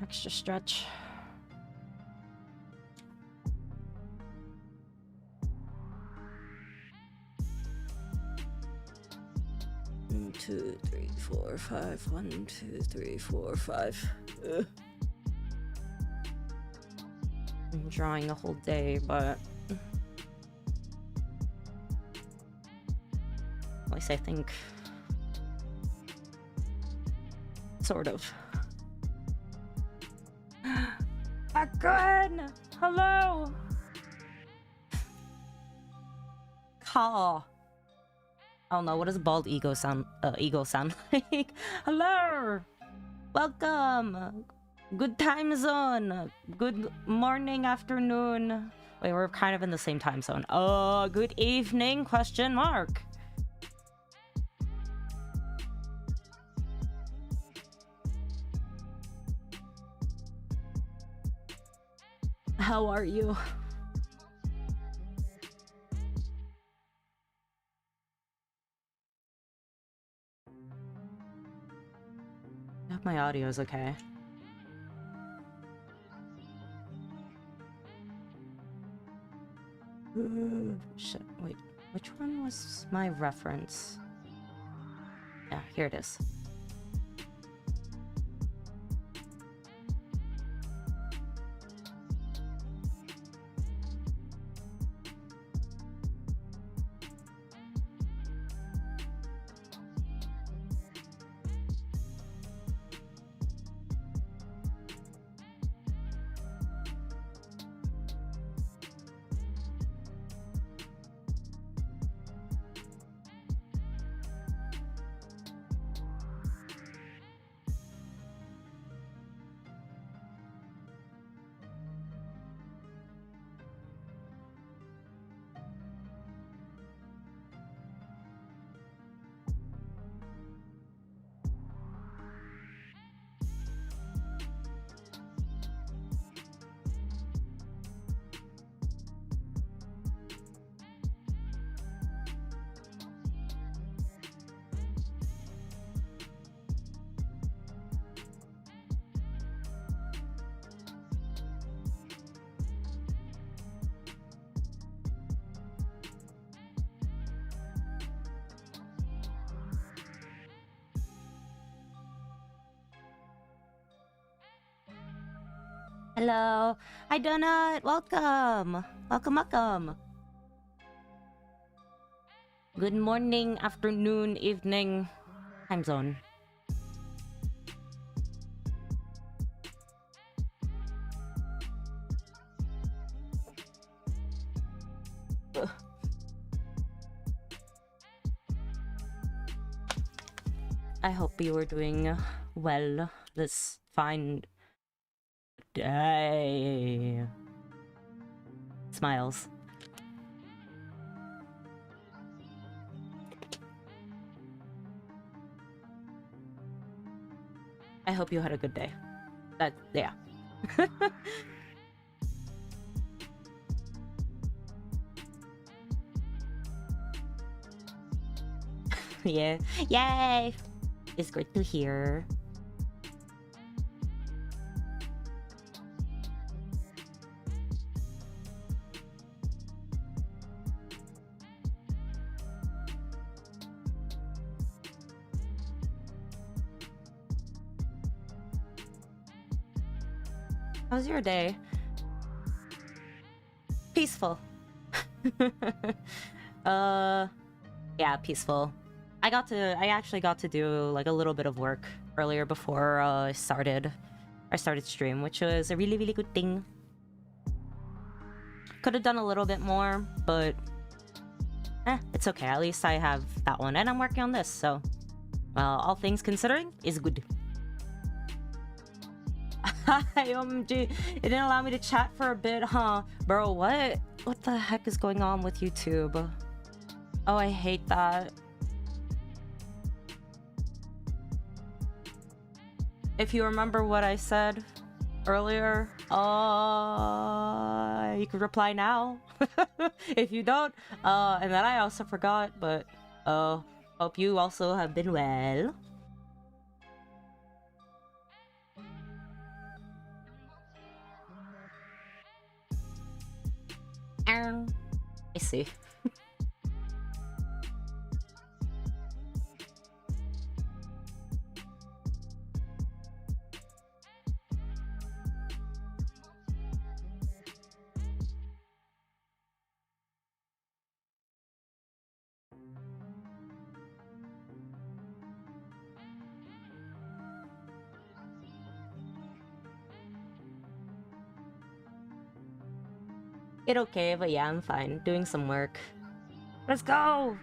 Extra stretch. One, 2, 3, 4, 5. 1, 2, 3, 4, 5. I'm drawing the whole day, but at least I think sort of. Again! Hello! Caw. I don't know, what does bald ego sound like? Hello! Welcome! Good time zone! Good morning, afternoon. Wait, we're kind of in the same time zone. Good evening, question mark. How are you? I hope my audio is okay. Shit, wait. Which one was my reference? Yeah, here it is. Hello. Hi, Donut. Welcome. Welcome. Good morning, afternoon, evening, time zone. I hope you are doing well this fine day. Smiles. I hope you had a good day. Yeah. Yeah. Yay! It's great to hear. How's your day? Peaceful. Yeah, peaceful. I actually got to do like a little bit of work earlier before I started stream, which was a really, really good thing. Could have done a little bit more, but it's okay. At least I have that one, and I'm working on this, so all things considering, is good. Hi, OMG. It didn't allow me to chat for a bit, huh? Bro, what? What the heck is going on with YouTube? Oh, I hate that. If you remember what I said earlier, you could reply now. If you don't, and then I also forgot, but hope you also have been well. I see. It okay, but yeah, I'm fine. Doing some work. Let's go!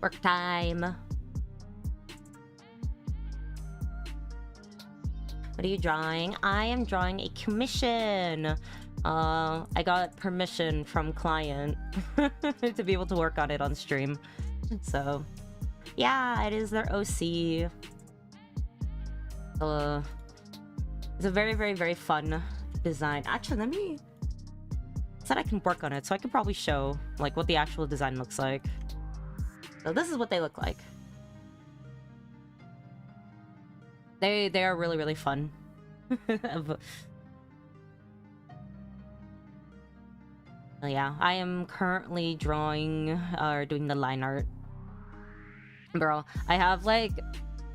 Work time. What are you drawing? I am drawing a commission. I got permission from client to be able to work on it on stream. So, yeah, it is their OC. It's a very, very, very fun design. Actually, let me... said I can work on it, so I could probably show like what the actual design looks like. So this is what they look like. They are really, really fun. Yeah, I am currently drawing or doing the line art. Bro, I have like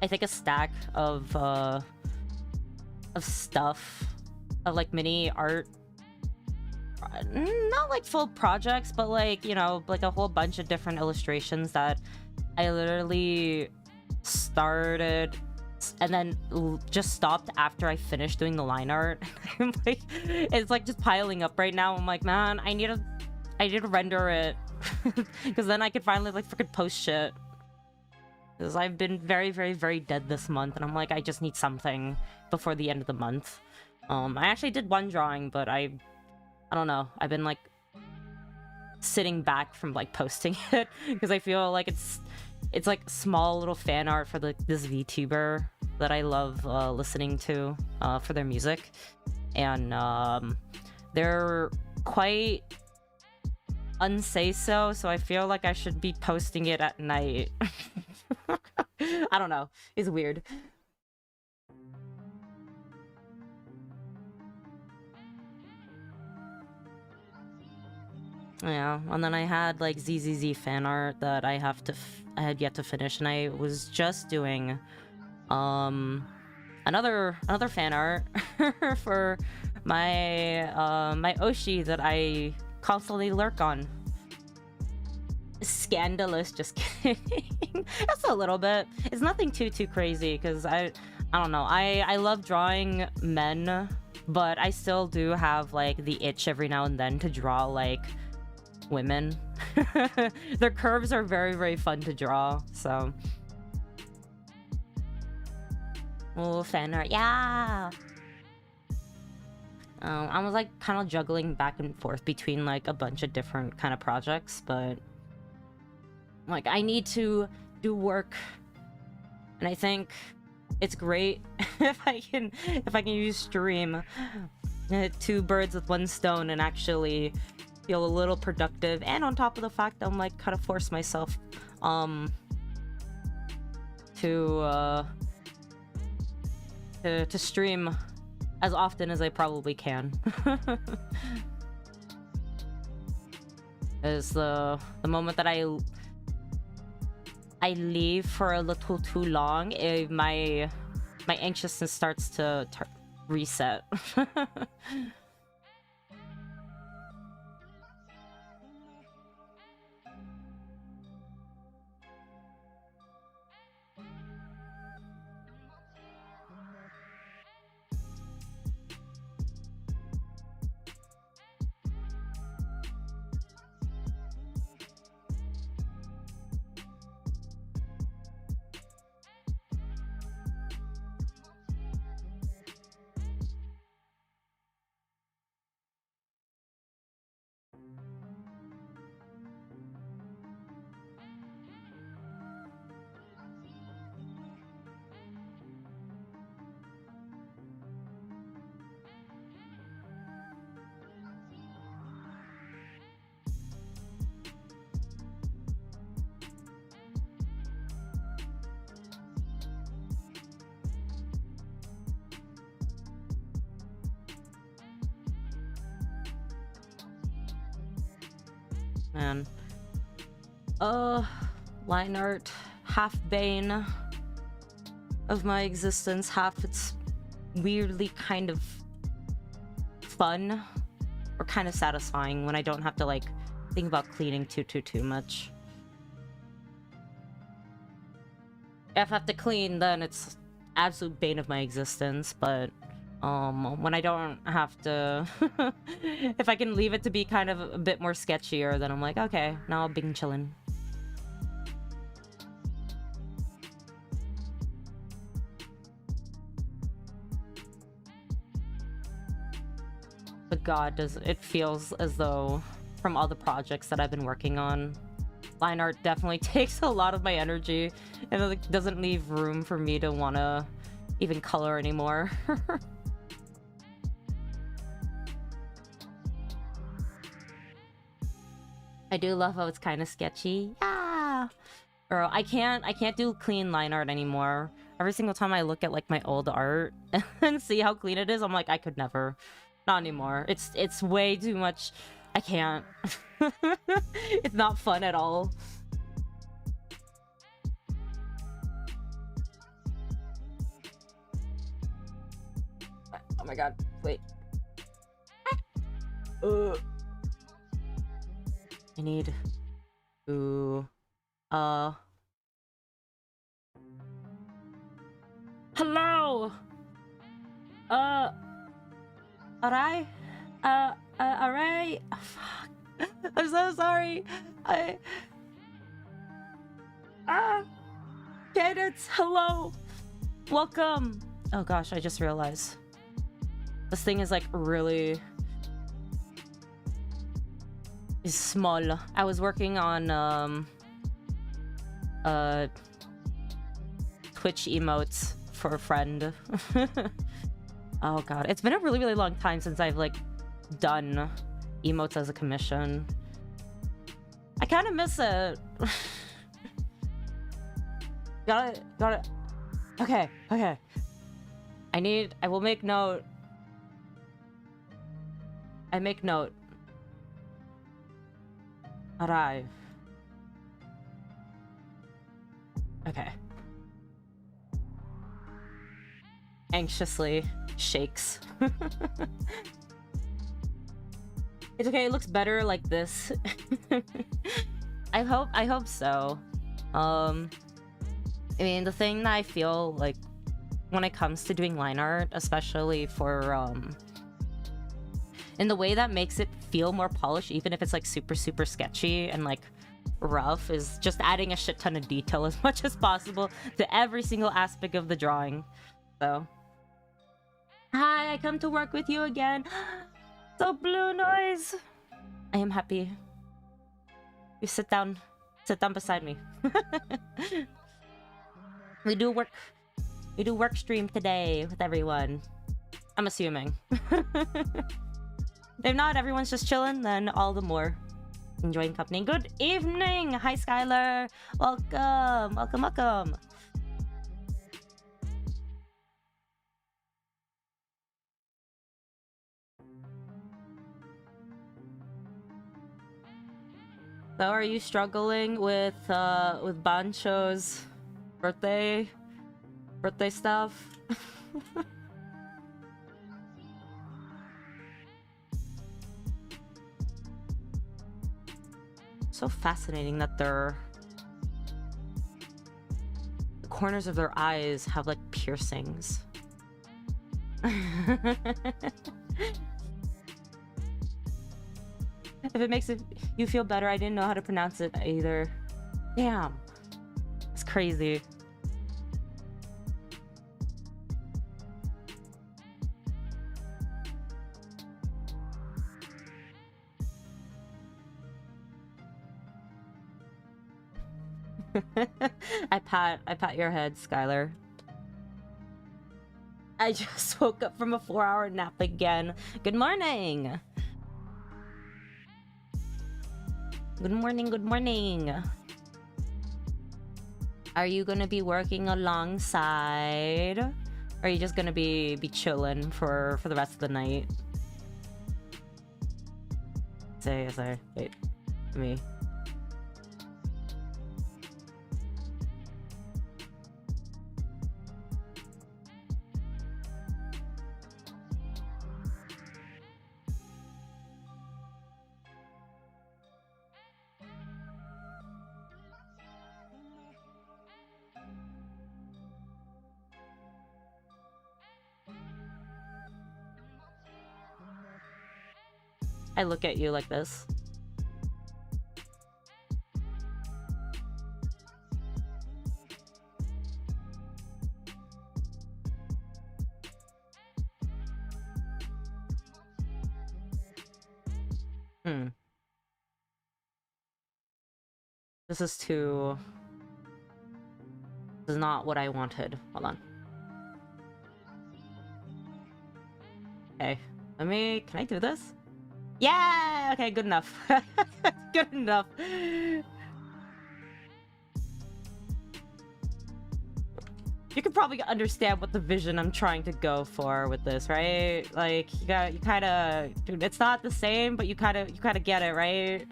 I think a stack of stuff of like mini art, not like full projects, but like, you know, like a whole bunch of different illustrations that I literally started and then just stopped after I finished doing the line art. Like, it's like just piling up right now. I'm like, man, I need to render it because then I could finally like freaking post shit. Because I've been very, very, very dead this month, and I'm like, I just need something before the end of the month. I actually did one drawing, but I don't know. I've been like sitting back from like posting it because I feel like it's like small little fan art for this VTuber that I love listening to for their music, and they're quite unsay so I feel like I should be posting it at night. I don't know. It's weird. Yeah, and then I had like ZZZ fan art that I had yet to finish, and I was just doing another fan art for my my Oshi that I constantly lurk on. Scandalous, just kidding. That's a little bit. It's nothing too crazy because I don't know. I love drawing men, but I still do have like the itch every now and then to draw like women. Their curves are very, very fun to draw, so. Oh, fan art, yeah! I was like kind of juggling back and forth between like a bunch of different kind of projects, but like I need to do work, and I think it's great if I can use stream, two birds with one stone, and actually feel a little productive, and on top of the fact I'm like kind of force myself to stream as often as I probably can. Is the moment that I leave for a little too long, my anxiousness starts to reset. Man. Line art, half bane of my existence, half it's weirdly kind of fun or kind of satisfying when I don't have to like think about cleaning too much. If I have to clean, then it's absolute bane of my existence, but when I don't have to if I can leave it to be kind of a bit more sketchier, then I'm like, okay, now I'll be chillin'. But god, does it feels as though from all the projects that I've been working on, line art definitely takes a lot of my energy and it like, doesn't leave room for me to want to even color anymore. I do love how it's kind of sketchy. Yeah, girl, I can't do clean line art anymore. Every single time I look at like my old art and see how clean it is, I'm like, I could never. Not anymore. It's way too much. I can't. It's not fun at all. Oh my god, wait. I need... Ooh. Hello! Alright? Alright? Oh, fuck. I'm so sorry. Cadence, hello! Welcome! Oh gosh, I just realized. This thing is like really... is small. I was working on, Twitch emotes for a friend. Oh god, it's been a really long time since I've like done emotes as a commission. I kind of miss it. Got it. Okay. I will make note. I make note. Arrive. Okay. Anxiously shakes. It's okay, it looks better like this. I hope so. I mean, the thing that I feel like when it comes to doing line art, especially for in the way that makes it feel more polished, even if it's like super sketchy and like rough, is just adding a shit ton of detail as much as possible to every single aspect of the drawing. So hi, I come to work with you again. So blue noise. I am happy. You sit down beside me. we do work stream today with everyone, I'm assuming. If not, everyone's just chilling, then all the more enjoying company. Good evening! Hi, Skylar! Welcome! So, are you struggling with Bancho's birthday stuff? So fascinating that the corners of their eyes have like piercings. If it makes you feel better, I didn't know how to pronounce it either. Damn, it's crazy. I pat your head, Skylar. I just woke up from a 4-hour nap again. Good morning. Good morning. Are you gonna be working alongside? Or are you just gonna be chilling for the rest of the night? Say, wait. me. I look at you like this. This is too... This is not what I wanted. Hold on. Okay. Let me... Can I do this? Yeah! Okay, good enough. Good enough. You can probably understand what the vision I'm trying to go for with this, right? Like, you kind of... Dude, it's not the same, but you kind of get it, right?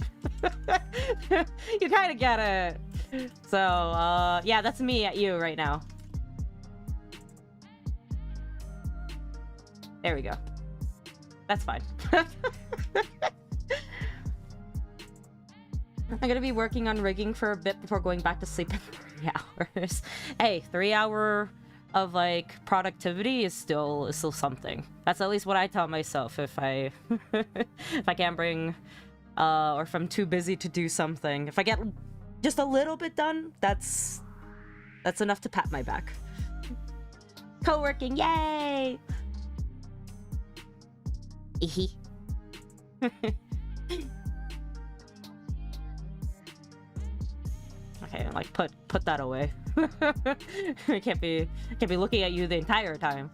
You kind of get it. So, yeah, that's me at you right now. There we go. That's fine. I'm gonna be working on rigging for a bit before going back to sleep in 3 hours. Hey, 3 hour of like productivity is still something. That's at least what I tell myself if I if I can't bring or if I'm too busy to do something. If I get just a little bit done, that's enough to pat my back. Co-working, yay! Okay, like put that away. I can't be looking at you the entire time.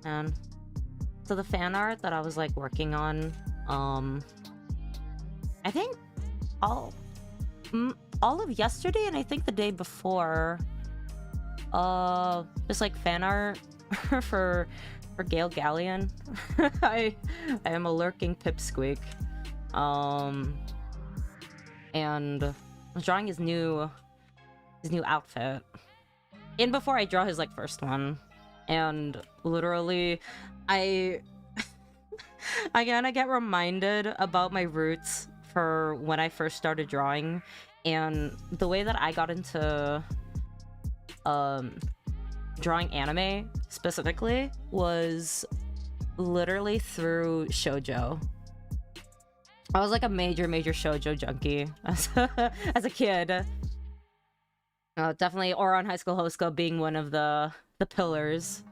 And so the fan art that I was like working on, I think all of yesterday and I think the day before, just like fan art for Gale Galleon. I am a lurking pipsqueak. And I was drawing his new outfit. And before I draw his like first one. And literally, I kind of get reminded about my roots for when I first started drawing, and the way that I got into drawing anime specifically was literally through shoujo. I was like a major shoujo junkie as a kid. Definitely Ouran High School Host Club being one of the pillars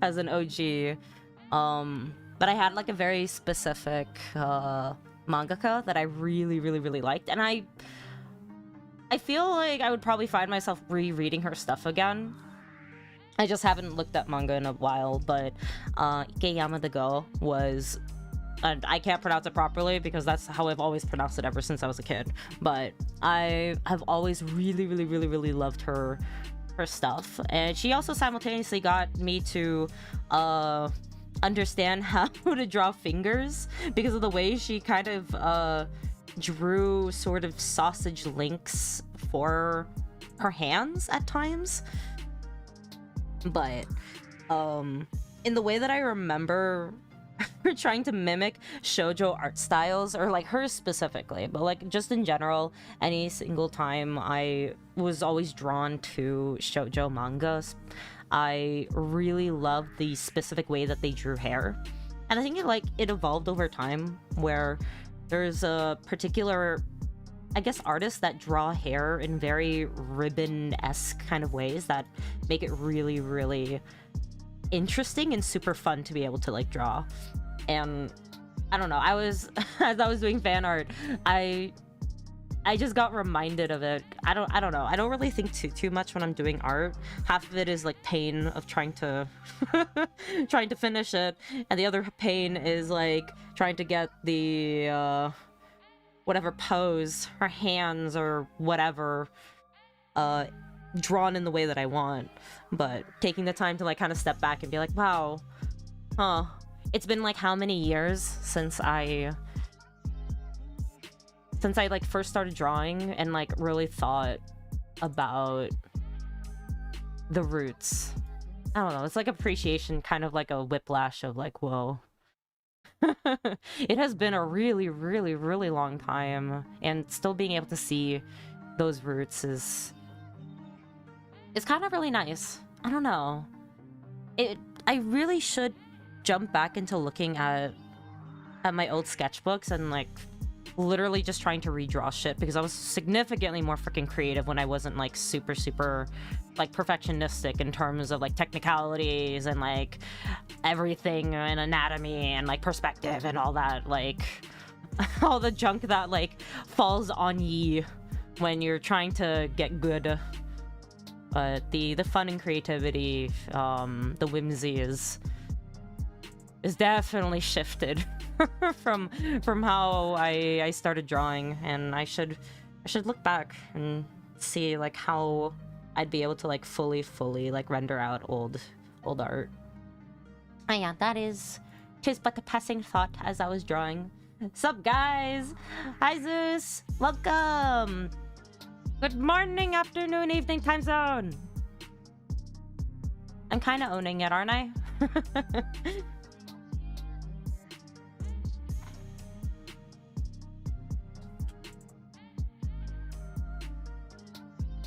as an OG. But I had like a very specific mangaka that I really, really, really liked, and I feel like I would probably find myself rereading her stuff again. I just haven't looked at manga in a while, but Ikeyama the Go was... I can't pronounce it properly because that's how I've always pronounced it ever since I was a kid. But I have always really, really, really, really loved her stuff. And she also simultaneously got me to understand how to draw fingers because of the way she kind of drew sort of sausage links for her hands at times. But in the way that I remember her trying to mimic shoujo art styles, or like hers specifically, but like just in general, any single time I was always drawn to shoujo mangas, I really loved the specific way that they drew hair. And I think it evolved over time, where there's a particular, I guess, artists that draw hair in very ribbon-esque kind of ways that make it really, really interesting and super fun to be able to like draw. And I don't know, as I was doing fan art, I just got reminded of it. I don't know, I don't really think too much when I'm doing art. Half of it is like pain of trying to trying to finish it, and the other pain is like trying to get the whatever pose or hands or whatever drawn in the way that I want. But taking the time to like kind of step back and be like, wow, it's been like how many years since I like first started drawing and like really thought about the roots. I don't know, it's like appreciation, kind of like a whiplash of like, whoa. It has been a really, really, really long time, and still being able to see those roots is kind of really nice. I don't know. I really should jump back into looking at my old sketchbooks and like literally just trying to redraw shit, because I was significantly more freaking creative when I wasn't like super like perfectionistic in terms of like technicalities and like everything and anatomy and like perspective and all that, like all the junk that like falls on ye when you're trying to get good. But the fun and creativity, the whimsy is definitely shifted from how I started drawing, and I should look back and see like how I'd be able to like fully like render out old art. Oh yeah, that is just but a passing thought as I was drawing. Sup guys? Hi Zeus! Welcome! Good morning, afternoon, evening time zone! I'm kinda owning it, aren't I?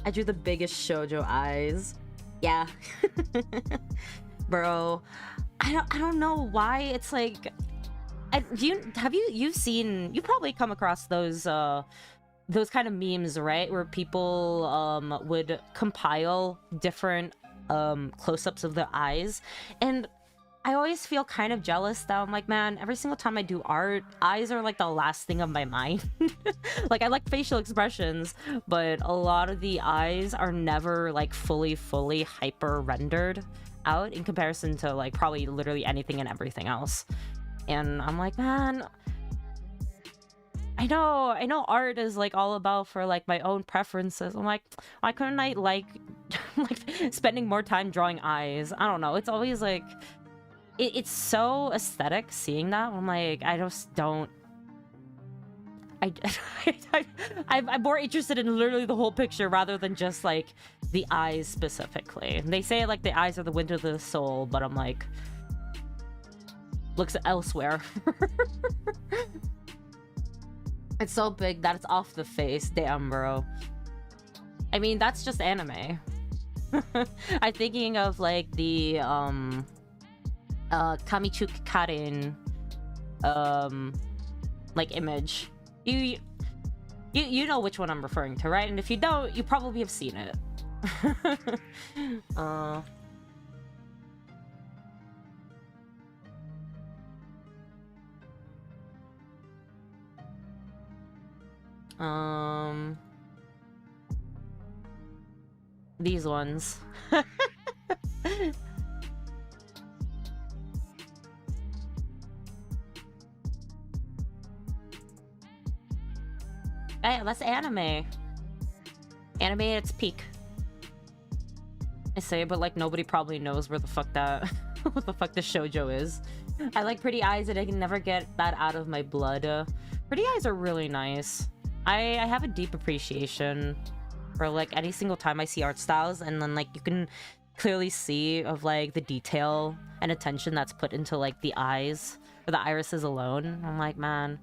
I drew the biggest shoujo eyes. Yeah. Bro, I don't know why it's like... You've probably come across those kind of memes, right? Where people would compile different close-ups of their eyes, and I always feel kind of jealous that I'm like, man, every single time I do art, eyes are like the last thing on my mind. Like I like facial expressions, but a lot of the eyes are never like fully hyper rendered out in comparison to like probably literally anything and everything else. And I'm like, man, I know art is like all about for like my own preferences. I'm like, why couldn't I like spending more time drawing eyes? I don't know, it's always like it's so aesthetic seeing that. I'm like, I just don't... I'm more interested in literally the whole picture rather than just like the eyes specifically. And they say like the eyes are the window of the soul, but I'm like, looks elsewhere. It's so big that it's off the face. Damn, bro. I mean, that's just anime. I'm thinking of like the Kamichuk Karin like image. You know which one I'm referring to, right? And if you don't, you probably have seen it. These ones. Hey, that's anime. Anime at its peak. I say, but like nobody probably knows where the fuck that what the fuck the shoujo is. I like pretty eyes and I can never get that out of my blood. Pretty eyes are really nice. I have a deep appreciation for like any single time I see art styles, and then like you can clearly see of like the detail and attention that's put into like the eyes or the irises alone. I'm like, man,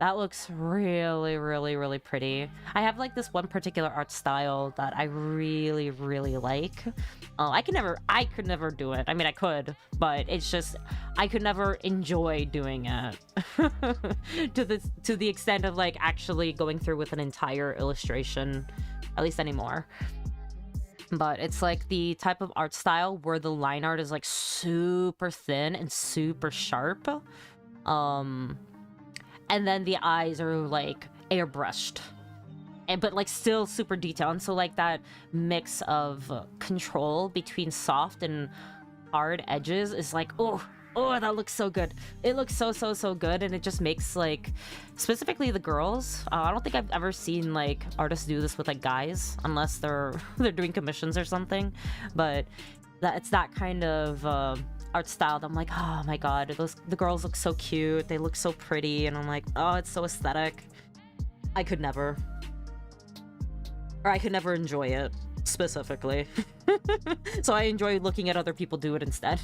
that looks really, really, really pretty. I have like this one particular art style that I really, really like. I could never do it. I mean, I could, but it's just, I could never enjoy doing it to the extent of like actually going through with an entire illustration, at least anymore. But it's like the type of art style where the line art is like super thin and super sharp. And then the eyes are like airbrushed, but like still super detailed. And so like that mix of control between soft and hard edges is like, oh, that looks so good. It looks so good, and it just makes like, specifically the girls. I don't think I've ever seen like artists do this with like guys, unless they're doing commissions or something. But it's that kind of art style that I'm like, oh my god, the girls look so cute, they look so pretty, and I'm like, oh, it's so aesthetic. I could never enjoy it specifically. So I enjoy looking at other people do it instead.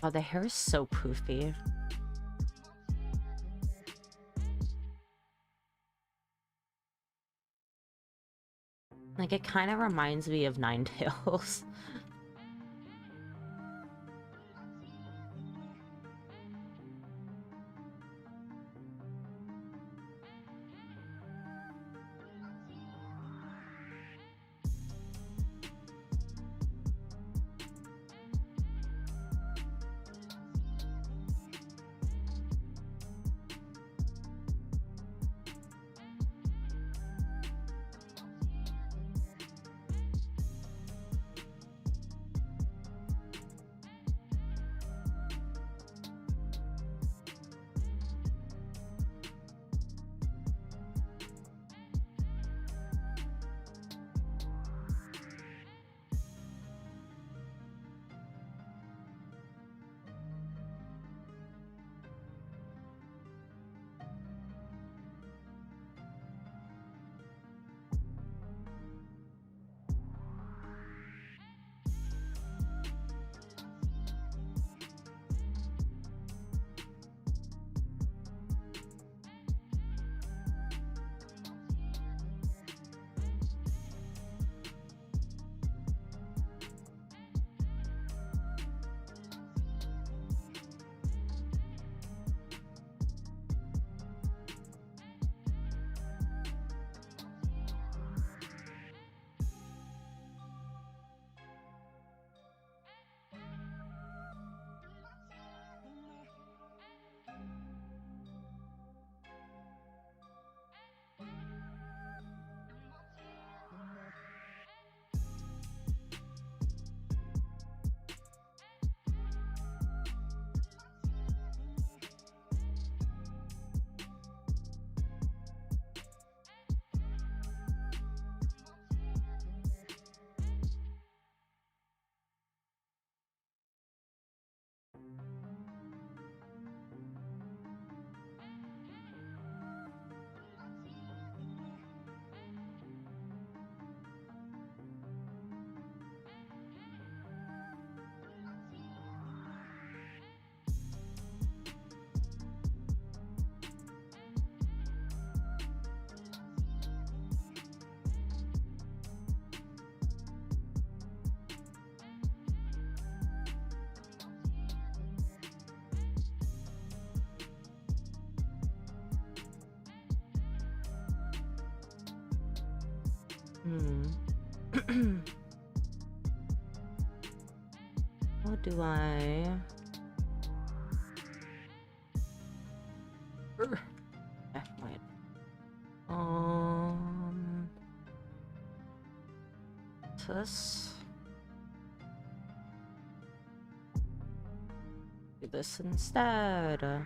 Oh, the hair is so poofy. Like, it kind of reminds me of Ninetales. How do I... wait. This. Do this instead.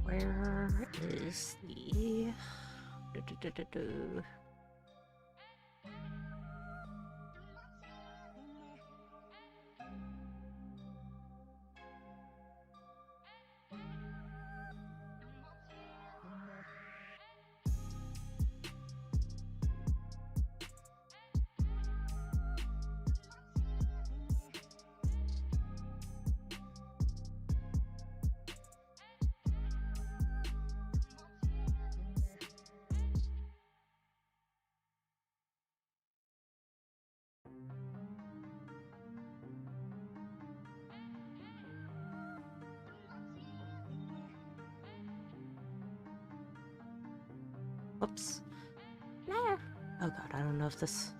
Where is the... Oops. No. Oh god, I don't know if this...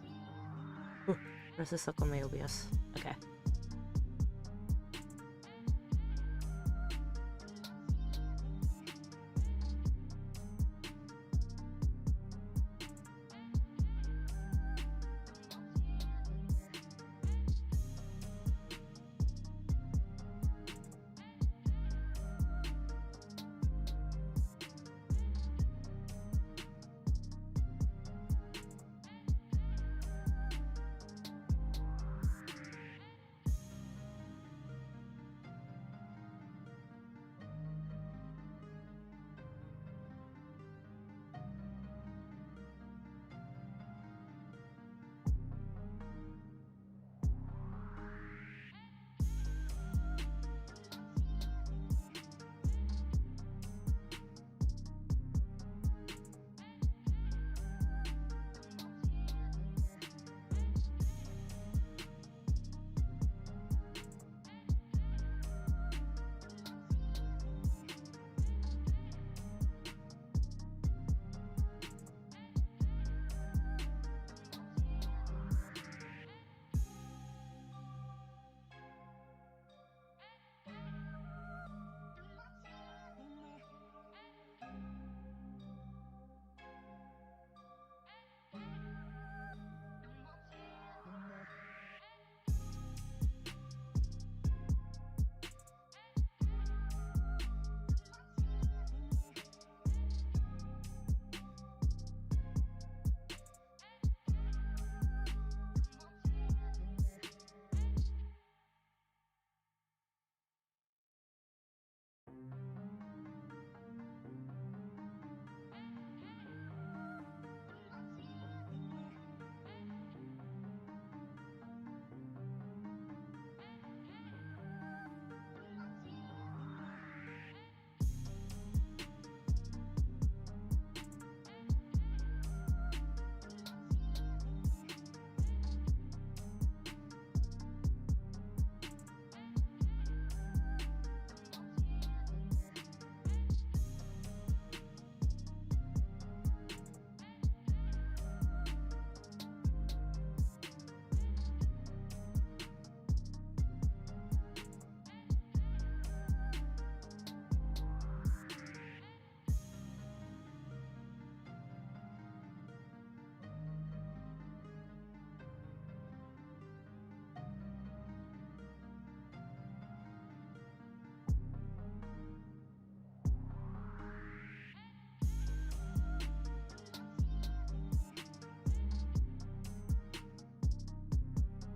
Where's this look on my OBS? Okay.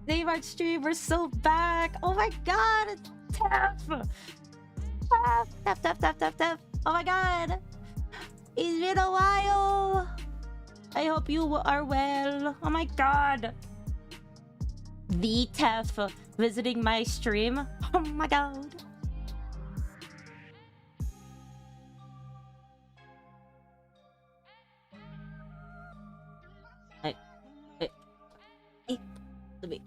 Xeiv stream, we're so back! Oh my god, it's Tef! Tef. Oh my god! It's been a while! I hope you are well. Oh my god! The Tef visiting my stream. Oh my god! Let me...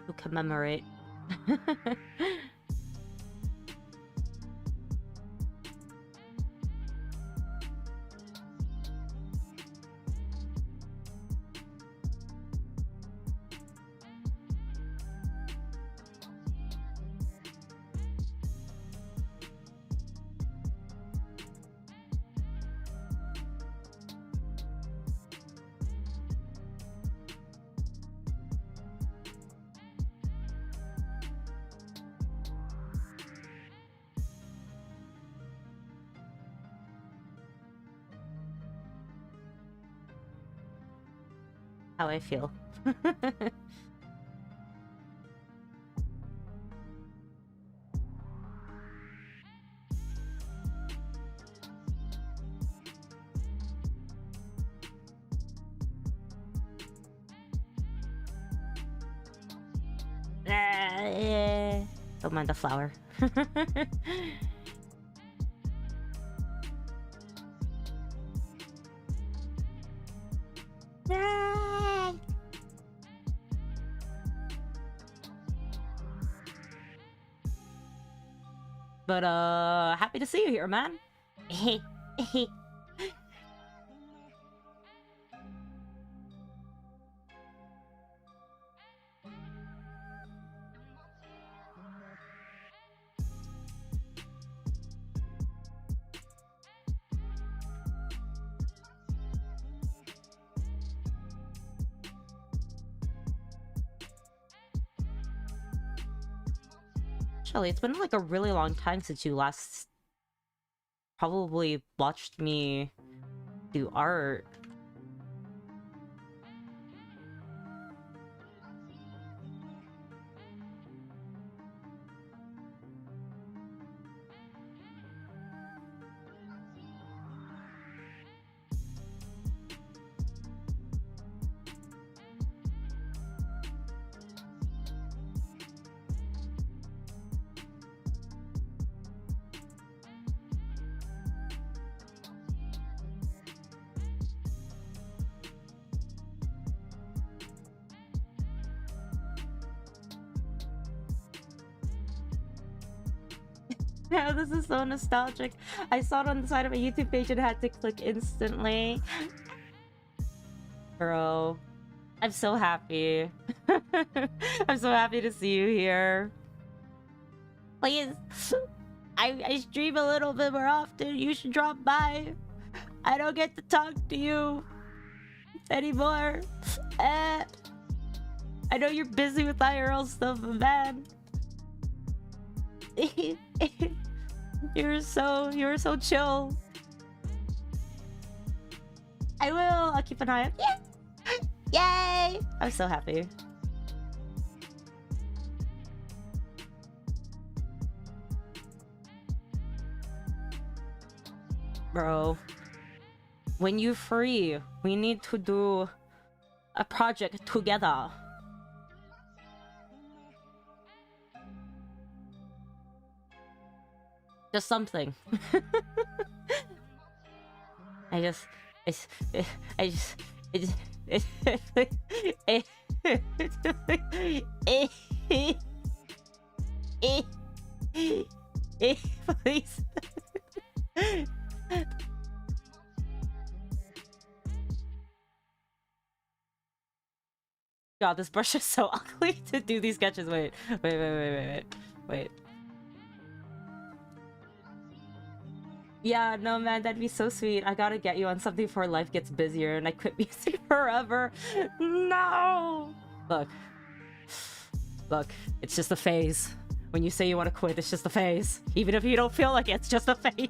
to commemorate. How I feel. Don't mind the flower. But happy to see you here, man. Shelly, it's been like a really long time since you last probably watched me do art. Yeah, this is so nostalgic. I saw it on the side of a YouTube page and had to click instantly. Bro, I'm so happy. I'm so happy to see you here. Please, I stream a little bit more often. You should drop by. I don't get to talk to you anymore. I know you're busy with IRL stuff, but man. You're so chill. I will. I'll keep an eye on. Yeah. Yay! I'm so happy. Bro, when you're free, we need to do a project together. Just something. I just please. God, this brush is so ugly to do these sketches. Wait. Yeah, no, man, that'd be so sweet. I gotta get you on something before life gets busier and I quit music forever. No! Look, it's just a phase. When you say you want to quit, it's just a phase. Even if you don't feel like it, it's just a phase.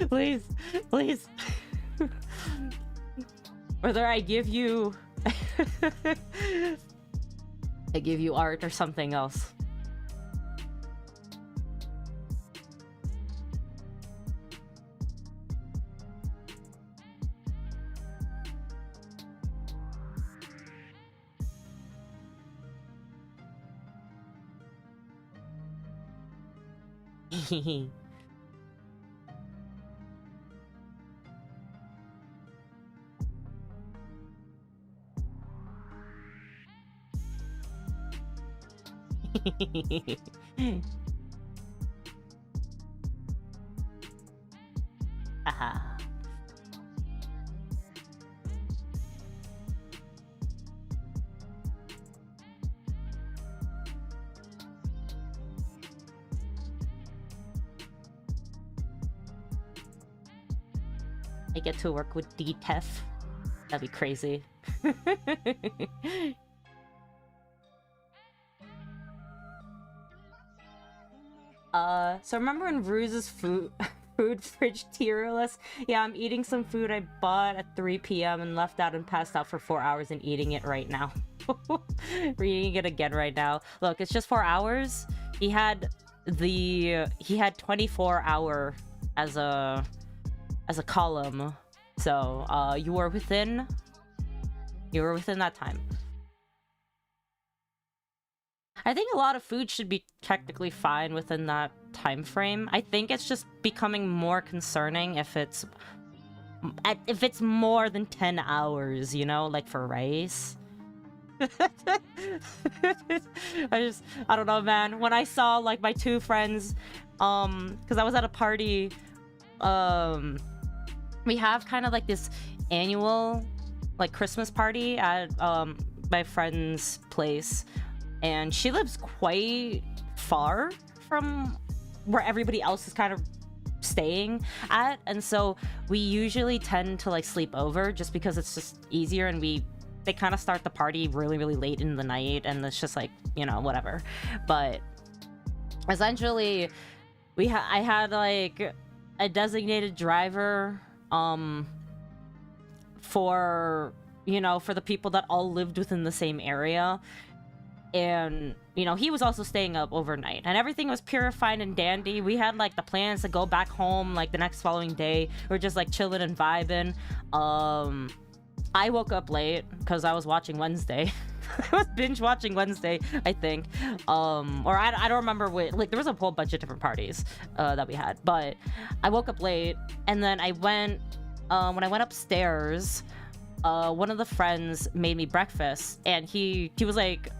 Please. Whether I give you... I give you art or something else. Aha. I get to work with DTEF. That'd be crazy. So remember when Ruse's food fridge tier list? Yeah, I'm eating some food I bought at 3 p.m. and left out and passed out for 4 hours and eating it right now. We're eating it again right now. Look, it's just 4 hours. He had 24 hour as a column. So, you were within that time. I think a lot of food should be technically fine within that time frame. I think it's just becoming more concerning if it's more than 10 hours, you know, like for rice. I don't know, man. When I saw like my two friends, because I was at a party, we have kind of like this annual like Christmas party at my friend's place, and she lives quite far from where everybody else is kind of staying at, and so we usually tend to like sleep over just because it's just easier, and they kind of start the party really late in the night, and it's just like, you know, whatever. But essentially I had like a designated driver for, you know, for the people that all lived within the same area. And, you know, he was also staying up overnight, and everything was pure, fine, and dandy. We had like the plans to go back home like the next following day. We're just like chilling and vibing. I woke up late because I was watching Wednesday. I was binge watching Wednesday, I think. Or I don't remember what, like, there was a whole bunch of different parties that we had, but I woke up late, and then I went, when I went upstairs, one of the friends made me breakfast, and he was like,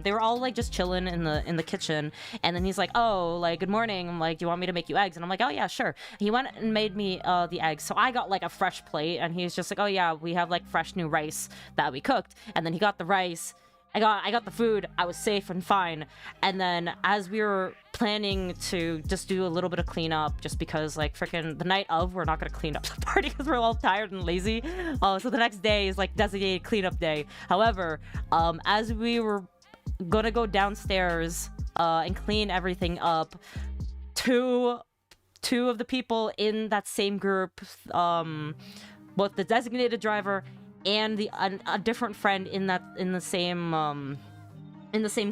they were all like just chilling in the kitchen, and then he's like, oh, like, good morning. I'm like, do you want me to make you eggs? And I'm like, oh yeah, sure. He went and made me the eggs, so I got like a fresh plate, and he's just like, oh yeah, we have like fresh new rice that we cooked. And then he got the rice, I got the food, I was safe and fine. And then as we were planning to just do a little bit of cleanup, just because like freaking the night of, we're not gonna clean up the party because we're all tired and lazy, so the next day is like designated cleanup day. However, as we were gonna go downstairs and clean everything up, two of the people in that same group, both the designated driver and a different friend in the same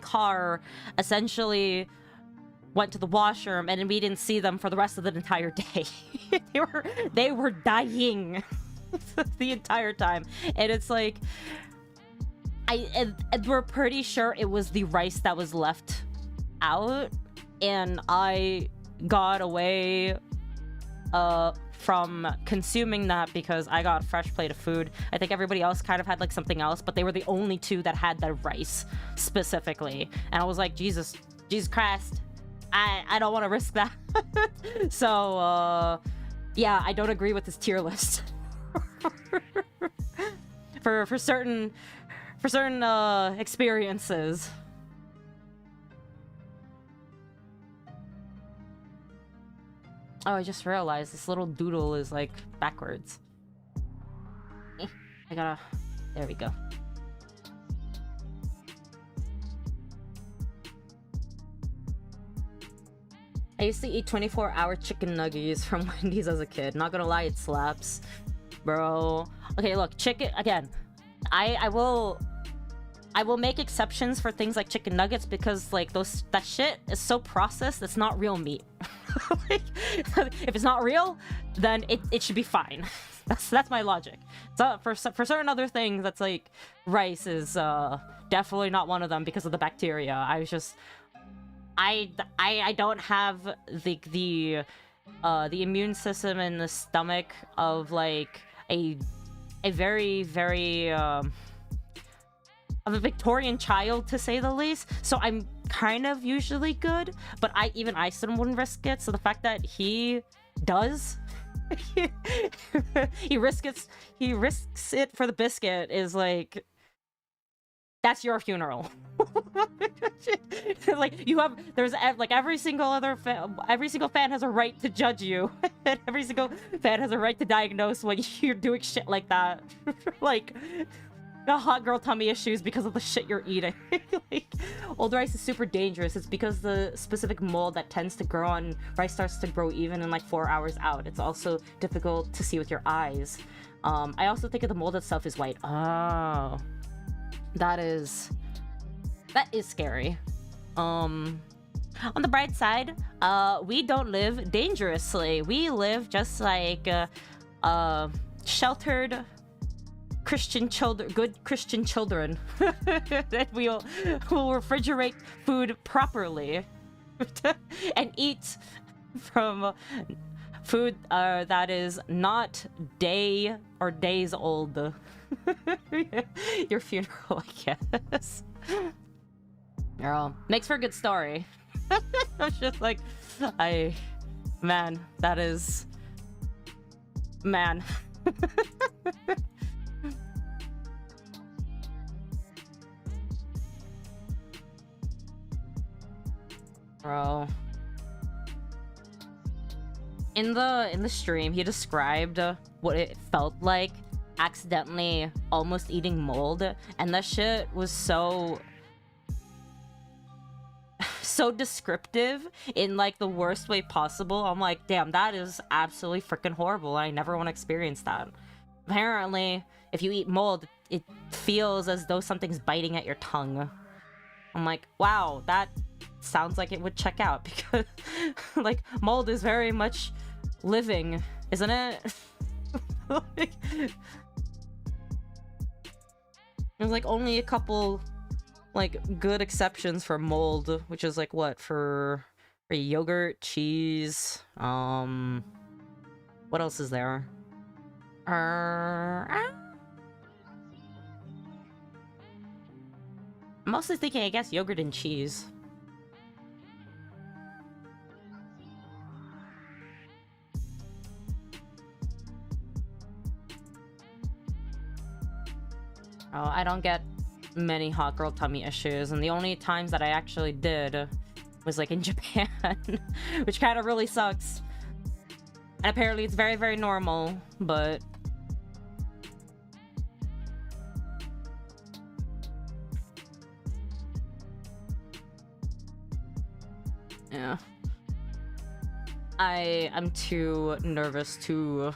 car, essentially went to the washroom, and we didn't see them for the rest of the entire day. they were dying the entire time, and it's like, and we're pretty sure it was the rice that was left out, and I got away from consuming that because I got a fresh plate of food. I think everybody else kind of had like something else, but they were the only two that had that rice specifically, and I was like, Jesus Christ, I don't want to risk that. So yeah, I don't agree with this tier list. for certain experiences. Oh, I just realized this little doodle is like backwards. There we go. I used to eat 24-hour chicken nuggets from Wendy's as a kid. Not gonna lie, it slaps, bro. Okay, look, chicken again. I will make exceptions for things like chicken nuggets because like that shit is so processed. It's not real meat. Like, if it's not real, then it should be fine. That's my logic. So for certain other things, that's like rice is definitely not one of them because of the bacteria. I don't have the immune system in the stomach of like a very of a Victorian child, to say the least. So I'm kind of usually good, but I still wouldn't risk it. So the fact that he does, he risks it for the biscuit is like, that's your funeral. Like, there's like every single fan has a right to judge you, and every single fan has a right to diagnose when you're doing shit like that. Like, got hot girl tummy issues because of the shit you're eating. Like, old rice is super dangerous. It's because the specific mold that tends to grow on rice starts to grow even in like 4 hours out. It's also difficult to see with your eyes. I also think the mold itself is white. Oh, that is scary. On the bright side, we don't live dangerously. We live just like sheltered Christian children, good Christian children. That will refrigerate food properly and eat from food that is not days old. Your funeral, I guess. Girl, makes for a good story. I was just like, man, that is, man. Bro. In the stream, he described what it felt like accidentally almost eating mold, and that shit was so descriptive in like the worst way possible. I'm like, damn, that is absolutely freaking horrible. I never want to experience that. Apparently, if you eat mold, it feels as though something's biting at your tongue. I'm like, wow, that sounds like it would check out, because like mold is very much living, isn't it? Like, there's like only a couple like good exceptions for mold, which is like what, for yogurt, cheese, what else is there? I'm mostly thinking, I guess, yogurt and cheese. Oh, I don't get many hot girl tummy issues, and the only times that I actually did was like in Japan, which kind of really sucks. And apparently it's very, very normal, but yeah. I'm too nervous to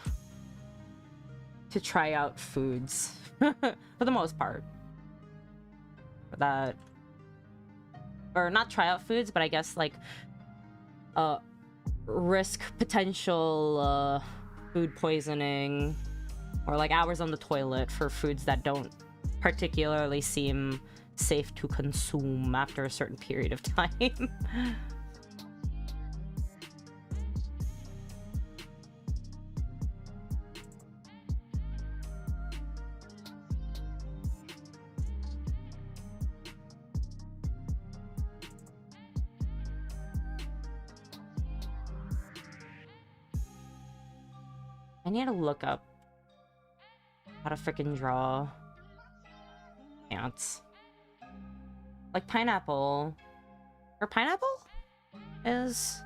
try out foods for the most part. That, or not try out foods, but I guess like risk potential food poisoning, or like hours on the toilet for foods that don't particularly seem safe to consume after a certain period of time. I need to look up how to freaking draw ants. Like pineapple. Or pineapple? Is...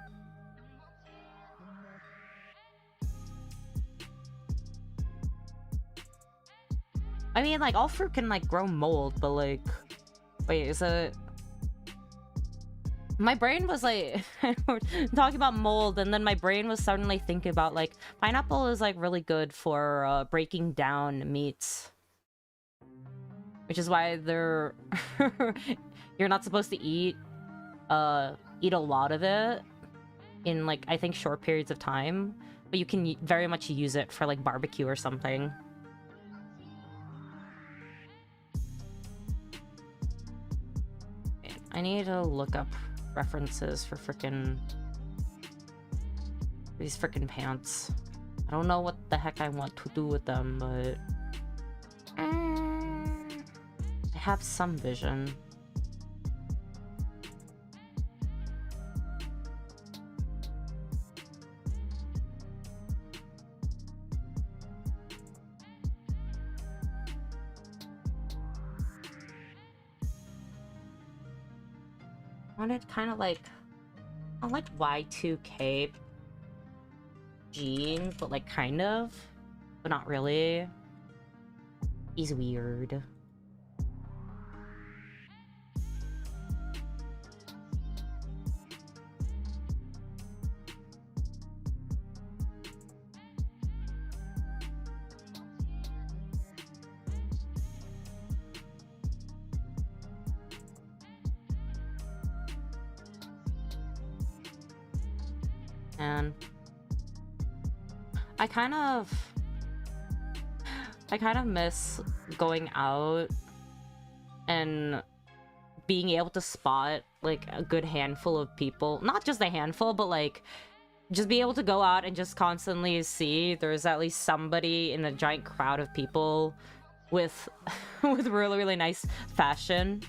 I mean, like, all fruit can, like, grow mold, but, like... Wait, is it... My brain was like talking about mold, and then my brain was suddenly thinking about like pineapple is like really good for breaking down meats, which is why they're you're not supposed to eat a lot of it in like, I think, short periods of time, but you can very much use it for like barbecue or something. I need to look up references for these frickin' pants. I don't know what the heck I want to do with them, but I have some vision. I wanted kind of like, I like Y2K jeans, but like kind of, but not really. He's weird. And I kind of miss going out and being able to spot like a good handful of people. Not just a handful, but like just be able to go out and just constantly see there's at least somebody in a giant crowd of people with with really, really nice fashion.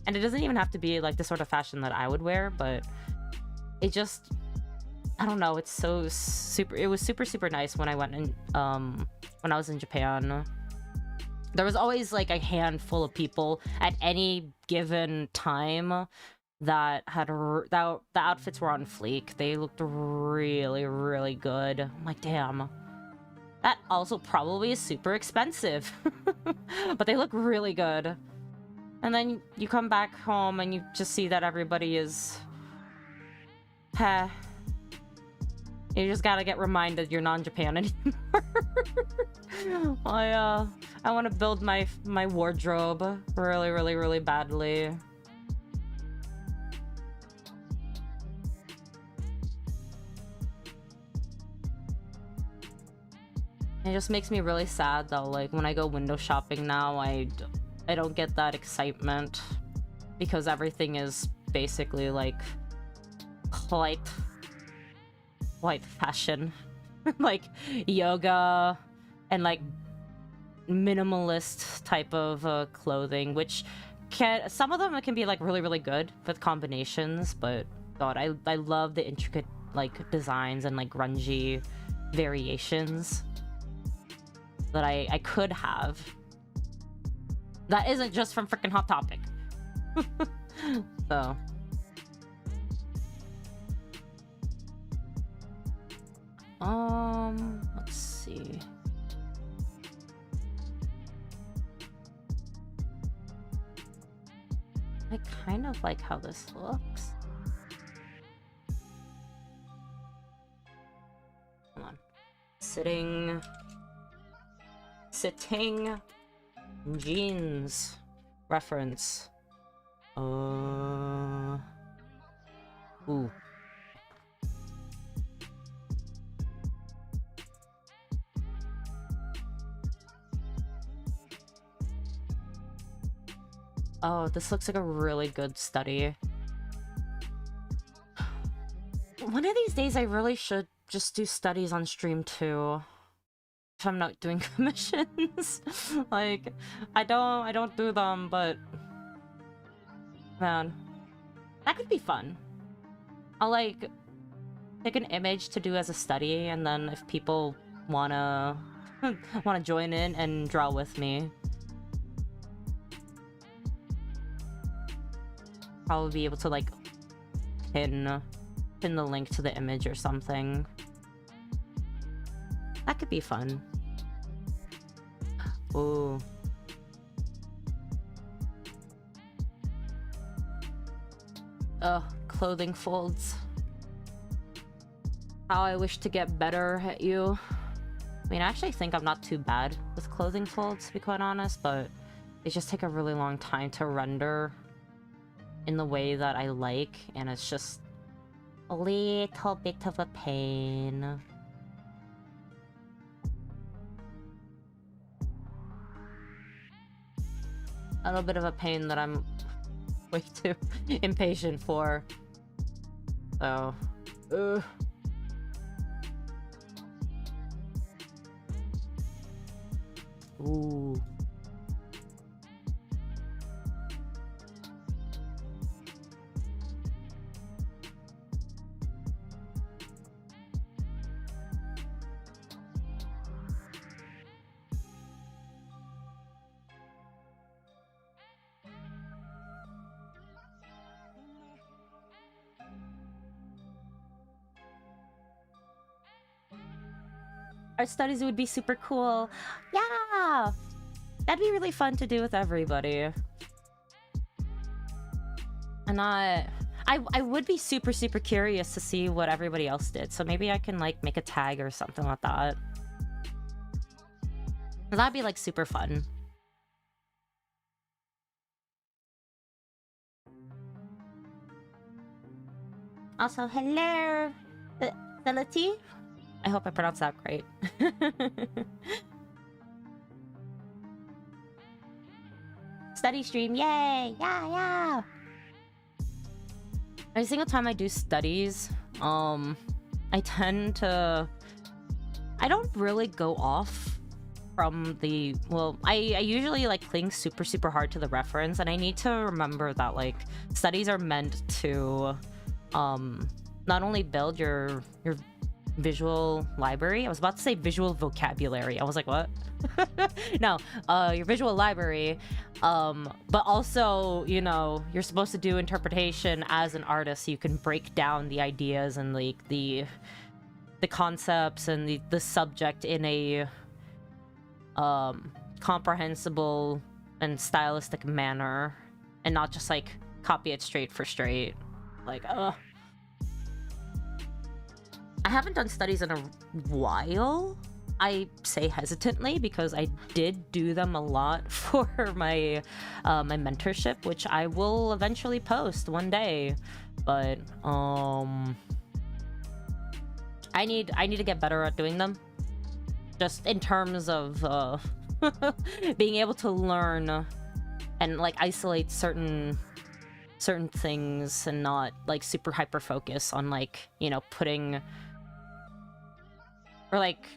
And it doesn't even have to be like the sort of fashion that I would wear, but it just, I don't know, it's so super, it was super, super nice when I went in, when I was in Japan. There was always like a handful of people at any given time that had, that the outfits were on fleek. They looked really, really good. I'm like, damn. That also probably is super expensive. But they look really good. And then you come back home and you just see that everybody is... Heh. You just gotta get reminded you're not in Japan anymore. I want to build my wardrobe really, really, really badly. It just makes me really sad though, like when I go window shopping now, I don't get that excitement because everything is basically like light fashion. Like yoga and like minimalist type of clothing, which can, some of them can be like really, really good with combinations, but god, I love the intricate like designs and like grungy variations that I could have. That isn't just from freaking Hot Topic. So let's see. I kind of like how this looks. Hold on. Sitting jeans reference. Ooh. Oh, this looks like a really good study. One of these days I really should just do studies on stream too. If I'm not doing commissions. Like, I don't do them, but man, that could be fun. I'll like pick an image to do as a study, and then if people wanna join in and draw with me, probably be able to like pin the link to the image or something. That could be fun. Ooh. Ugh, clothing folds. How I wish to get better at you. I mean, I actually think I'm not too bad with clothing folds, to be quite honest, but they just take a really long time to render in the way that I like, and it's just a little bit of a pain. A little bit of a pain that I'm way too impatient for. So, ugh. Ooh. Art studies would be super cool. Yeah! That'd be really fun to do with everybody. And I would be super, super curious to see what everybody else did. So maybe I can, like, make a tag or something like that. That'd be, like, super fun. Also, hello, Felity. I hope I pronounced that great. Study stream, yay! Yeah! Every single time I do studies, I tend to... I don't really go off from the... Well, I usually, like, cling super, super hard to the reference, and I need to remember that, like, studies are meant to... not only build your visual library. I was about to say visual vocabulary. I was like, what? No, your visual library. But also, you know, you're supposed to do interpretation as an artist, so you can break down the ideas and like the concepts and the subject in a comprehensible and stylistic manner, and not just like copy it straight for straight. Like, I haven't done studies in a while. I say hesitantly because I did do them a lot for my my mentorship, which I will eventually post one day. But I need to get better at doing them. Just in terms of being able to learn and like isolate certain things and not like super hyper focus on like, you know, putting or like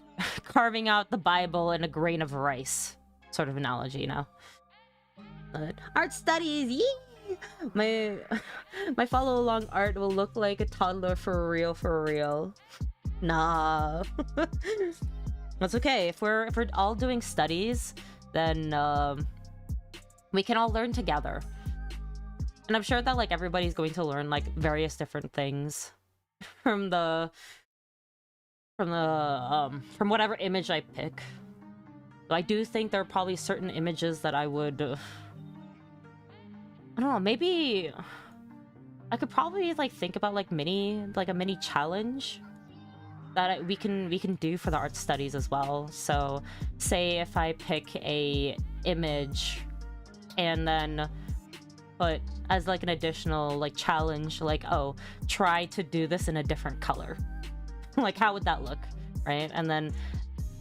carving out the Bible in a grain of rice sort of analogy, you know. But art studies, yee! My follow along art will look like a toddler for real. Nah. That's okay. If we're all doing studies, then we can all learn together. And I'm sure that like everybody's going to learn like various different things from whatever image I pick. So I do think there are probably certain images that I would I don't know, maybe I could probably like think about like a mini challenge that we can do for the art studies as well. So say if I pick a image and then put as like an additional like challenge, like, oh, try to do this in a different color. Like, how would that look, right? And then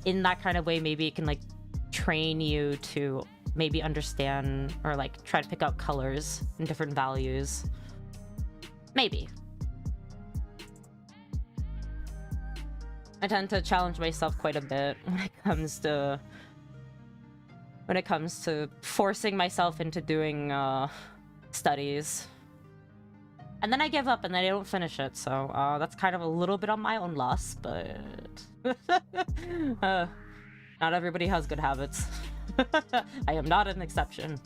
in that kind of way, maybe it can like train you to maybe understand or like try to pick out colors and different values. Maybe. I tend to challenge myself quite a bit when it comes to forcing myself into doing studies. And then I give up and then I don't finish it, so that's kind of a little bit on my own loss, but not everybody has good habits. I am not an exception.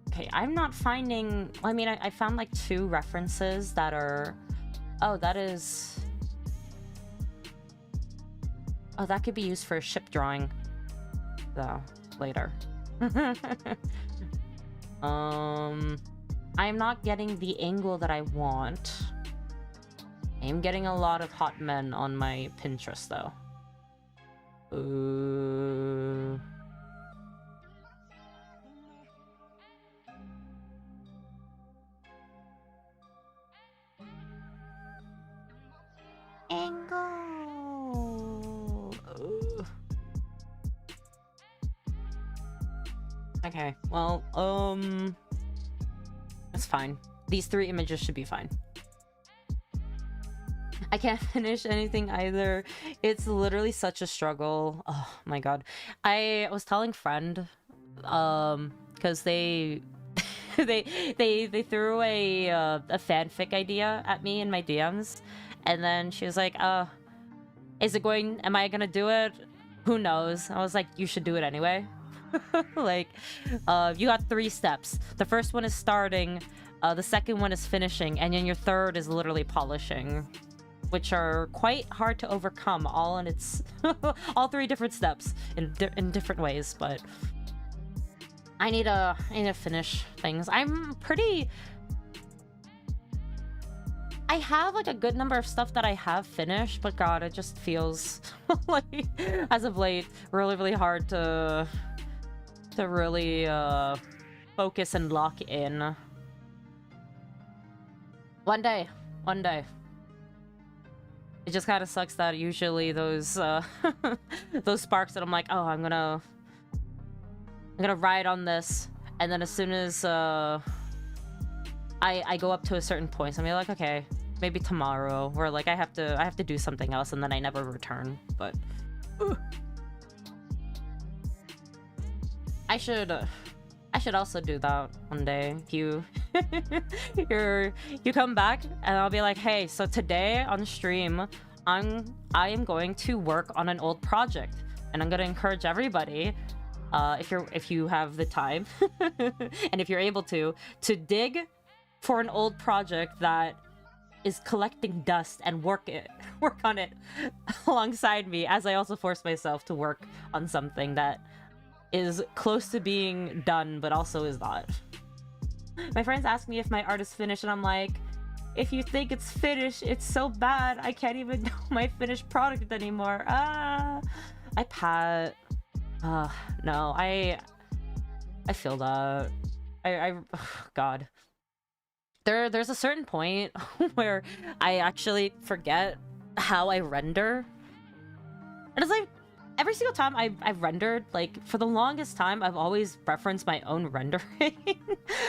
Okay, I'm not finding... I mean, I found like 2 references that are... Oh, that is... Oh, that could be used for a ship drawing. So, later. I'm not getting the angle that I want. I'm getting a lot of hot men on my Pinterest, though. Ooh. Angle. Ooh. Okay, well, that's fine. These 3 images should be fine. I can't finish anything either. It's literally such a struggle. Oh my god. I was telling friend, because they they threw a fanfic idea at me in my DMs, and then she was like, am I gonna do it? Who knows? I was like, you should do it anyway. Like, you got 3 steps. The first one is starting, the second one is finishing, and then your third is literally polishing. which are quite hard to overcome, all in its all 3 different steps in different ways. But I need to finish things. I have like a good number of stuff that I have finished, but God, it just feels like as of late really hard to really focus and lock in. One day. It just kind of sucks that usually those those sparks that I'm like, oh, I'm gonna ride on this, and then as soon as I go up to a certain point, so I'm like, okay, maybe tomorrow, or like I have to do something else, and then I never return. But I should also do that one day. If you you come back and I'll be like, hey, so today on stream I am going to work on an old project, and I'm gonna encourage everybody, if you have the time and if you're able to dig for an old project that is collecting dust and work on it alongside me, as I also force myself to work on something that is close to being done but also is not. My friends ask me if my art is finished, and I'm like, if you think it's finished, it's so bad I can't even know my finished product anymore. No, I feel that. God, there's a certain point where I actually forget how I render, and it's like every single time I've rendered, like for the longest time I've always referenced my own rendering.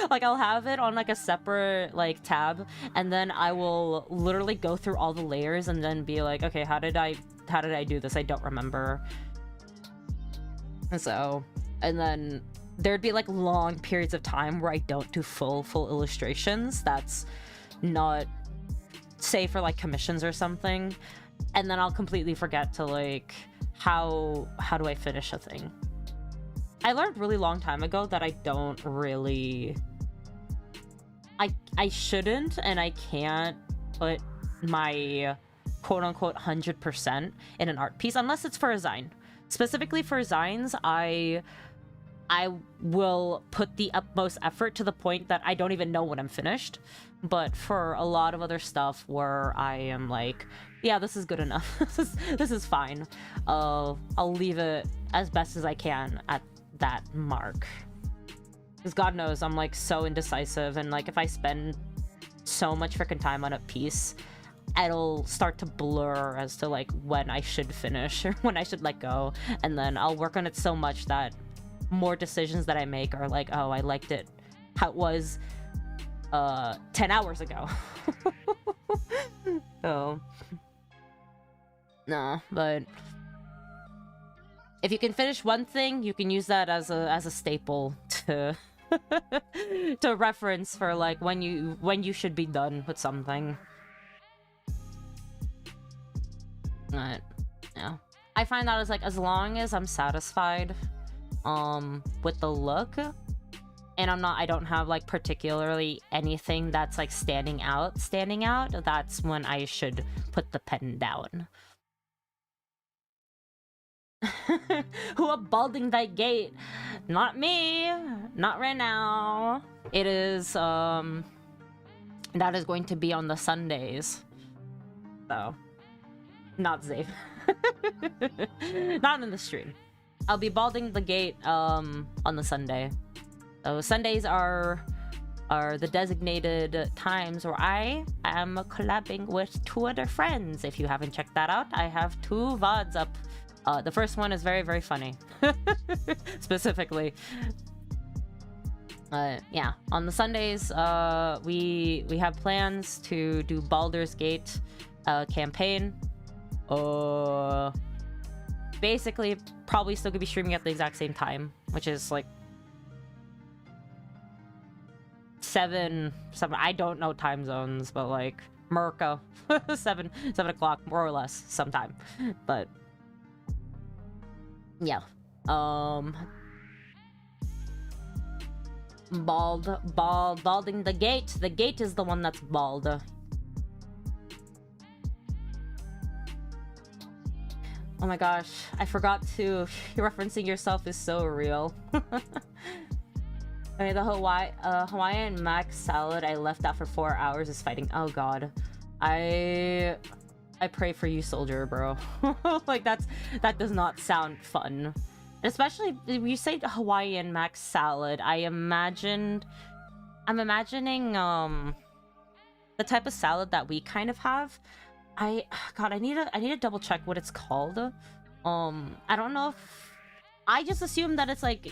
Like I'll have it on like a separate like tab, and then I will literally go through all the layers and then be like, okay, how did I do this? I don't remember. And then there'd be like long periods of time where I don't do full illustrations. That's not, say, for like commissions or something, and then I'll completely forget to like how do I finish a thing. I learned really long time ago that I don't really, I shouldn't and I can't put my quote-unquote 100% in an art piece unless it's for a Xine. Specifically for Xines, I will put the utmost effort to the point that I don't even know when I'm finished. But for a lot of other stuff where I am like, yeah, this is good enough. this is fine. I'll leave it as best as I can at that mark. Because God knows I'm like so indecisive, and like if I spend so much freaking time on a piece, it'll start to blur as to like when I should finish or when I should let go, and then I'll work on it so much that more decisions that I make are like, oh, I liked it how it was 10 hours ago. So nah, but if you can finish one thing, you can use that as a staple to to reference for like when you should be done with something. Yeah, I find that as long as I'm satisfied with the look, and I don't have like particularly anything that's like standing out, that's when I should put the pen down. Who are balding thy gate? Not me, not right now. It is that is going to be on the Sundays, so not Xeiv. Not in the stream. I'll be balding the gate on the Sunday. So Sundays are the designated times where I am collabing with 2 other friends. If you haven't checked that out, I have 2 VODs up. The first one is very, very funny. Specifically. Yeah, on the Sundays, we have plans to do Baldur's Gate campaign. Basically, probably still gonna be streaming at the exact same time, which is like 7, I don't know time zones, but like Merca, 7 o'clock more or less sometime. But yeah, balding the gate. The gate is the one that's bald. Oh my gosh, I forgot to... Referencing yourself is so real. I mean, the Hawaiian mac salad I left out for 4 hours is fighting... Oh god. I pray for you, soldier, bro. Like, that does not sound fun. Especially, when you say Hawaiian mac salad, I'm imagining, the type of salad that we kind of have. God, I need to double check what it's called. I don't know if... I just assume that it's, like,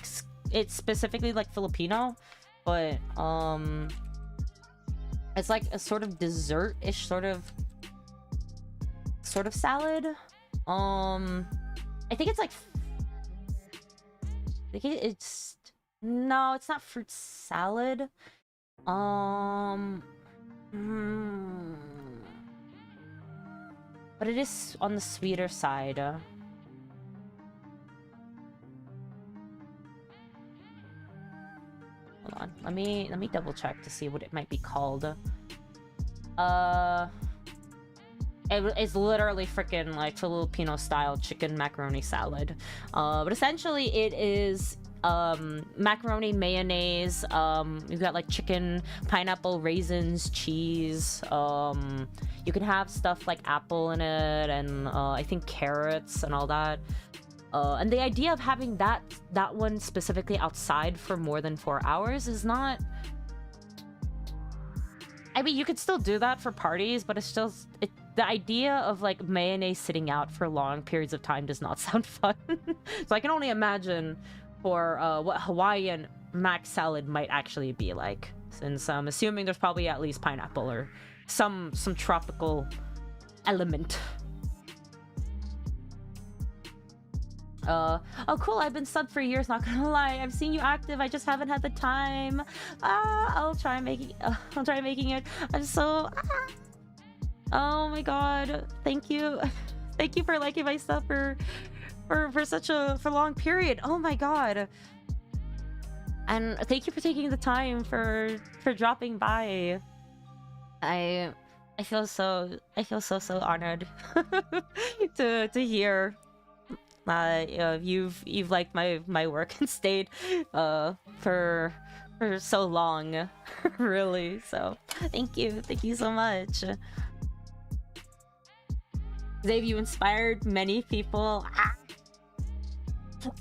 it's specifically, like, Filipino. But, it's, like, a sort of dessert-ish sort of salad. I think it's, like... I think it's... No, it's not fruit salad. But it is on the sweeter side. Hold on. Let me double check to see what it might be called. It's literally freaking like Filipino style chicken macaroni salad. But essentially it is macaroni, mayonnaise, you've got like chicken, pineapple, raisins, cheese. You can have stuff like apple in it, and I think carrots and all that. And the idea of having that one specifically outside for more than 4 hours is not... I mean, you could still do that for parties, but it's still... the idea of like mayonnaise sitting out for long periods of time does not sound fun. So I can only imagine for what Hawaiian mac salad might actually be like, since I'm assuming there's probably at least pineapple or some tropical element. Oh cool, I've been subbed for years, not gonna lie. I've seen you active, I just haven't had the time. I'll try making it. I'm so... Oh my god, thank you. Thank you for liking my stuff for such a long period. Oh my god. And thank you for taking the time for dropping by. I feel so honored to hear you've liked my work and stayed for so long. Really. So thank you so much. Xeiv, you inspired many people.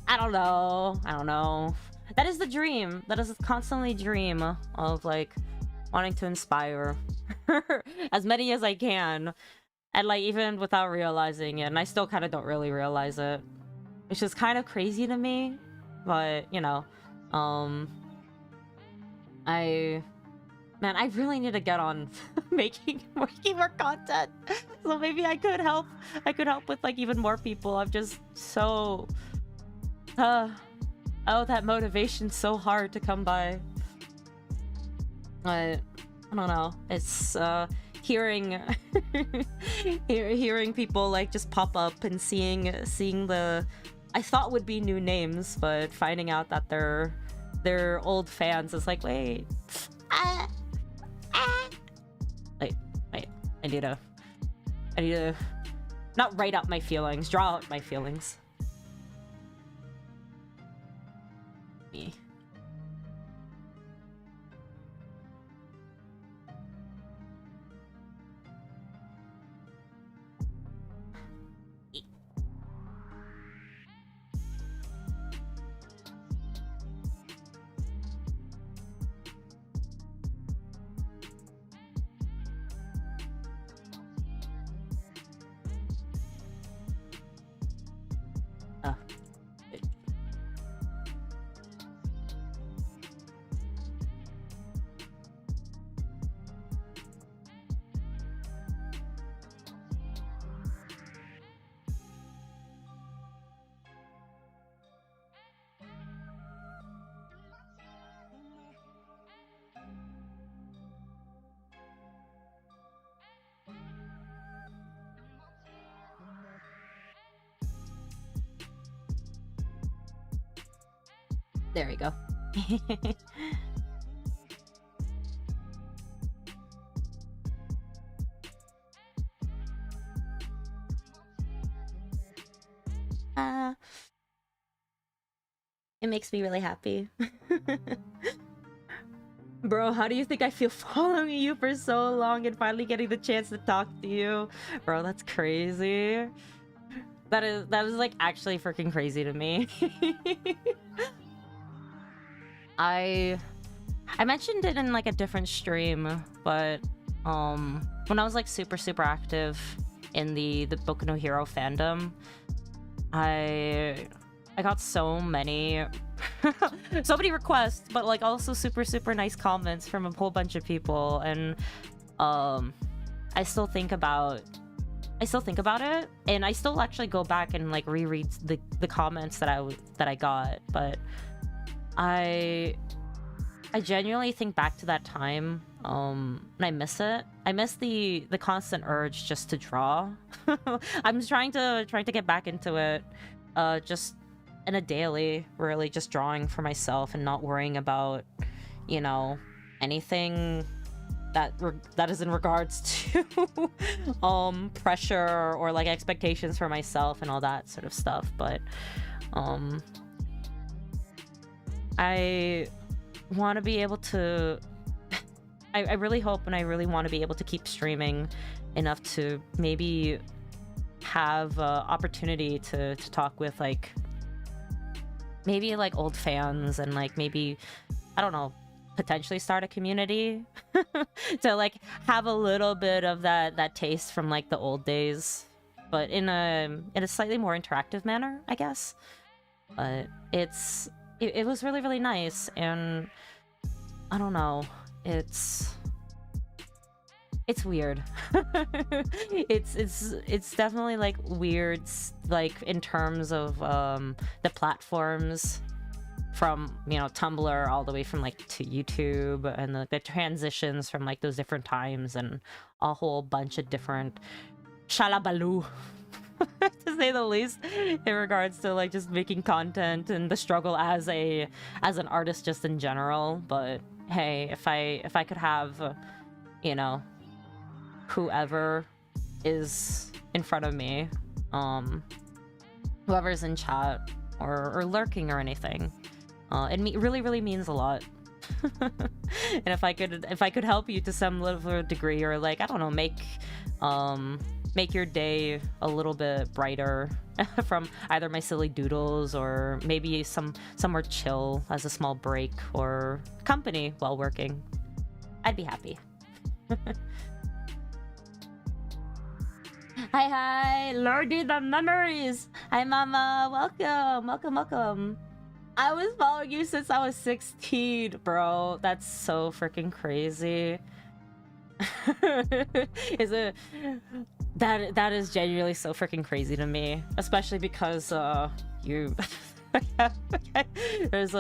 I don't know. That is the dream. That is constantly dream of like wanting to inspire as many as I can, and like even without realizing it. And I still kind of don't really realize it, which is kind of crazy to me. But you know, I really need to get on making more content. So maybe I could help with like even more people. I'm just so oh, that motivation's so hard to come by. I don't know. It's hearing hearing people like just pop up and seeing the I thought would be new names, but finding out that they're old fans is like, wait. Wait. I need to not write out my feelings, draw out my feelings. Me. There we go. It makes me really happy. Bro, how do you think I feel following you for so long and finally getting the chance to talk to you? Bro, that's crazy. That is like actually freaking crazy to me. I mentioned it in like a different stream, but when I was like super active in the Boku no Hero fandom, I got so many so many requests, but like also super nice comments from a whole bunch of people, and I still think about it, and I still actually go back and like reread the comments that I got, but I genuinely think back to that time, and I miss it. I miss the constant urge just to draw. I'm trying to get back into it, just in a daily, really just drawing for myself and not worrying about, you know, anything that is in regards to pressure or like expectations for myself and all that sort of stuff. But I want to be able to I really hope and I really want to be able to keep streaming enough to maybe have opportunity to talk with like maybe like old fans, and like maybe, I don't know, potentially start a community to like have a little bit of that taste from like the old days, but in a slightly more interactive manner, I guess. But it was really nice, and I don't know, it's weird. it's definitely like weird, like in terms of the platforms, from, you know, Tumblr all the way from like to YouTube, and the transitions from like those different times, and a whole bunch of different shalabaloo to say the least, in regards to like just making content and the struggle as an artist just in general. But hey, if I could have, you know, whoever is in front of me, whoever's in chat or lurking or anything, it really means a lot. And if I could help you to some little degree, or like, I don't know, make your day a little bit brighter from either my silly doodles or maybe somewhere chill as a small break or company while working, I'd be happy. Hi, Lordy the memories. Hi, Mama. Welcome. I was following you since I was 16, bro. That's so freaking crazy. That is genuinely so freaking crazy to me, especially because you there's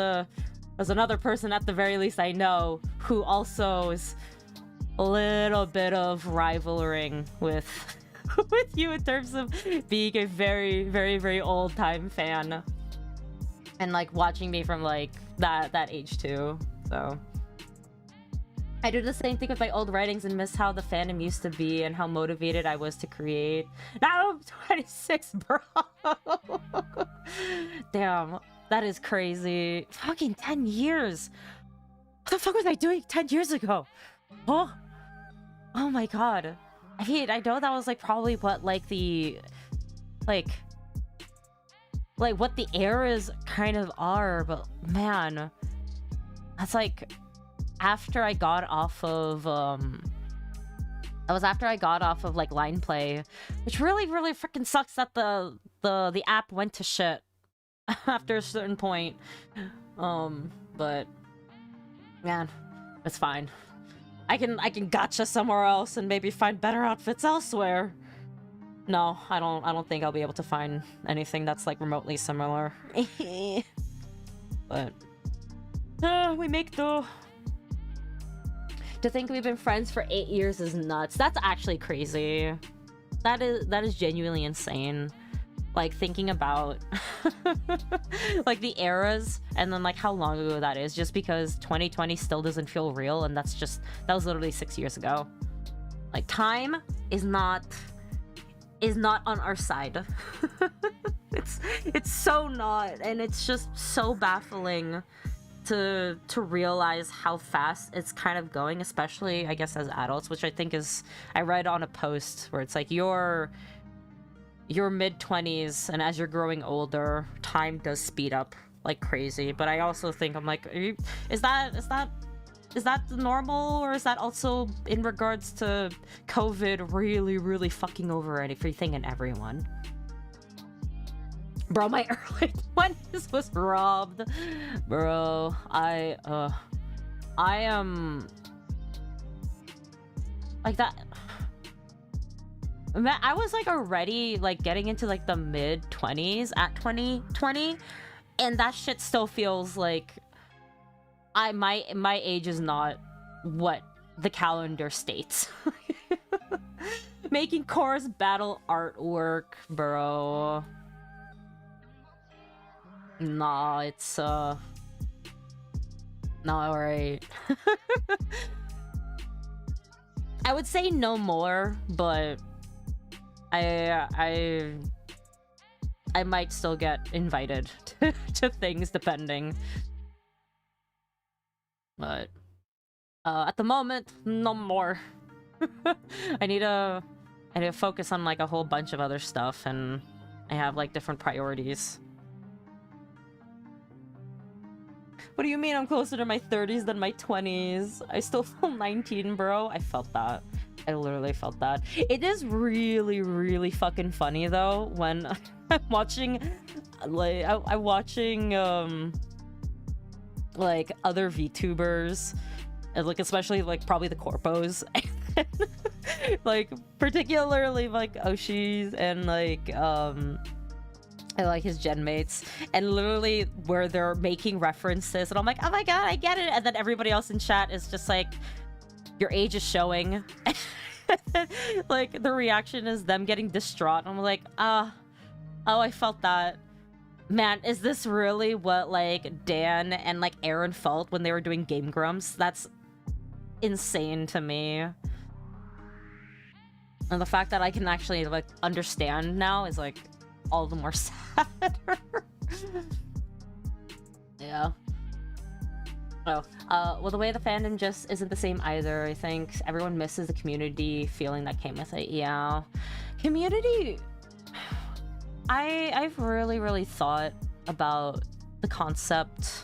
another person at the very least I know who also is a little bit of rivaling with you in terms of being a very old time fan and like watching me from like that age too. So I do the same thing with my old writings and miss how the fandom used to be and how motivated I was to create. Now I'm 26, bro. Damn, that is crazy. Fucking 10 years. What the fuck was I doing 10 years ago? Oh my god. I know that was like probably what like the like what the eras kind of are, but man, that's like after I got off of like line play, which really freaking sucks that the app went to shit after a certain point. But man, it's fine. I can gacha somewhere else and maybe find better outfits elsewhere. No, I don't think I'll be able to find anything that's like remotely similar. But we make do. To think we've been friends for 8 years is nuts. That's actually crazy. That is genuinely insane. Like thinking about like the eras and then like how long ago that is, just because 2020 still doesn't feel real, and that was literally 6 years ago. Like time is not is not on our side. It's so not, and it's just so baffling to realize how fast it's kind of going, especially I guess as adults, which I think is, I read on a post where it's like your mid-20s, and as you're growing older, time does speed up like crazy. But I also think, I'm like, is that the normal, or is that also in regards to COVID really fucking over everything and everyone? Bro, my early 20s was robbed. Bro, I am like that. Man, I was like already like getting into like the mid-20s at 2020, and that shit still feels like my age is not what the calendar states. Making chorus battle artwork, bro. Nah, it's not alright. I would say no more, but I might still get invited to things depending. But at the moment, no more. I need to focus on like a whole bunch of other stuff, and I have like different priorities. What do you mean I'm closer to my 30s than my 20s? I still feel 19, bro. I felt that. I literally felt that. It is really fucking funny though when I'm watching like I'm watching like other VTubers, and like especially like probably the corpos, like particularly like Oshi's and like I like his gen mates, and literally where they're making references, and I'm like, oh my god, I get it, and then everybody else in chat is just like, your age is showing. Like the reaction is them getting distraught. I'm like, oh, I felt that. Man, is this really what like Dan and like Aaron felt when they were doing Game Grumps? That's insane to me. And the fact that I can actually like understand now is like all the more sadder. Yeah. Oh, well, the way the fandom just isn't the same either. I think everyone misses the community feeling that came with it. Yeah, community. I've really thought about the concept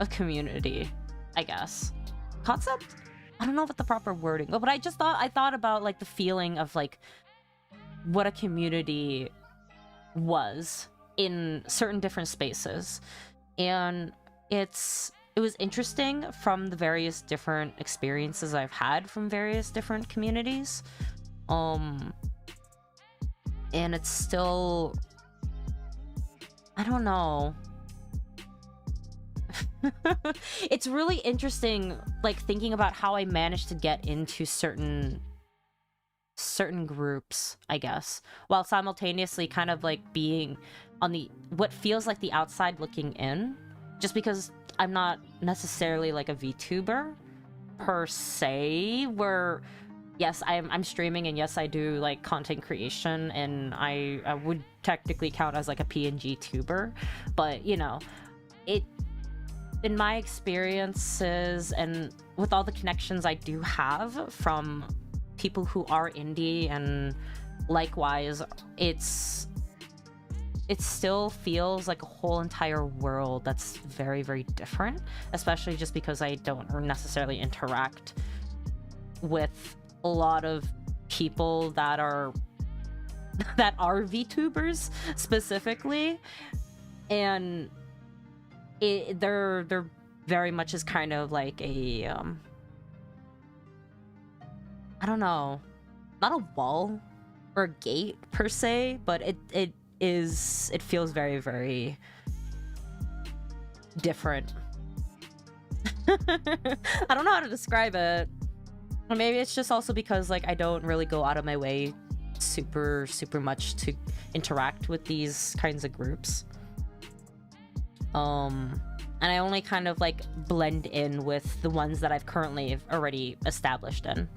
of community, I guess. Concept? I don't know what the proper wording, but I thought about like the feeling of like what a community was in certain different spaces, and it was interesting from the various different experiences I've had from various different communities. And it's still, I don't know. It's really interesting, like thinking about how I managed to get into certain groups, I guess, while simultaneously kind of like being on the what feels like the outside looking in, just because I'm not necessarily like a VTuber per se, where yes, I'm streaming, and yes, I do like content creation, and I would technically count as like a PNG tuber, but you know, it, in my experiences and with all the connections I do have from people who are indie, and likewise, it still feels like a whole entire world that's very different, especially just because I don't necessarily interact with a lot of people that are VTubers specifically, and they're very much is kind of like a I don't know, not a wall or a gate per se, but it feels very different. I don't know how to describe it. Or maybe it's just also because like I don't really go out of my way super much to interact with these kinds of groups. And I only kind of like blend in with the ones that I've currently already established in.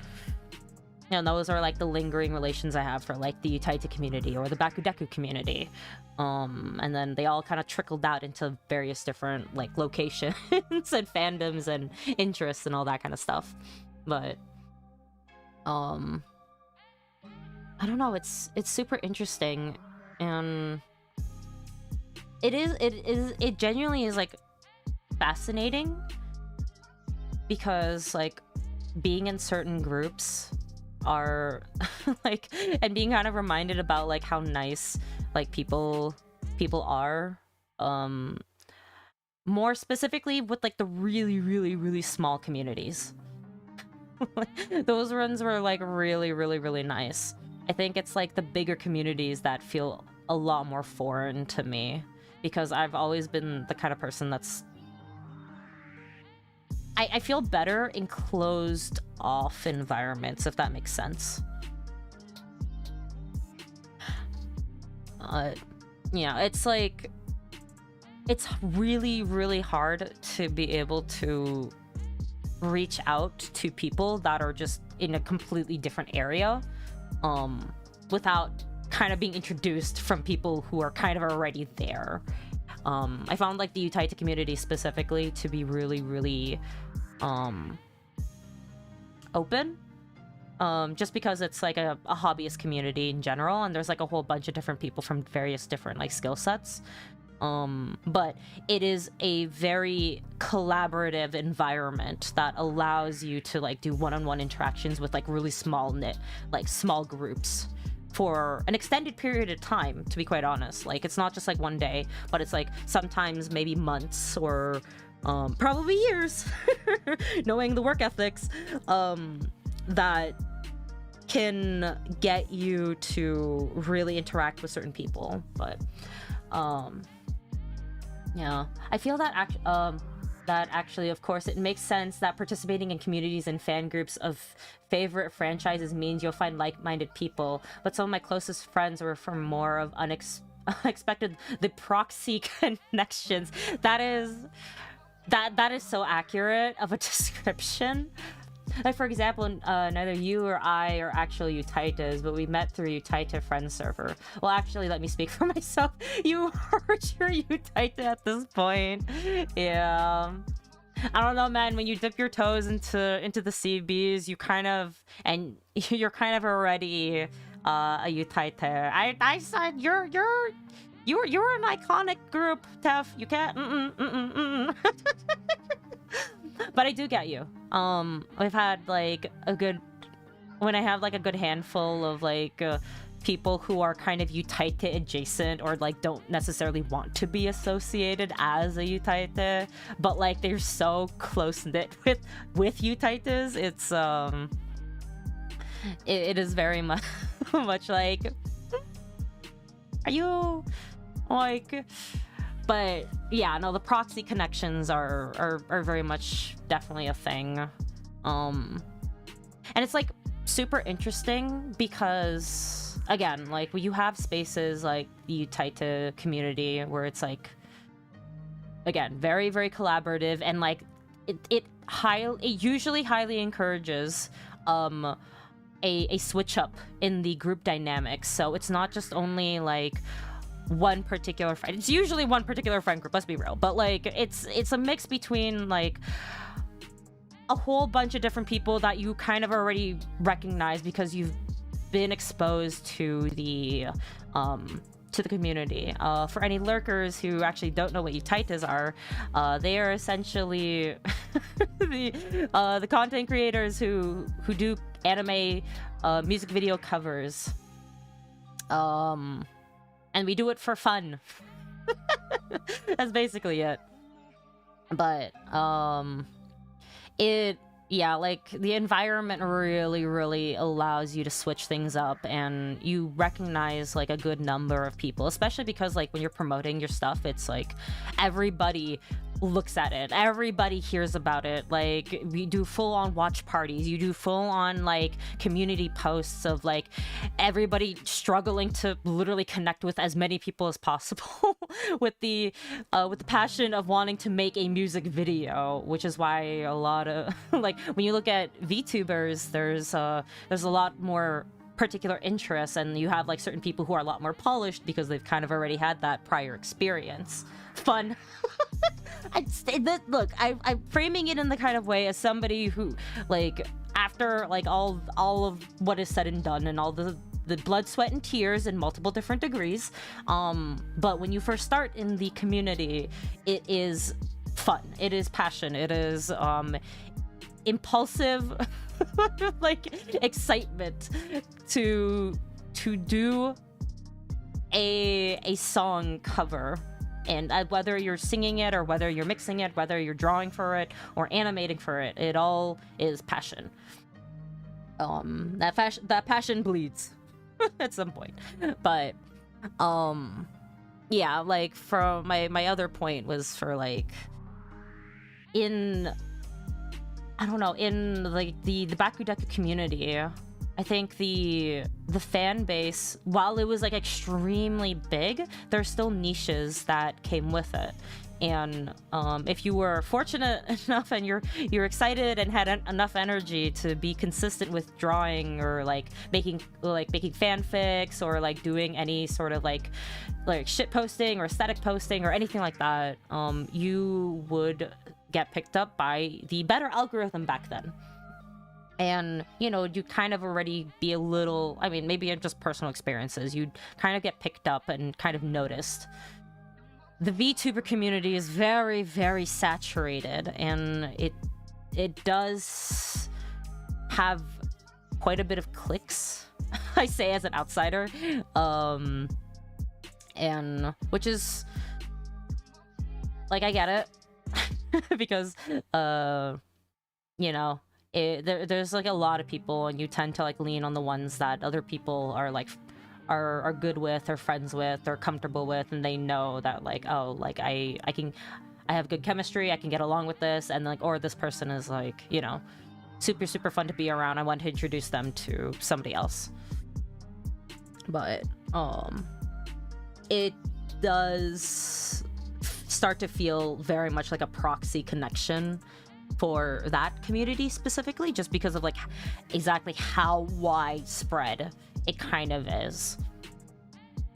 You know, those are like the lingering relations I have for like the Utaita community or the Bakudeku community. And then they all kind of trickled out into various different like locations and fandoms and interests and all that kind of stuff. But I don't know, it's super interesting, and it genuinely is like fascinating, because like being in certain groups are like, and being kind of reminded about like how nice like people are, more specifically with like the really small communities. Those runs were like really nice. I think it's like the bigger communities that feel a lot more foreign to me, because I've always been the kind of person that's I feel better in closed off environments, if that makes sense. Yeah, it's like, it's really hard to be able to reach out to people that are just in a completely different area, without kind of being introduced from people who are kind of already there. I found like the Utaita community specifically to be really open, just because it's like a hobbyist community in general, and there's like a whole bunch of different people from various different like skill sets, but it is a very collaborative environment that allows you to like do one-on-one interactions with like really small groups for an extended period of time, to be quite honest. Like, it's not just like one day, but it's like sometimes maybe months or probably years, knowing the work ethics, that can get you to really interact with certain people. But yeah, I feel that actually, of course, it makes sense that participating in communities and fan groups of favorite franchises means you'll find like-minded people, but some of my closest friends were from more of unexpected the proxy connections. That is so accurate of a description. Like, for example, neither you or I are actually Utaitas, but we met through Utaita friend server. Well, actually, let me speak for myself. You are your Utaita at this point. Yeah. I don't know, man. When you dip your toes into the CBs, you're kind of already a Utaita. I said you're an iconic group, Tef. You can't. But I do get you. I've had like when I have like a good handful of like people who are kind of Utaita adjacent, or like don't necessarily want to be associated as a Utaita, but like they're so close knit with Utaitas. It's it is very much like, are you like. But yeah, no, the proxy connections are very much definitely a thing. And it's like super interesting because, again, like when you have spaces like the Utaita community where it's like, again, very collaborative, and like it usually highly encourages a switch up in the group dynamics. So it's not just only like one particular friend. It's usually one particular friend group, let's be real, but like it's a mix between like a whole bunch of different people that you kind of already recognize because you've been exposed to the community. For any lurkers who actually don't know what Utaitas are, they are essentially the content creators who do anime music video covers. And we do it for fun. That's basically it. But like the environment really allows you to switch things up, and you recognize like a good number of people, especially because like when you're promoting your stuff, it's like everybody looks at it. Everybody hears about it. Like, we do full-on watch parties. You do full-on like community posts of like everybody struggling to literally connect with as many people as possible with the passion of wanting to make a music video, which is why a lot of like when you look at VTubers, there's a lot more particular interests, and you have like certain people who are a lot more polished because they've kind of already had that prior experience. Fun. Look, I'm framing it in the kind of way as somebody who, like, after like all of what is said and done and all the blood, sweat, and tears in multiple different degrees, but when you first start in the community, it is fun, it is passion, it is impulsive like excitement to do a song cover. And whether you're singing it or whether you're mixing it, whether you're drawing for it or animating for it, it all is passion. That passion bleeds at some point. But yeah, like from my other point was for like in like the Bakudeku community, I think the fan base, while it was like extremely big, there's still niches that came with it. And if you were fortunate enough and you're excited and had enough energy to be consistent with drawing or like making fanfics or like doing any sort of like shit posting or aesthetic posting or anything like that, you would get picked up by the better algorithm back then. And, you know, you'd kind of already be a little, I mean, maybe in just personal experiences, you'd kind of get picked up and kind of noticed. The VTuber community is very, very saturated, and it does have quite a bit of clicks, I say as an outsider, and which is, like, I get it, because, you know, there's like a lot of people, and you tend to like lean on the ones that other people are like are good with or friends with or comfortable with, and they know that like, oh, like I have good chemistry, I can get along with this, and like, or this person is like, you know, super fun to be around, I want to introduce them to somebody else. But it does start to feel very much like a proxy connection for that community specifically, just because of like exactly how widespread it kind of is.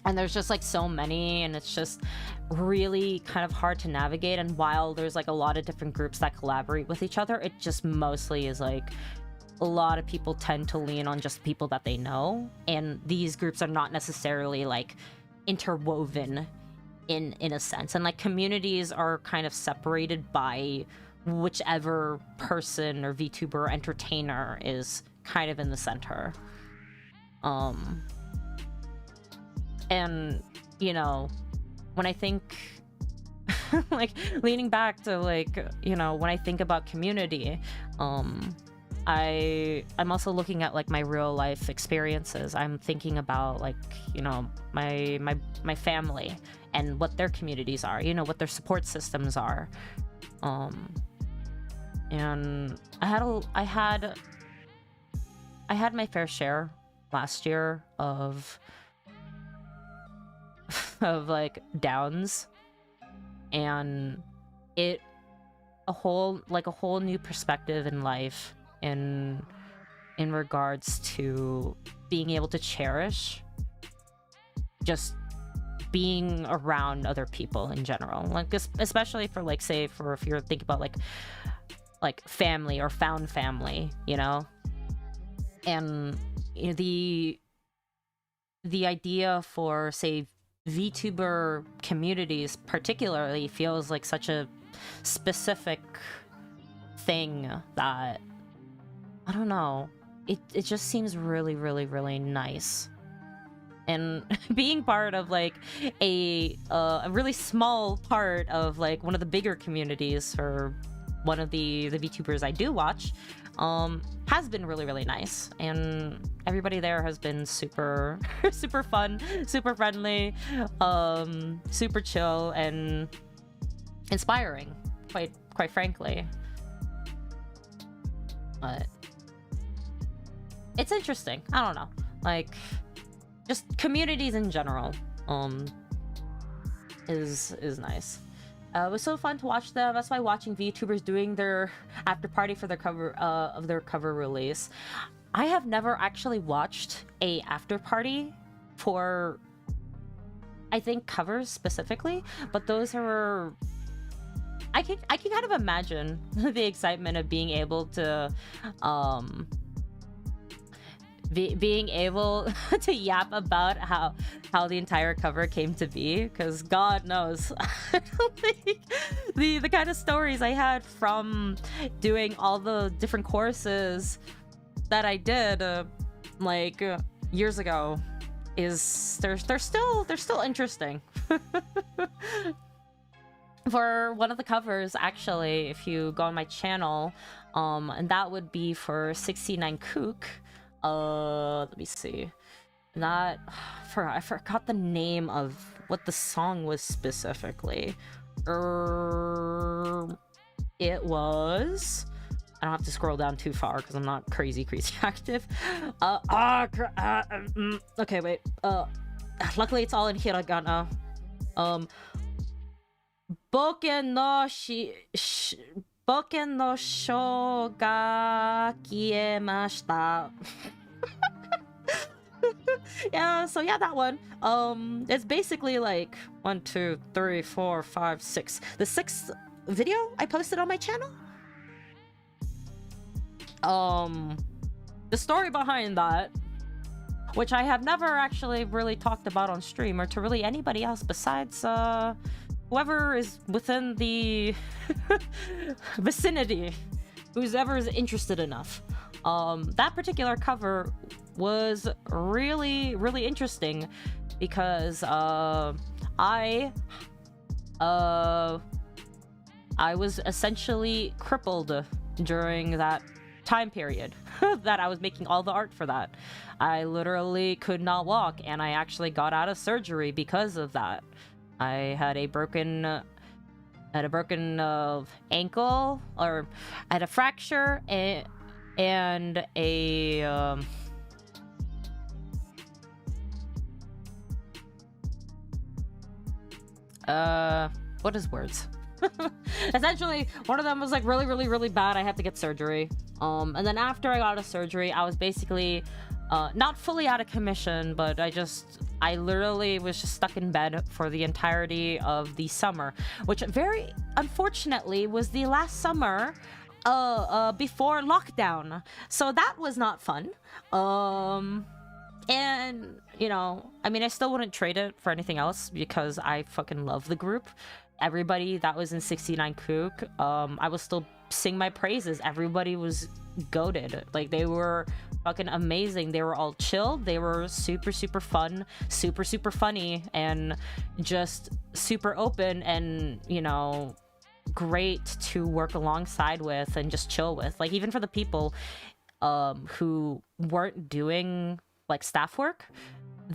And there's just like so many, and it's just really kind of hard to navigate. And while there's like a lot of different groups that collaborate with each other, it just mostly is like a lot of people tend to lean on just people that they know, and these groups are not necessarily like interwoven in a sense, and like communities are kind of separated by whichever person or VTuber or entertainer is kind of in the center. And you know, when I think like leaning back to like, you know, when I think about community, I'm also looking at like my real life experiences. I'm thinking about like, you know, my family and what their communities are, you know, what their support systems are. And I had my fair share last year of like downs, and a whole new perspective in life in regards to being able to cherish just being around other people in general, like especially for like, say, for if you're thinking about like family or found family, you know. And you know, the idea for, say, VTuber communities particularly feels like such a specific thing that, I don't know, it just seems really nice. And being part of like a really small part of like one of the bigger communities for one of the VTubers I do watch has been really nice, and everybody there has been super fun, super friendly, super chill, and inspiring. quite frankly. But it's interesting. I don't know. Like, just communities in general is nice. It was so fun to watch them. That's why watching VTubers doing their after party for their cover of their cover release. I have never actually watched a after party for, I think, covers specifically, but those are, I can kind of imagine the excitement of being able to being able to yap about how the entire cover came to be, because God knows, I don't think the kind of stories I had from doing all the different courses that I did like years ago is they're still interesting. For one of the covers, actually, if you go on my channel, and that would be for 69 Kook. Let me see. I forgot the name of what the song was specifically. It was, I don't have to scroll down too far because I'm not crazy active. Okay, wait. Luckily it's all in hiragana. Boken no sho ga kiemashita. Yeah, so yeah, that one. It's basically like 1, 2, 3, 4, 5, 6. The 6th video I posted on my channel. The story behind that, which I have never actually really talked about on stream or to really anybody else besides whoever is within the vicinity, who's ever is interested enough. That particular cover was really interesting because I was essentially crippled during that time period that I was making all the art for that. I literally could not walk, and I actually got out of surgery because of that. I had a broken ankle, or I had a fracture and a what is words? Essentially, one of them was like really bad. I had to get surgery. And then after I got out of surgery, I was basically not fully out of commission, but I literally was just stuck in bed for the entirety of the summer, which very unfortunately was the last summer before lockdown. So that was not fun. And, you know, I mean, I still wouldn't trade it for anything else because I fucking love the group. Everybody that was in 69 Kook, I will still sing my praises. Everybody was goated. Like, they were fucking amazing. They were all chilled. They were super fun, super funny, and just super open and, you know, great to work alongside with and just chill with. Like, even for the people who weren't doing like staff work,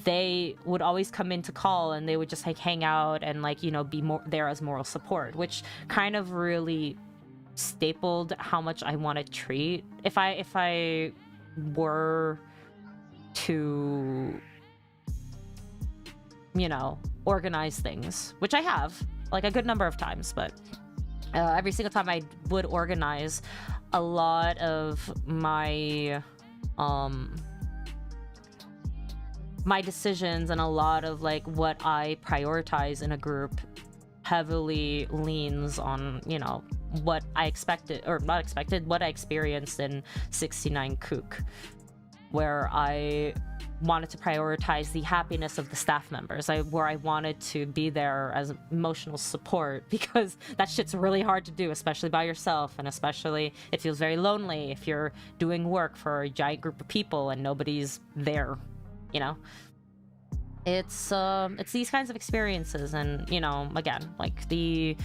they would always come in to call, and they would just like hang out and like, you know, be more there as moral support, which kind of really stapled how much I want to treat. If I were to, you know, organize things, which I have like a good number of times, but every single time I would organize, a lot of my my decisions and a lot of like what I prioritize in a group heavily leans on, you know, what I expected, or not expected, what I experienced in 69 Kook, where I wanted to prioritize the happiness of the staff members, where I wanted to be there as emotional support, because that shit's really hard to do, especially by yourself, and especially it feels very lonely if you're doing work for a giant group of people and nobody's there, you know. It's these kinds of experiences, and, you know, again, like the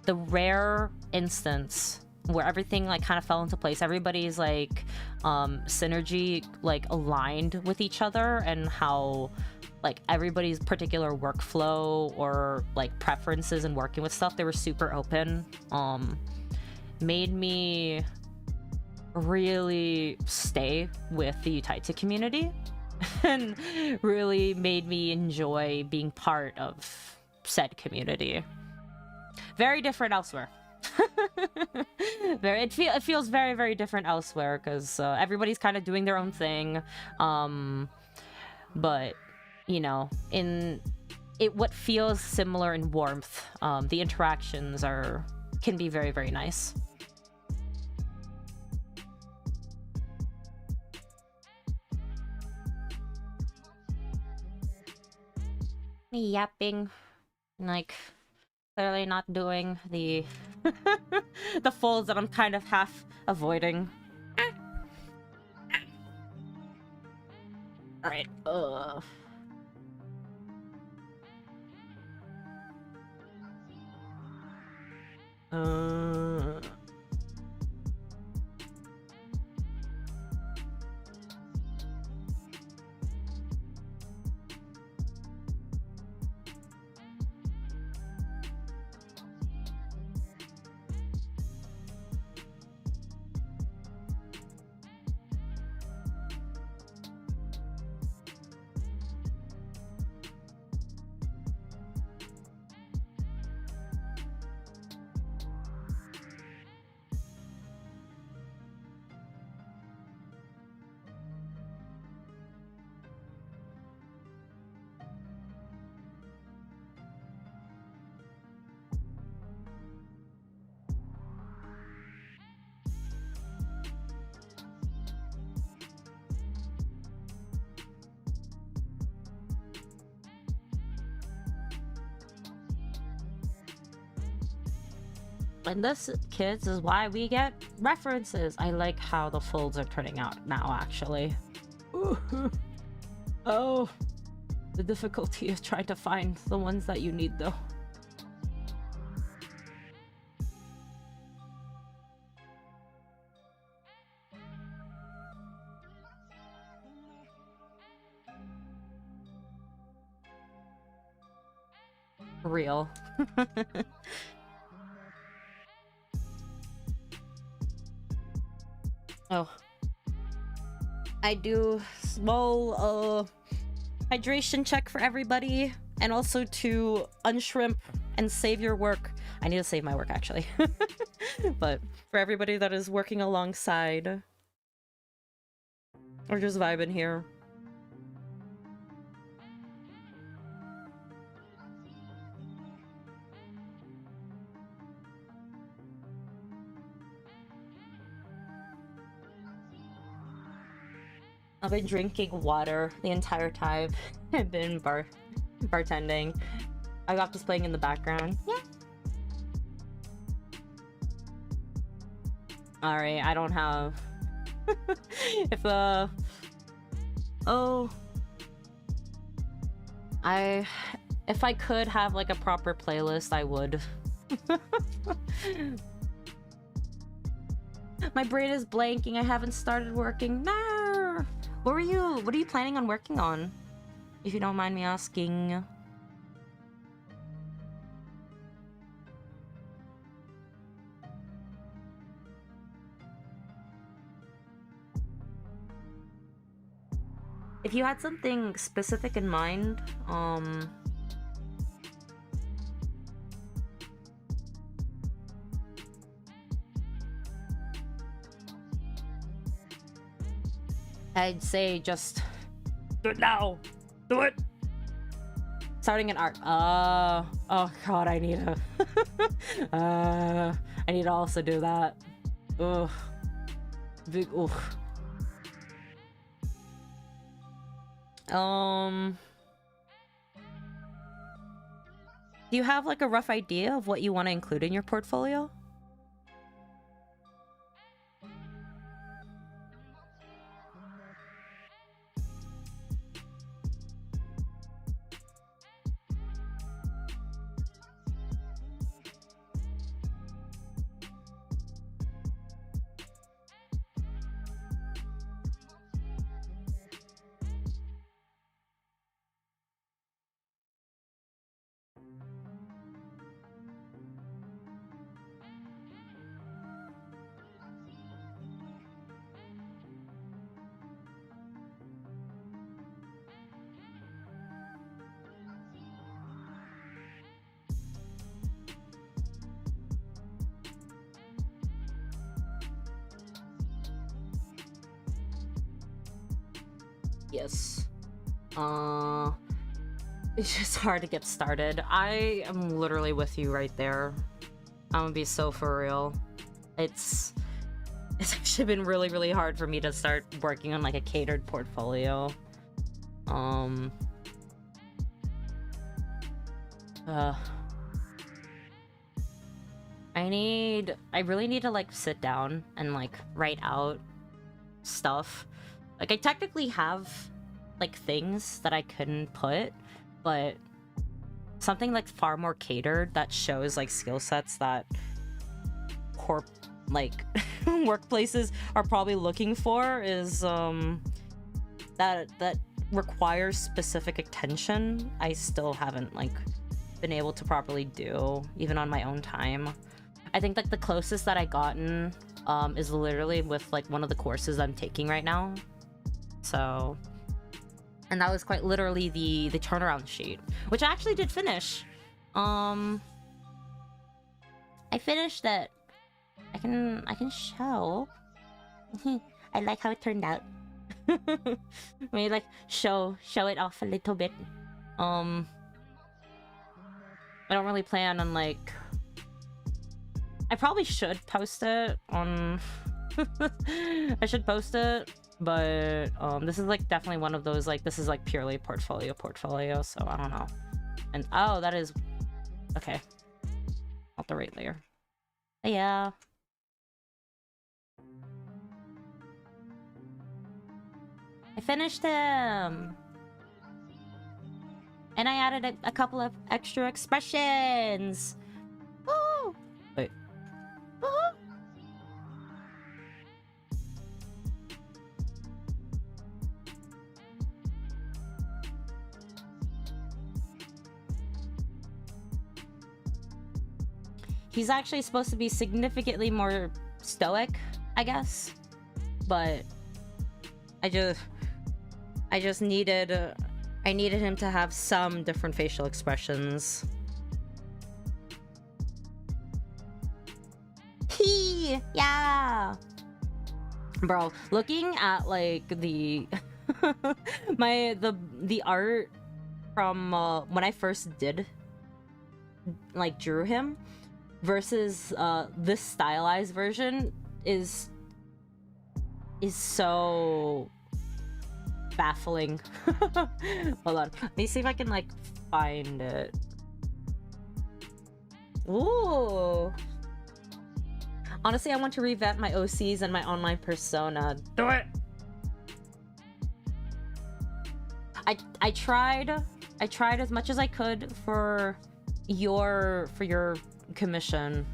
rare instance where everything like kind of fell into place, everybody's like synergy like aligned with each other, and how like everybody's particular workflow or like preferences in working with stuff. They were super open. Made me really stay with the Utaita community and really made me enjoy being part of said community. Very different elsewhere. It feels very, very different elsewhere because everybody's kind of doing their own thing. But you know, what feels similar in warmth, the interactions can be very, very nice. Me yapping, like clearly not doing the the folds that I'm kind of half avoiding. All right. And this, kids, is why we get references. I like how the folds are turning out now, actually. Ooh. Oh, the difficulty is trying to find the ones that you need, though. Real. Oh. I do small hydration check for everybody, and also to unshrimp and save your work. I need to save my work, actually. But for everybody that is working alongside or just vibing here. I've been drinking water the entire time. I've been bartending. I got this playing in the background. Yeah. Alright, I don't have... If I could have, like, a proper playlist, I would. My brain is blanking. I haven't started working. No! What are you planning on working on? If you don't mind me asking. If you had something specific in mind, I'd say just do it now. Do it. Starting an art. Oh god, I need to. I need to also do that. Ugh. Big. Ugh. Do you have like a rough idea of what you want to include in your portfolio? Yes. It's just hard to get started. I am literally with you right there. I'm gonna be so for real. It's actually been really, really hard for me to start working on like a catered portfolio. I really need to like sit down and like write out stuff. Like I technically have like things that I can put, but something like far more catered that shows like skill sets that workplaces are probably looking for is that requires specific attention. I still haven't like been able to properly do even on my own time. I think like the closest that I gotten is literally with like one of the courses I'm taking right now. So, and that was quite literally the turnaround sheet, which I actually did finish. I finished it. I can show. I like how it turned out. Maybe like show it off a little bit. I don't really plan on like. I probably should post it on. I should post it, but this is like definitely one of those like this is like purely portfolio. So I don't know. And oh, that is okay. Not the right layer. But yeah. I finished him! And I added a couple of extra expressions! Woo! Wait. Woo-hoo! He's actually supposed to be significantly more stoic, I guess. But I just needed I needed him to have some different facial expressions. Yeah. Bro, looking at like the the art from when I first did like drew him versus this stylized version is so baffling. Hold on. Let me see if I can like find it. Ooh. Honestly, I want to revamp my OCs and my online persona. Do it. I tried as much as I could for your commission.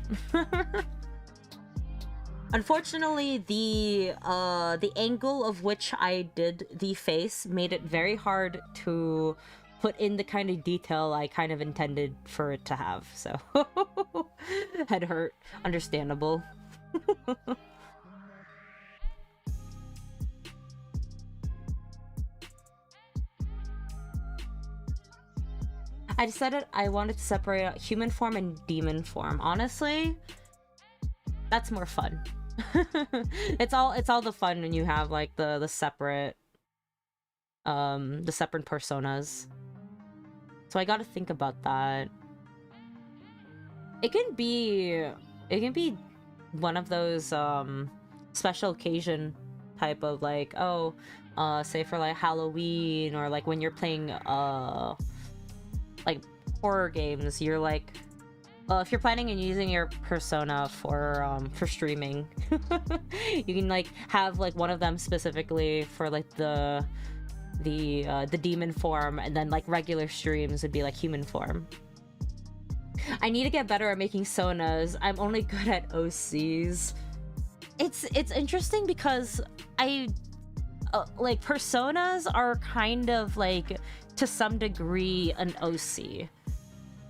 Unfortunately, the angle of which I did the face made it very hard to put in the kind of detail I kind of intended for it to have, so head hurt. Understandable. I decided I wanted to separate out human form and demon form. Honestly, that's more fun. It's all the fun when you have like the separate personas. So I got to think about that. It can be one of those special occasion type of like, oh, say for like Halloween, or like when you're playing like horror games, you're like, if you're planning on using your persona for streaming, you can like have like one of them specifically for like the demon form, and then like regular streams would be like human form. I need to get better at making sonas. I'm only good at OCs. It's interesting because I like personas are kind of like to some degree an OC.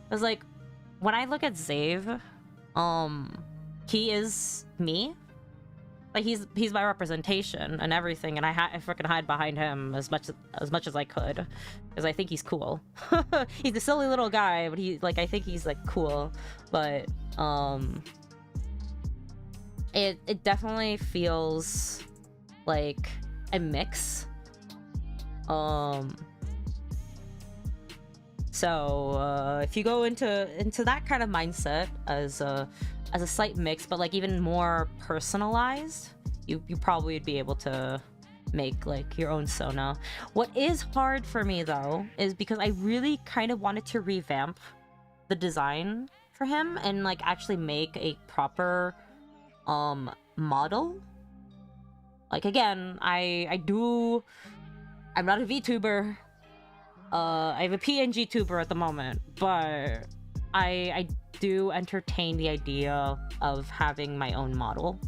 Because like when I look at Xeiv, he is me. Like he's my representation and everything, and I freaking hide behind him as much as I could, because I think he's cool. He's a silly little guy, but I think he's like cool. But it definitely feels like a mix So if you go into that kind of mindset as a slight mix, but like even more personalized, you probably would be able to make like your own Sona. What is hard for me though is because I really kind of wanted to revamp the design for him and like actually make a proper model. Like again, I'm not a VTuber. I have a PNG tuber at the moment, but I do entertain the idea of having my own model.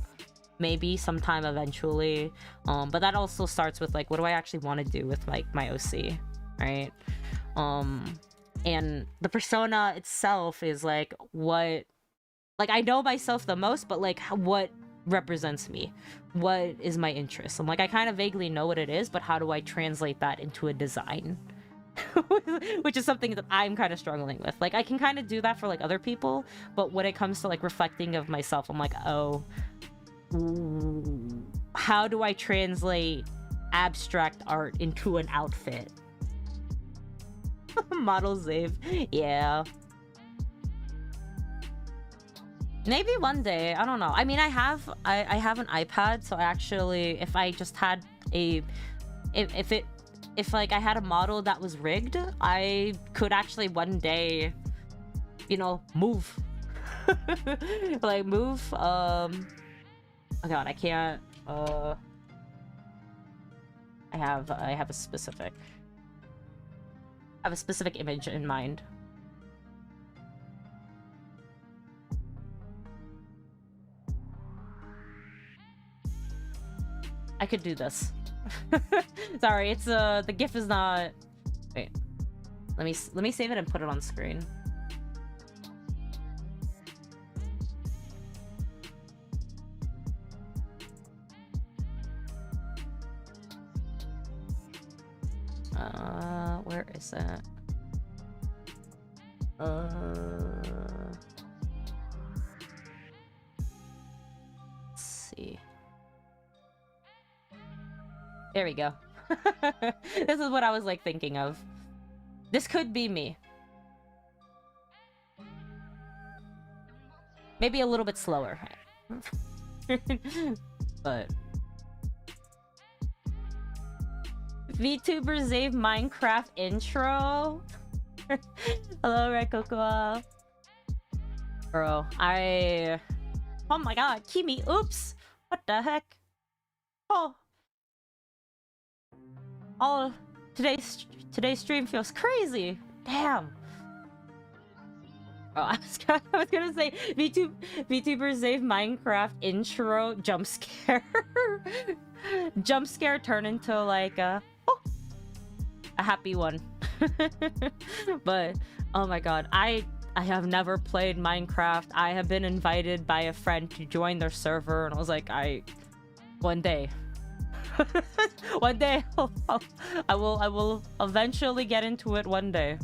Maybe sometime eventually. But that also starts with like, what do I actually want to do with like my OC, right? And the persona itself is like what, like I know myself the most, but like what represents me? What is my interest? I'm like, I kind of vaguely know what it is, but how do I translate that into a design? Which is something that I'm kind of struggling with. Like I can kind of do that for like other people, but when it comes to like reflecting of myself, I'm like, oh, how do I translate abstract art into an outfit? Model Xeiv. Yeah. Maybe one day. I don't know. I mean, I have an iPad, so I actually, if I just had a, if like I had a model that was rigged, I could actually one day, you know, move. Like move. Oh god, I can't. I have a specific image in mind. I could do this. Sorry, it's the GIF is not. Wait, let me save it and put it on screen. Where is it? Let's see. There we go. This is what I was like thinking of. This could be me. Maybe a little bit slower. But VTuber Xeiv Minecraft intro. Hello, Red Cocoa. Bro, oh my god, Kimi, oops! What the heck? Oh, today's stream feels crazy. Damn. Oh, I was gonna say VTuber Xeiv Minecraft intro jump scare. Jump scare turn into like a happy one. But oh my god, I have never played Minecraft. I have been invited by a friend to join their server, and I was like, one day. One day I will eventually get into it one day.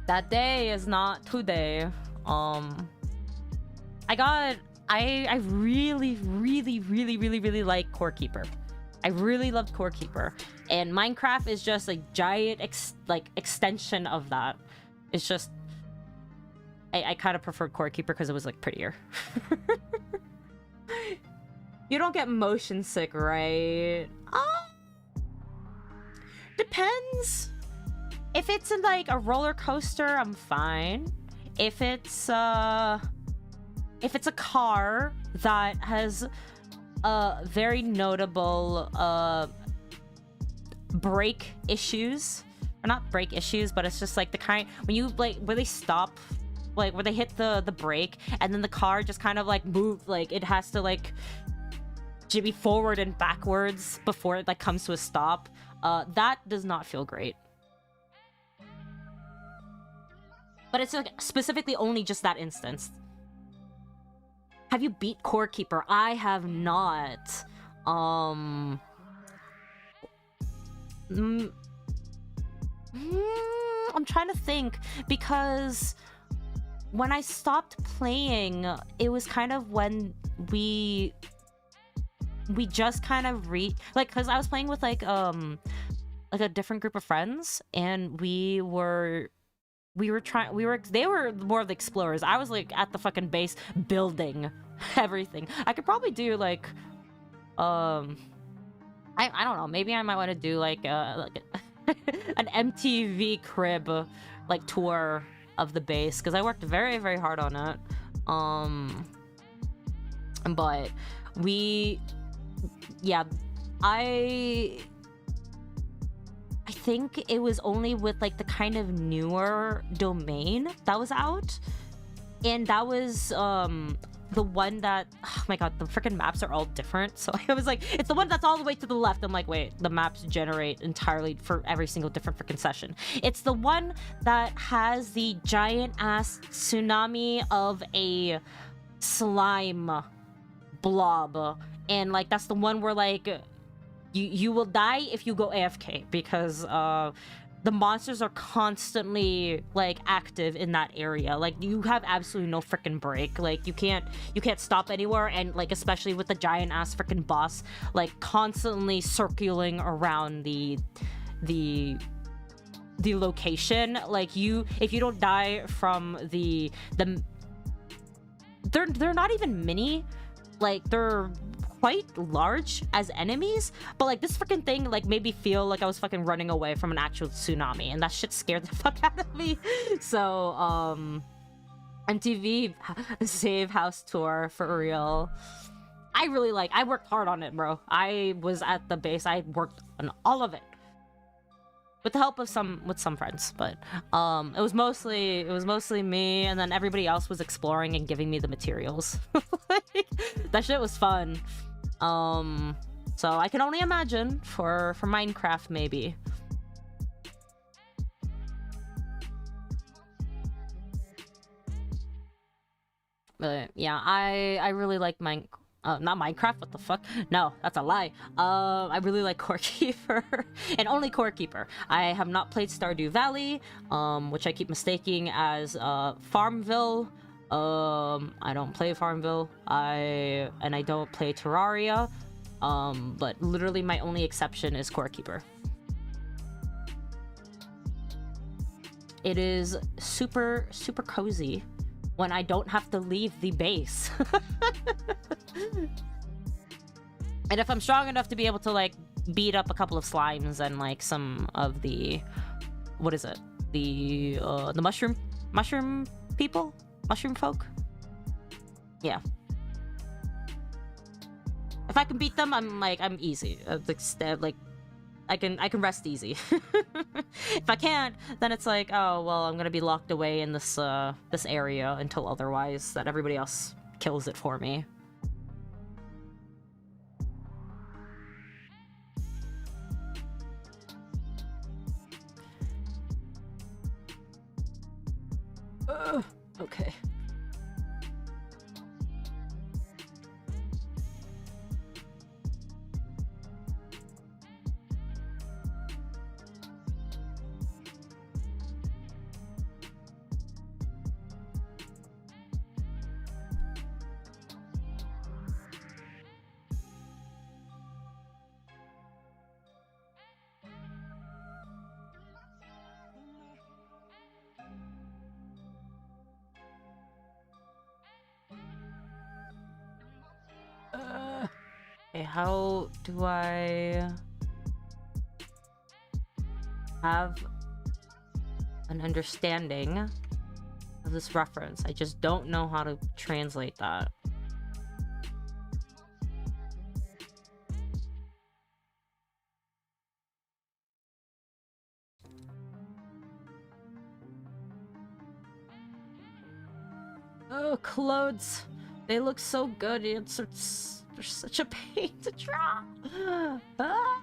That day is not today. I really like Core Keeper. I really loved Core Keeper, and Minecraft is just a giant extension of that. It's just I kind of preferred Core Keeper because it was like prettier. You don't get motion sick, right? Depends. If it's in like a roller coaster, I'm fine. If it's a car that has very notable brake issues, or not brake issues, but it's just like the kind when you like where they stop, like where they hit the brake and then the car just kind of like move, like it has to like jimmy forward and backwards before it like comes to a stop. That does not feel great. But it's like specifically only just that instance. Have you beat Core Keeper? I have not. I'm trying to think, because when I stopped playing, it was kind of when we we just kind of like, because I was playing with like a different group of friends, and they were more of the explorers. I was like at the fucking base building everything. I could probably do like I don't know, maybe I might want to do like an MTV crib like tour of the base, because I worked very, very hard on it. But I think it was only with like the kind of newer domain that was out, and that was the one that, oh my god, the freaking maps are all different. So I was like, it's the one that's all the way to the left. I'm like, wait, the maps generate entirely for every single different freaking session. It's the one that has the giant ass tsunami of a slime blob, and like that's the one where like you will die if you go AFK, because the monsters are constantly like active in that area. Like you have absolutely no freaking break. Like you can't stop anywhere, and like especially with the giant ass freaking boss like constantly circling around the location. Like if you don't die from they're not even mini, like they're quite large as enemies, but like this freaking thing like made me feel like I was fucking running away from an actual tsunami, and that shit scared the fuck out of me. So MTV Xeiv house tour for real. I worked hard on it, bro. I was at the base, I worked on all of it with the help of some friends, but it was mostly me, and then everybody else was exploring and giving me the materials. Like, that shit was fun. So I can only imagine for Minecraft maybe. But yeah, I really like not Minecraft, what the fuck? No, that's a lie. I really like Core Keeper, and only Core Keeper. I have not played Stardew Valley, which I keep mistaking as Farmville. I don't play Farmville. I don't play Terraria. But literally my only exception is Core Keeper. It is super, super cozy when I don't have to leave the base. And if I'm strong enough to be able to like beat up a couple of slimes and like some of the, what is it? The mushroom people? Mushroom folk? Yeah. If I can beat them, I'm easy. Like I can rest easy. If I can't, then it's like, oh well, I'm gonna be locked away in this area until otherwise that everybody else kills it for me. Okay. Okay, how do I have an understanding of this reference? I just don't know how to translate that. Oh, clothes. They look so good. They're such a pain to draw. Ah.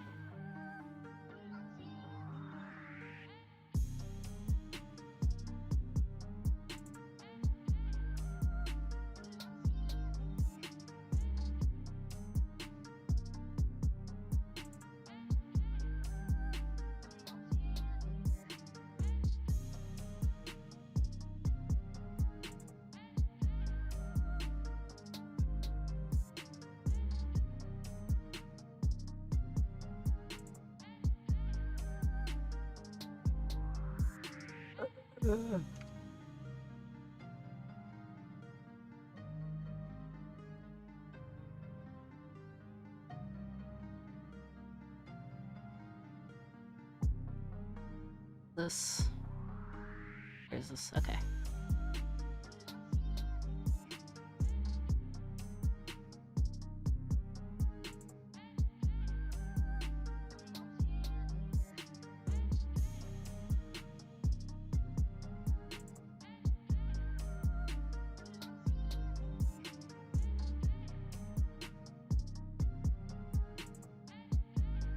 This. Where's this? Okay.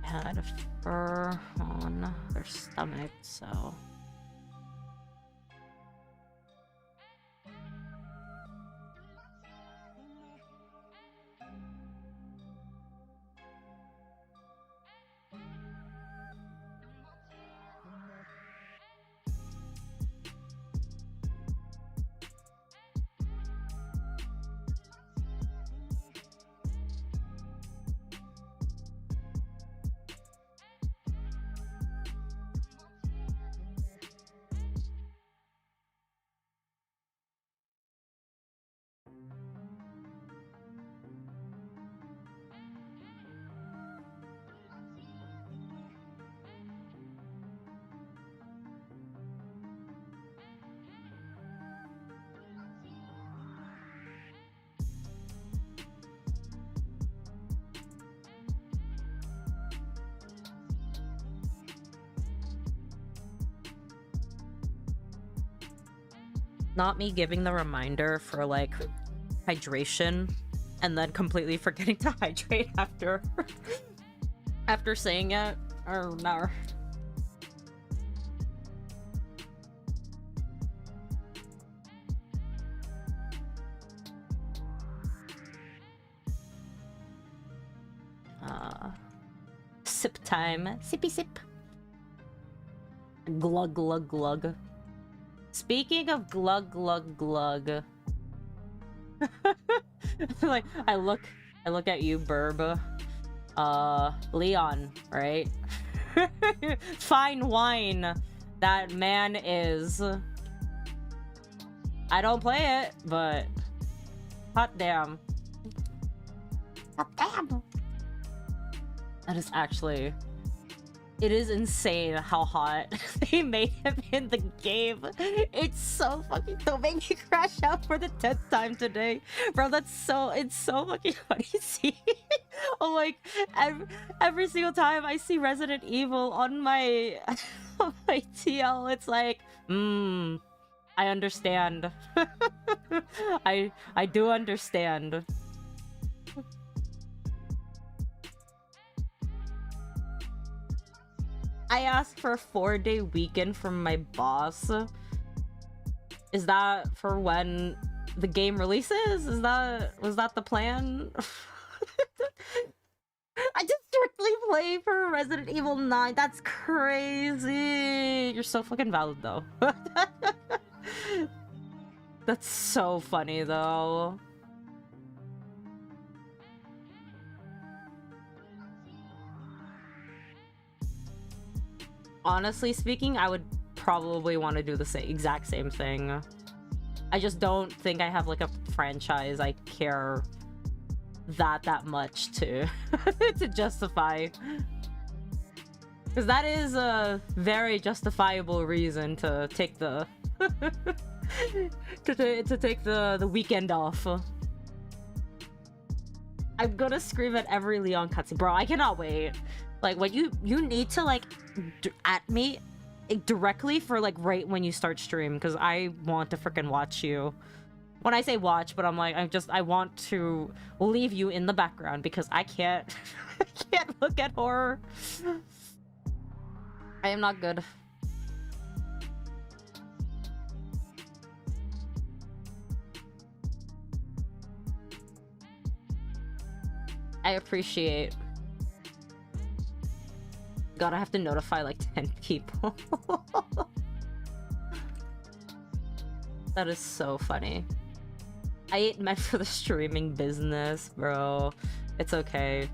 Had a fur on their stomach, so. Not me giving the reminder for like hydration and then completely forgetting to hydrate after after saying it, or no. Sip time. Sippy sip. Glug glug glug. Speaking of glug glug glug. Like I look at you, Burb. Leon, right? Fine wine. That man is. I don't play it, but hot damn. Hot damn. That is actually. It is insane how hot they made him in the game. It's so fucking. Don't make me crash out for the 10th time today, bro. It's so fucking funny to see. Oh, like every single time I see Resident Evil on my on my TL, it's like, I understand. I do understand. I asked for a 4-day weekend from my boss. Is that for when the game releases? Was that the plan? I just strictly play for Resident Evil 9. That's crazy. You're so fucking valid though. That's so funny though. Honestly speaking, I would probably want to do the exact same thing. I just don't think I have like a franchise I care that much to to justify. Because that is a very justifiable reason to take the to take the weekend off. I'm gonna scream at every Leon cutscene, bro. I cannot wait. Like when you need to like at me directly for like right when you start stream, because I want to freaking watch you. When I say watch, but I'm like I want to leave you in the background because I can't I can't look at horror. I am not good. I appreciate. God, I have to notify like 10 people. That is so funny. I ain't meant for the streaming business, bro. It's okay.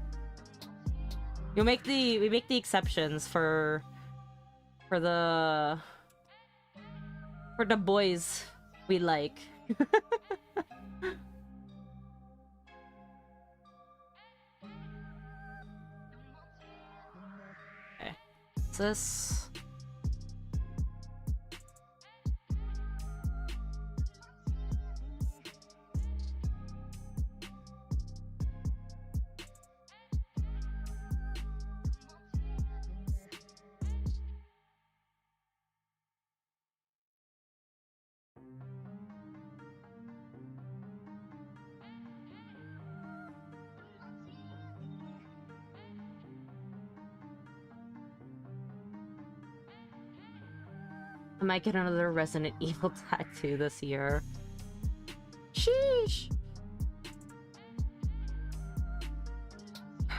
We make the exceptions for the For the boys we like. Okay. What's this? I might get another Resident Evil tattoo this year. Sheesh!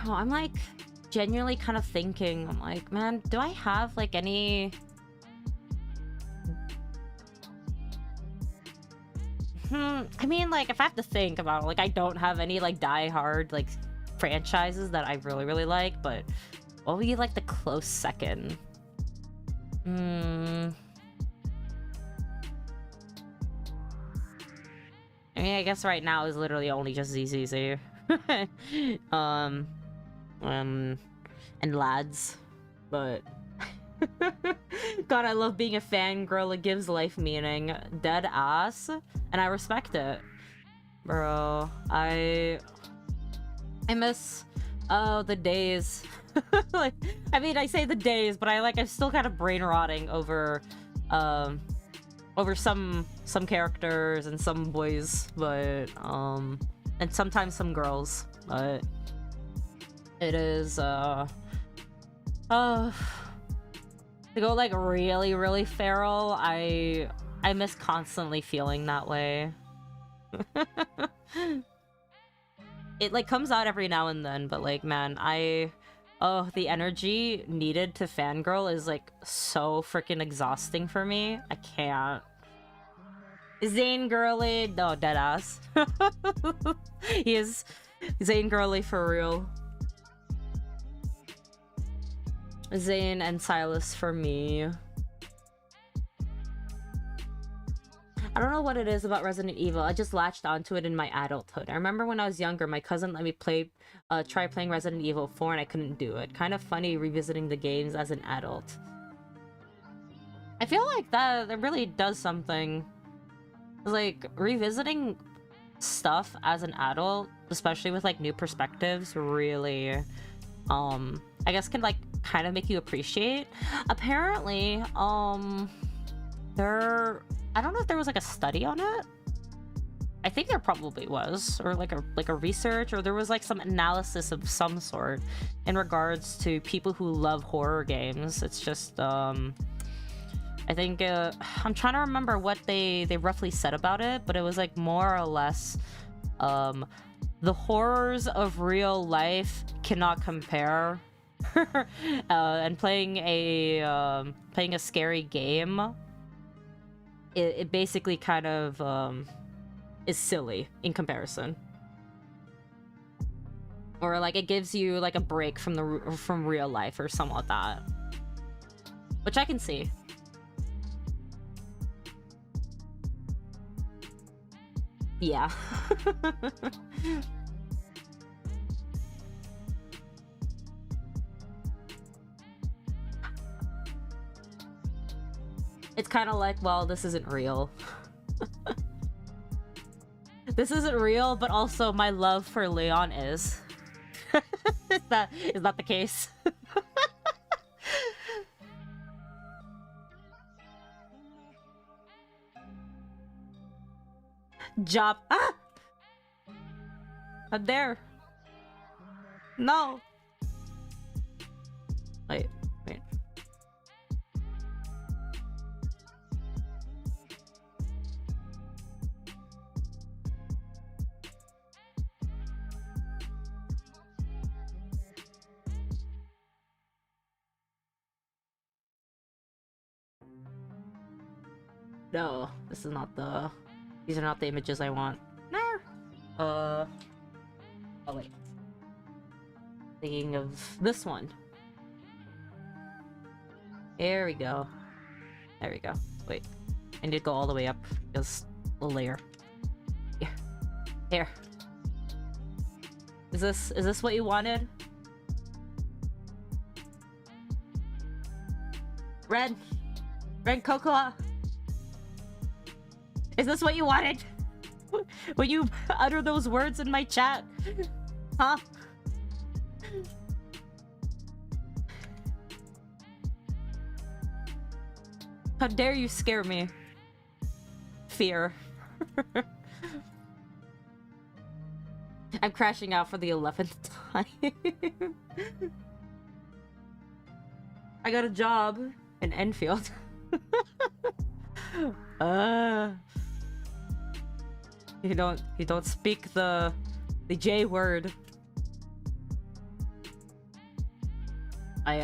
Oh, I'm like genuinely kind of thinking, I'm like, man, do I have like any... I mean, like, if I have to think about it, like, I don't have any like die-hard like franchises that I really, really like, but what would be like the close second? I mean, I guess right now is literally only just ZZZ. And lads. But... God, I love being a fangirl. It gives life meaning. Dead ass. And I respect it. Bro, I miss... Oh, the days. Like, I mean, I say the days, but I'm still kind of brain rotting over... over some characters and some boys, but and sometimes some girls, but it is to go like really, really feral. I miss constantly feeling that way. It like comes out every now and then, but like, man, the energy needed to fangirl is like so freaking exhausting for me. I can't. Zane girly, no, deadass. He is Zane girly for real. Zane and Silas for me. I don't know what it is about Resident Evil. I just latched onto it in my adulthood. I remember when I was younger, my cousin let me try playing Resident Evil 4 and I couldn't do it. Kind of funny revisiting the games as an adult. I feel like that really does something. Like, revisiting stuff as an adult, especially with like new perspectives, really I guess can like kind of make you appreciate. Apparently I don't know if there was like a study on it. I think there probably was, or like a research, or there was like some analysis of some sort in regards to people who love horror games. It's just I think I'm trying to remember what they roughly said about it, but it was like more or less the horrors of real life cannot compare. And playing a scary game, it basically kind of is silly in comparison. Or like it gives you like a break from real life or something like that, which I can see. Yeah. It's kind of like, well, this isn't real. This isn't real, but also my love for Leon is. Is that the case? Job. Ah! Up there. No. Wait. No, this is not the... These are not the images I want. No. Oh wait. Thinking of this one. There we go. There we go. Wait. I need to go all the way up. Just a layer. Here. Here. Is this what you wanted? Red cocoa. Is this what you wanted? When you utter those words in my chat? Huh? How dare you scare me? Fear. I'm crashing out for the 11th time. I got a job in Enfield. You don't speak the J word. I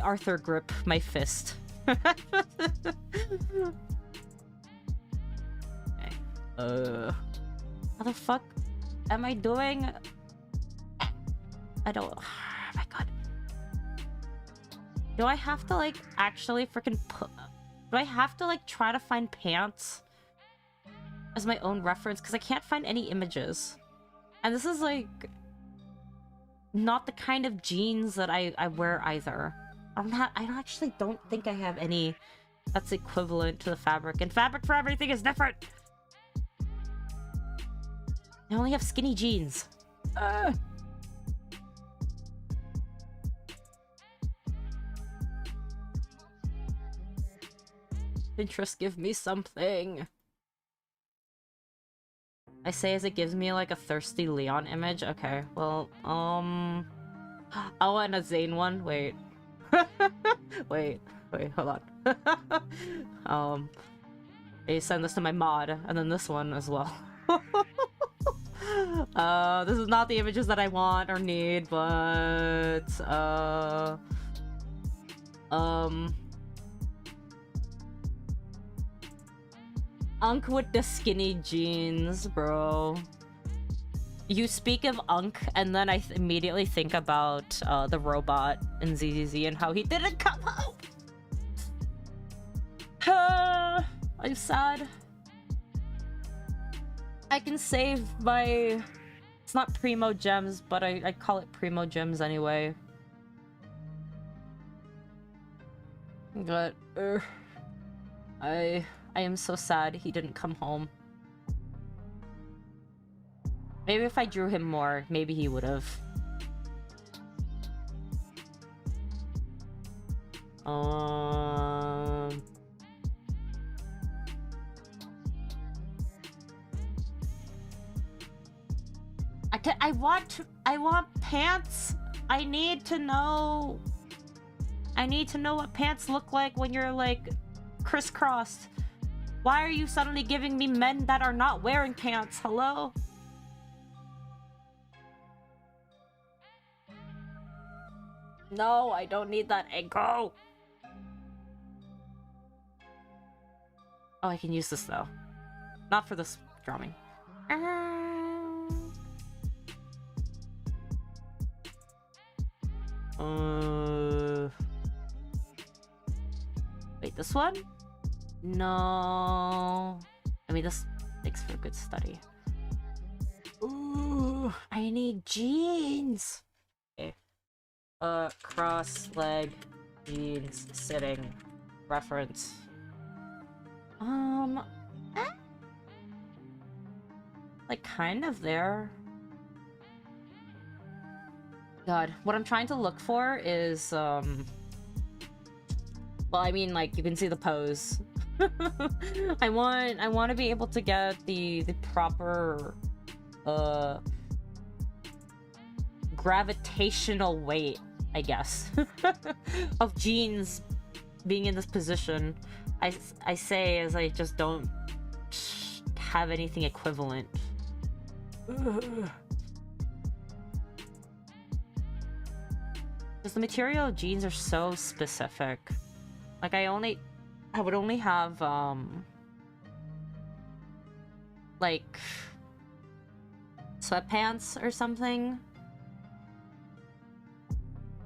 Arthur grip my fist. Okay. How the fuck am I doing? I don't. Oh my god. Do I have to like actually freaking put? Do I have to like try to find pants as my own reference? Because I can't find any images, and this is like not the kind of jeans that I wear either. I actually don't think I have any that's equivalent to the fabric, and fabric for everything is different. I only have skinny jeans. Pinterest, give me something. I say as it gives me like a thirsty Leon image. Okay, well, I want a Zane one. Wait. wait, hold on. I send this to my mod, and then this one as well. This is not the images that I want or need, but Unk with the skinny jeans, bro. You speak of Unk, and then I immediately think about the robot in ZZZ and how he didn't come home. I'm sad. I can save my... It's not Primo Gems, but I call it Primo Gems anyway. But, I am so sad he didn't come home. Maybe if I drew him more, maybe he would have. I want pants. I need to know what pants look like when you're like crisscrossed. Why are you suddenly giving me men that are not wearing pants? Hello? No, I don't need that ankle. Oh, I can use this though. Not for this drawing. Wait, this one? No. I mean, this makes for a good study. Ooh, I need jeans. Okay. Cross leg jeans sitting reference. Like kind of there. God, what I'm trying to look for is well, I mean, like you can see the pose. I want to be able to get the proper gravitational weight, I guess, of jeans being in this position. I say as I just don't have anything equivalent. Because the material of jeans are so specific. Like I would only have like sweatpants or something.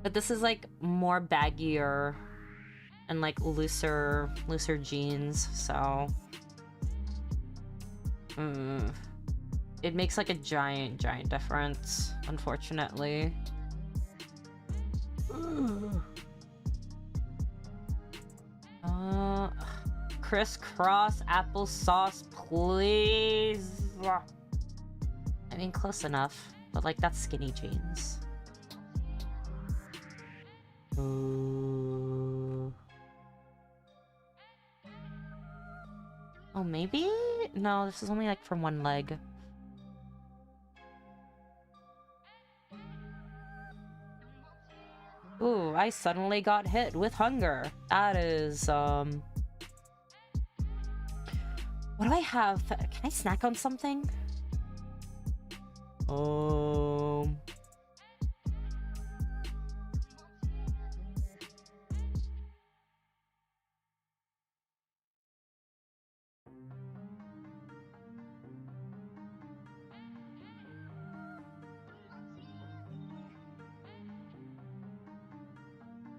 But this is like more baggier. and like looser jeans, so it makes like a giant difference, unfortunately. Crisscross applesauce, please. I mean, close enough, but like that's skinny jeans. Ooh. Oh, maybe? No, this is only like from one leg. Ooh, I suddenly got hit with hunger. That is, what do I have? Can I snack on something?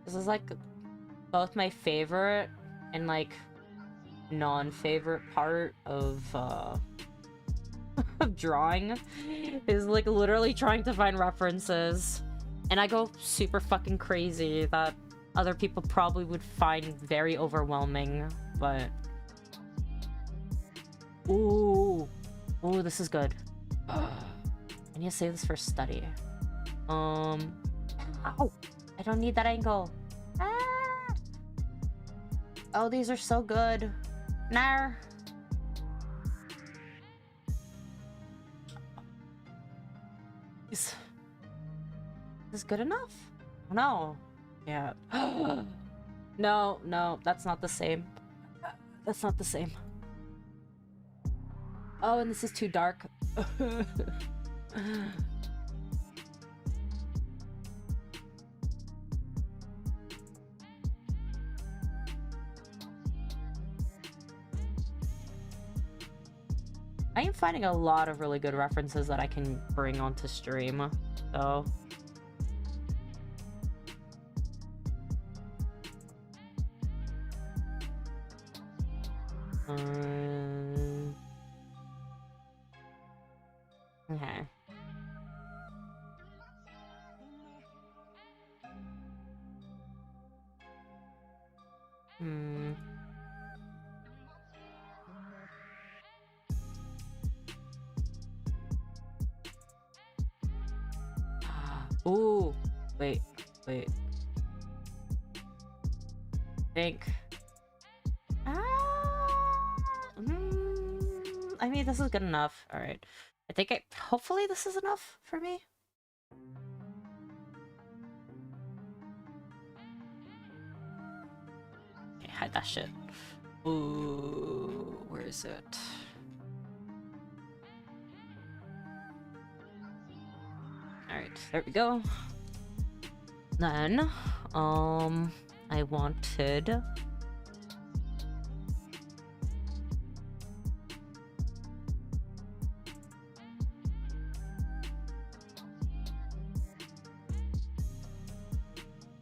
This is like both my favorite and like non-favorite part of of drawing is like literally trying to find references, and I go super fucking crazy that other people probably would find very overwhelming, but ooh, this is good. I need to save this for study. Ow, I don't need that angle. Ah! Oh, these are so good. Nah. Is this good enough? No. Yeah. No, that's not the same. That's not the same. Oh, and this is too dark. I am finding a lot of really good references that I can bring onto stream, so... Okay. Ooh, wait. Think. I mean, this is good enough. All right. I think hopefully this is enough for me. Okay, hide that shit. Ooh, where is it? Alright, there we go. Then, I wanted...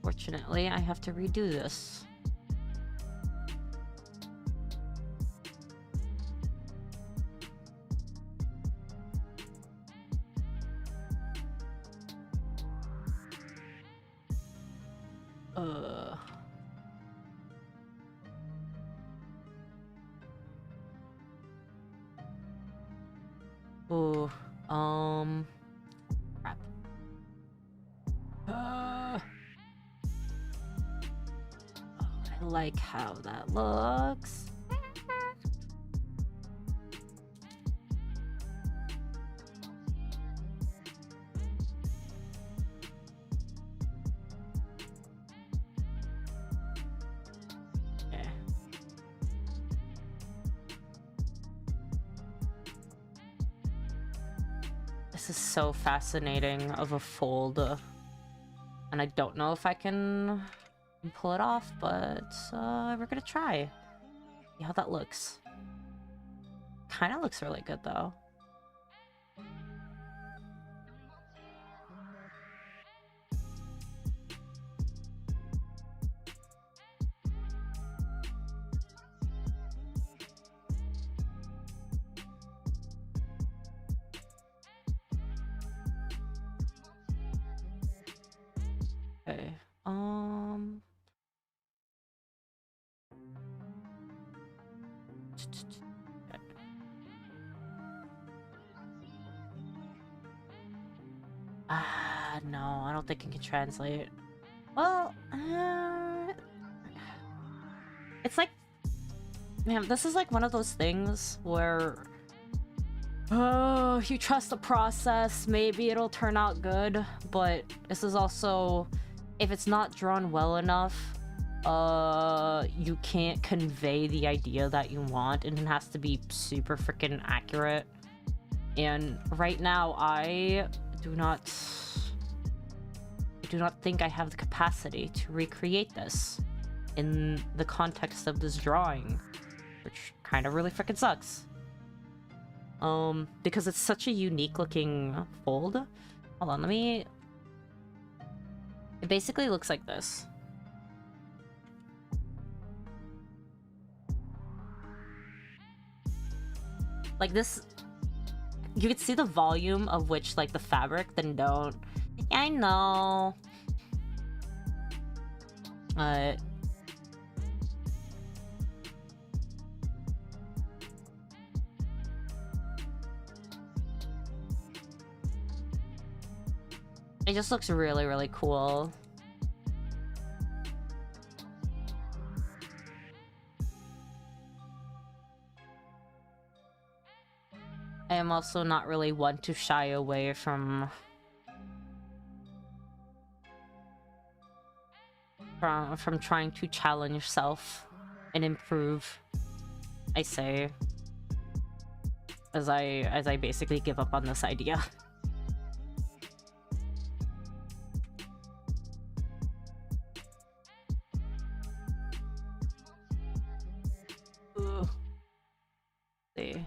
Fortunately, I have to redo this. Ooh, crap. Oh, I like how that looks. This is so fascinating of a fold, and I don't know if I can pull it off, but we're gonna try. See how that looks. Kind of looks really good though. Okay. No, I don't think it can translate. Well, it's like, man, this is like one of those things where, oh, you trust the process, maybe it'll turn out good, but this is also, if it's not drawn well enough, you can't convey the idea that you want, and it has to be super freaking accurate. And right now, I do not think I have the capacity to recreate this in the context of this drawing, which kind of really freaking sucks. Because it's such a unique looking fold. Hold on, let me... It basically looks like this. Like this... You can see the volume of which, like, the fabric, then don't. Yeah, I know. It just looks really, really cool. I am also not really one to shy away from trying to challenge self and improve, I say, as I basically give up on this idea. Ugh. See.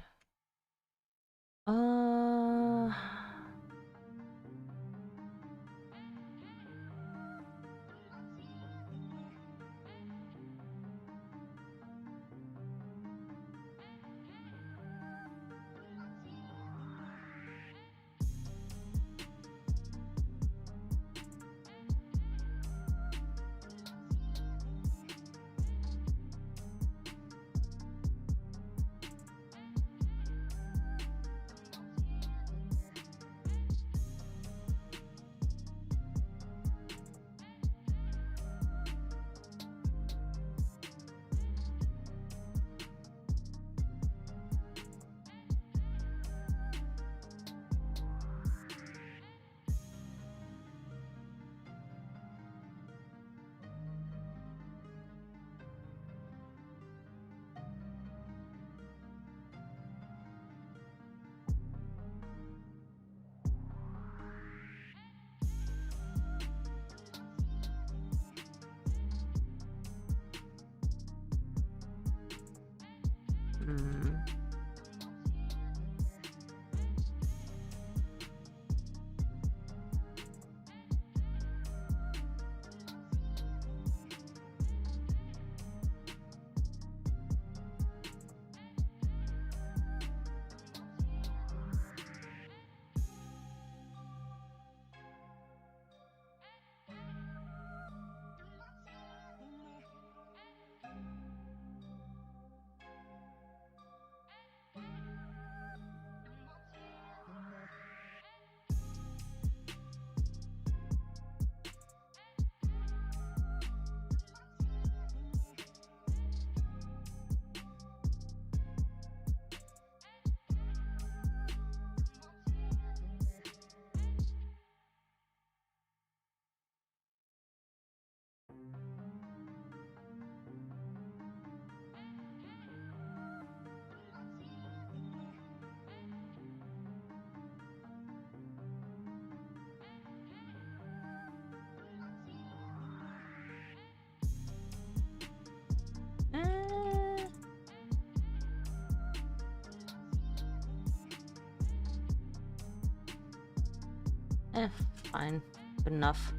Fine. Good enough.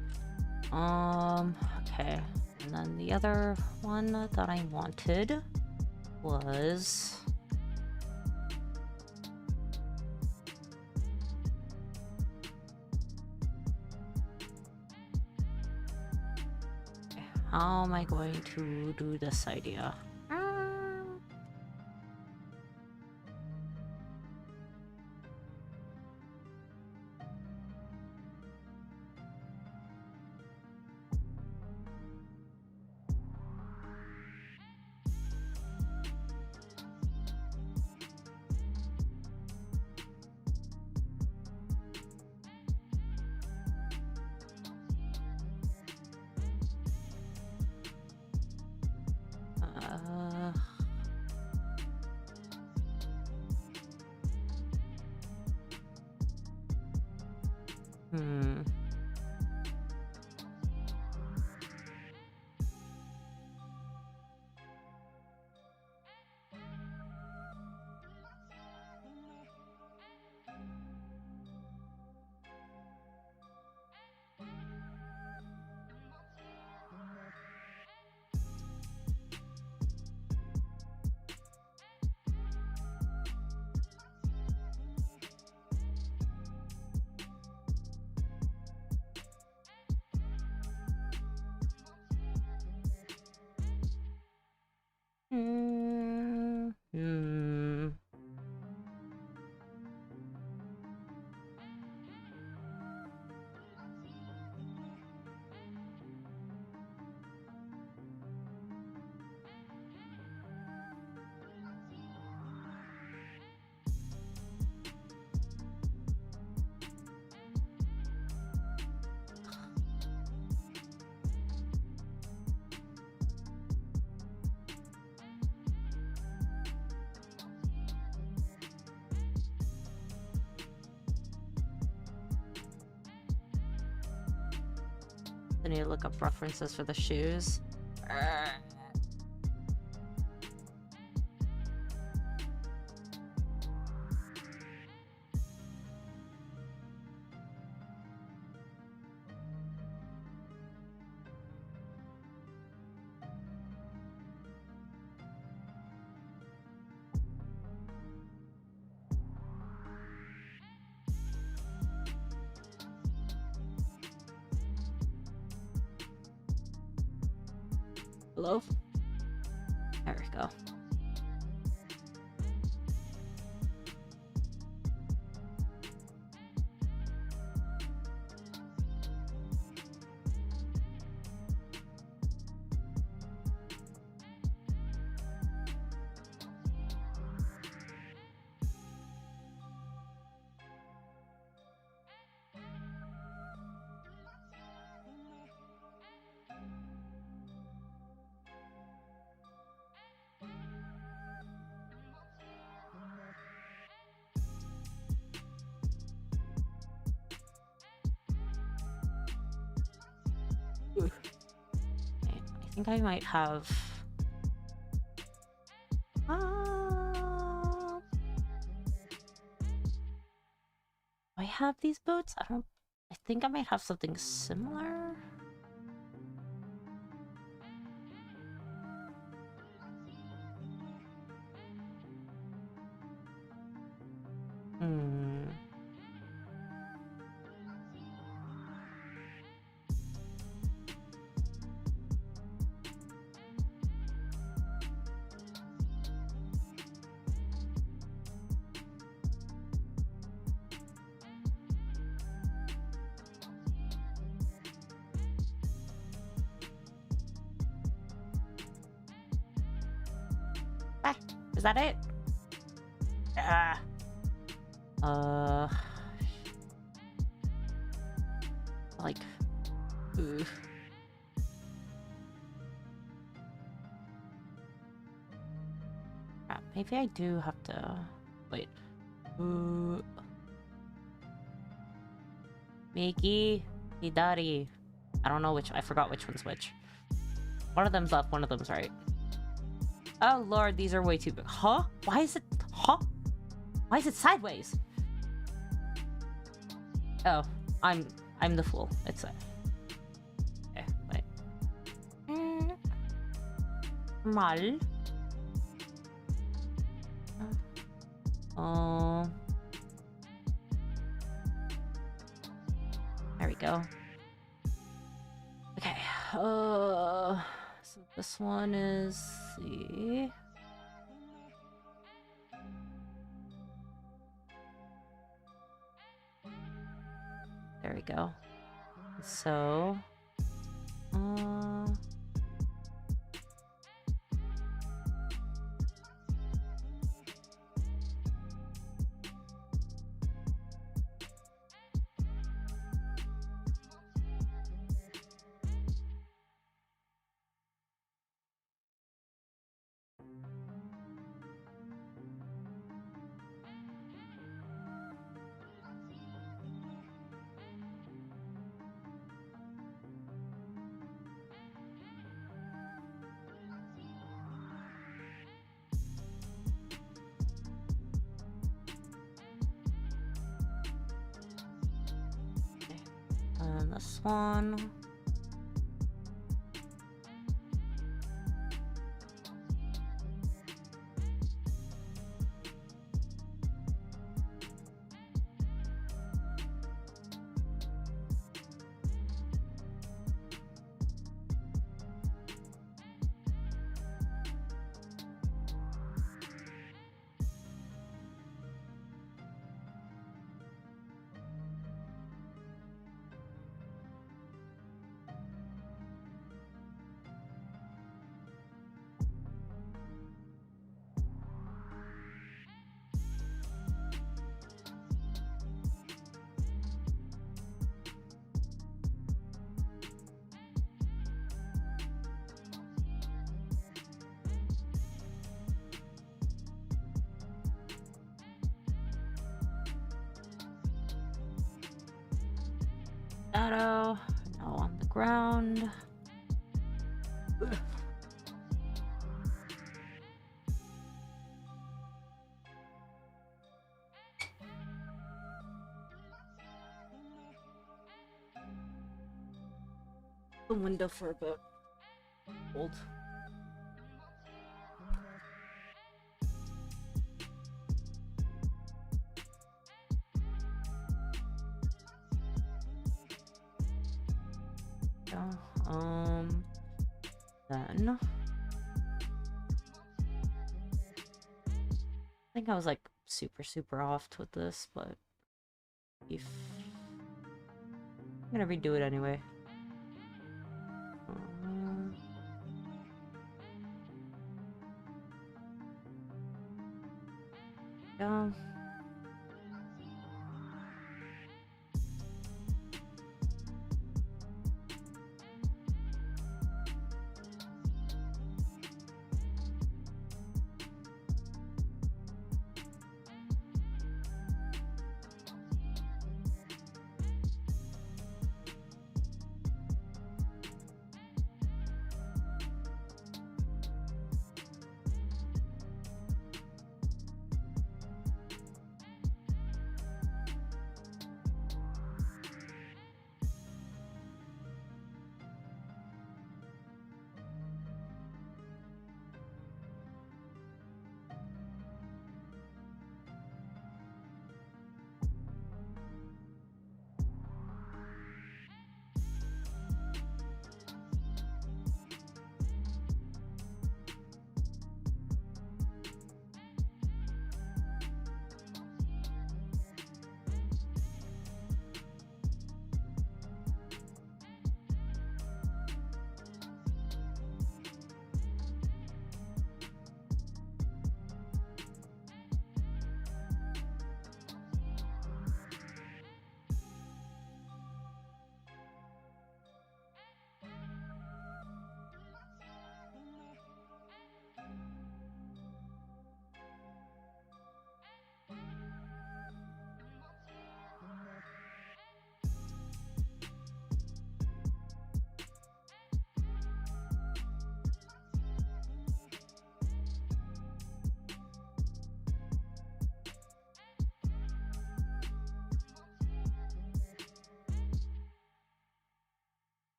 Okay. And then the other one that I wanted was... How am I going to do this idea? I need to look up references for the shoes. Hello? There we go. I think I might have... I have these boots? I think I might have something similar. Is that it? Like, ooh. Crap, maybe I do have to wait. Miki, Hidari. I don't know which. I forgot which one's which. One of them's left. One of them's right. Oh lord, these are way too big. Huh? Why is it... Huh? Why is it sideways? Oh, I'm the fool. It's okay, wait. Mal. Oh. There we go. Okay. So this one is, see. There we go. So, and this one. Shadow, now on the ground. The window for a bit. Old. Then I think I was like super off with this, but if I'm gonna redo it anyway. Yeah.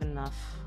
enough.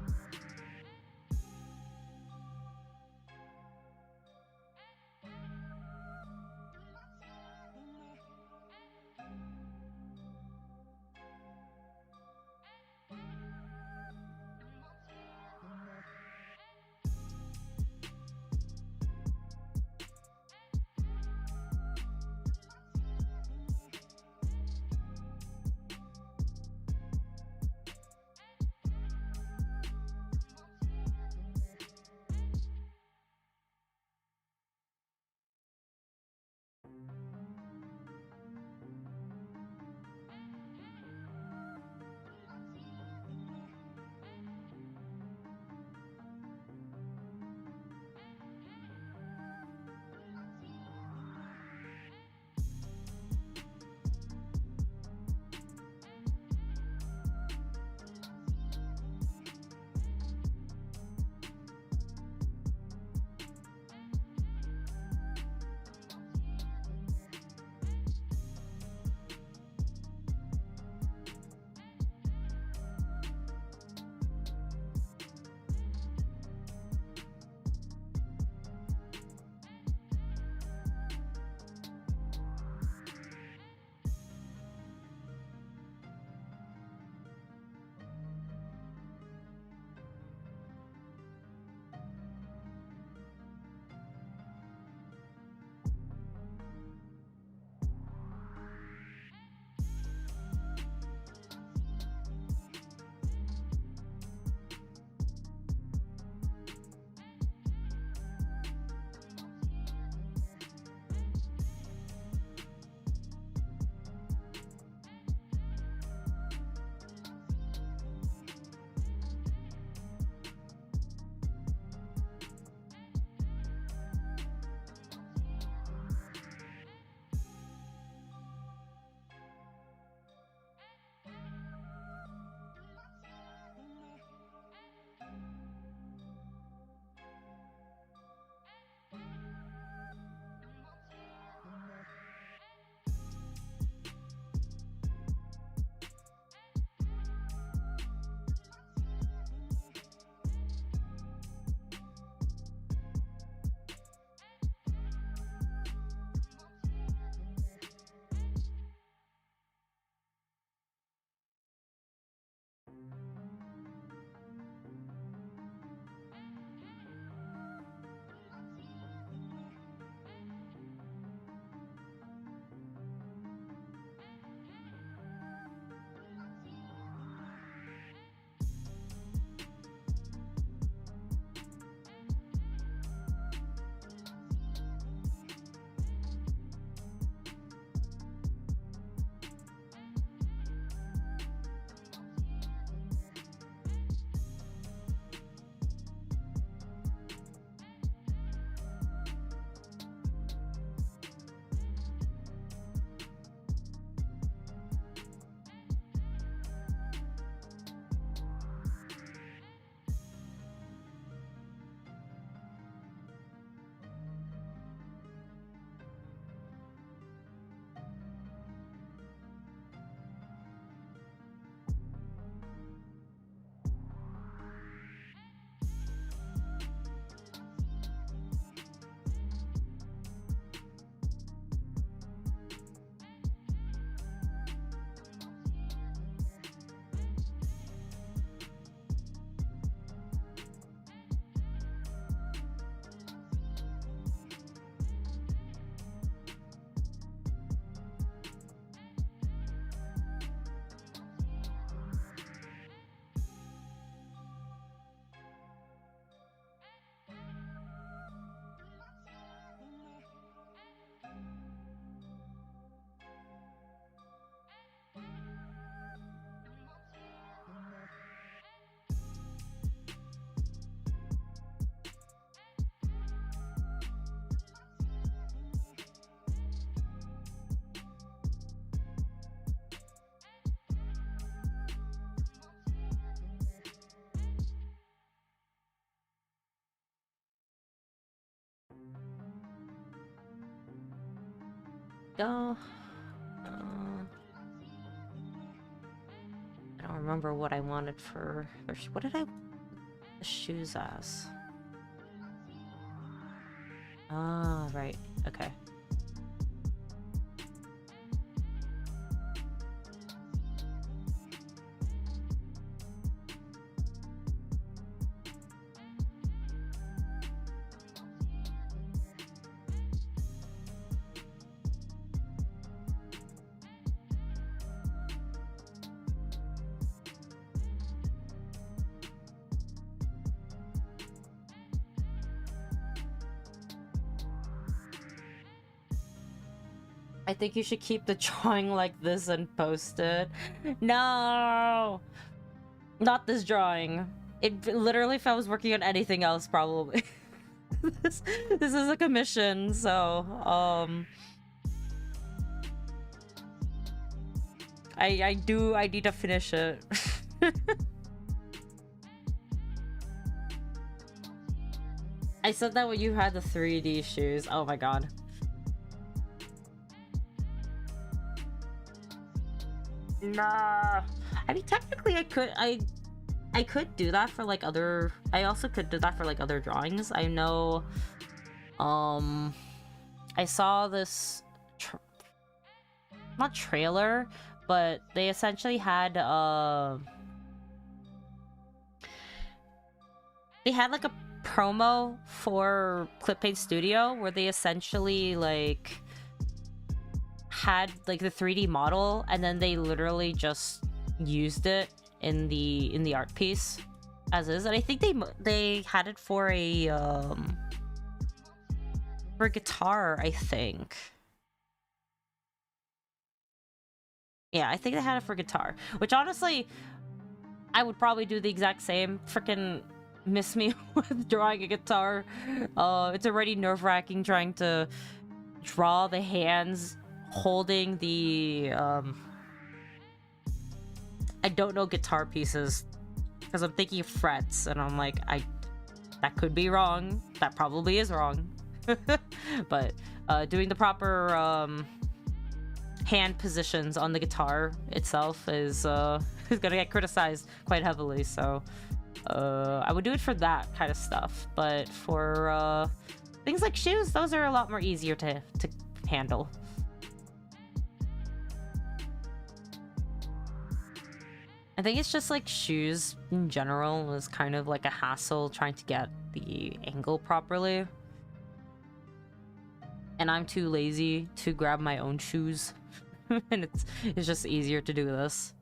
I don't remember what I wanted for what did I the shoes as? Ah, right. Okay. I think you should keep the drawing like this and post it. No! Not this drawing. It literally, if I was working on anything else, probably. this is a commission, so, I need to finish it. I said that when you had the 3D shoes. Oh my god. Nah. I mean, technically, I could do that for like other. I also could do that for like other drawings. I know. I saw this. Not trailer, but they essentially had they had like a promo for Clip Paint Studio where they essentially like had like the 3D model and then they literally just used it in the art piece as is, and I think they had it for a guitar, I think. Yeah, I think they had it for guitar, which honestly I would probably do the exact same. Freaking miss me with drawing a guitar. It's already nerve-wracking trying to draw the hands holding the I don't know guitar pieces because I'm thinking of frets and I'm like, that could be wrong. That probably is wrong. But doing the proper hand positions on the guitar itself is gonna get criticized quite heavily, so I would do it for that kind of stuff. But for things like shoes, those are a lot more easier to handle. I think it's just like shoes in general is kind of like a hassle trying to get the angle properly. And I'm too lazy to grab my own shoes. And it's just easier to do this.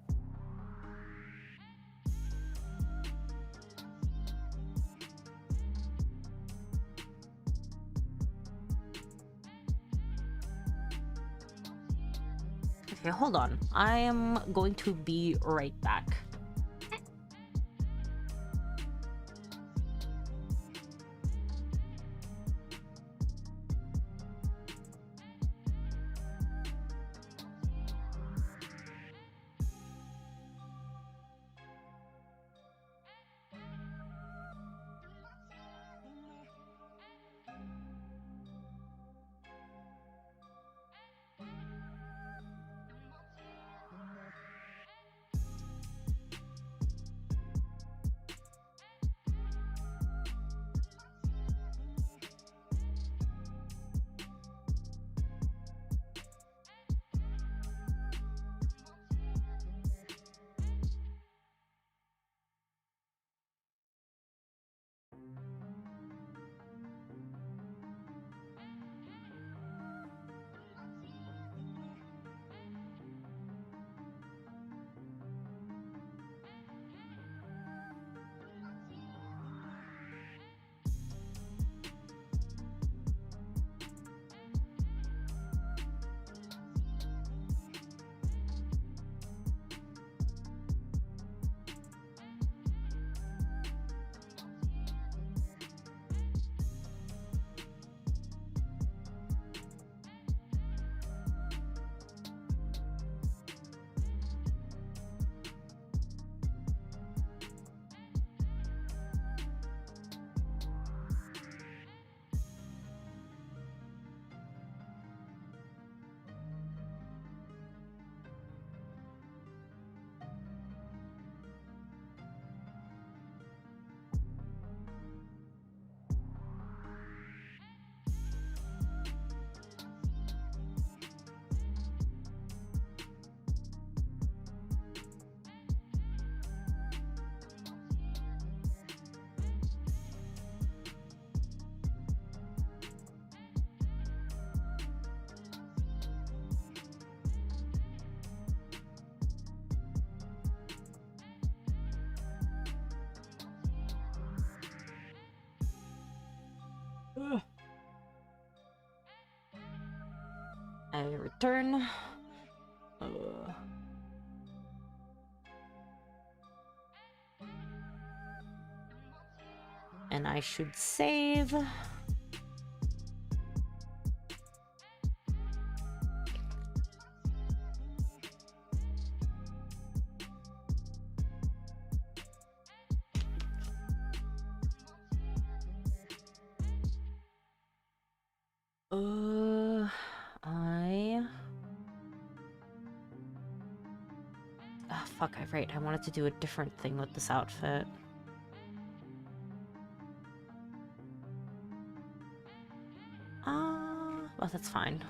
Okay, hold on. I am going to be right back. Ugh. I return. And I should save. Fuck, I'm right. I wanted to do a different thing with this outfit. Well, that's fine.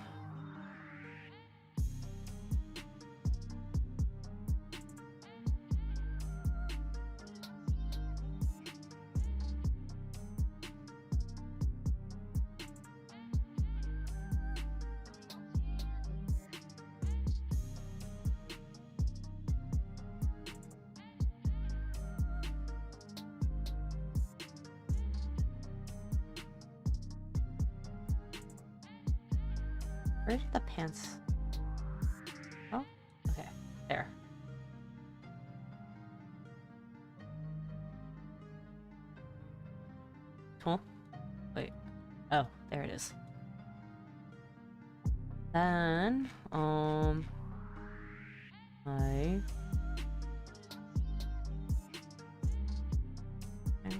Where did the pants... Oh, okay, there. Huh? Wait. Oh, there it is. Then, I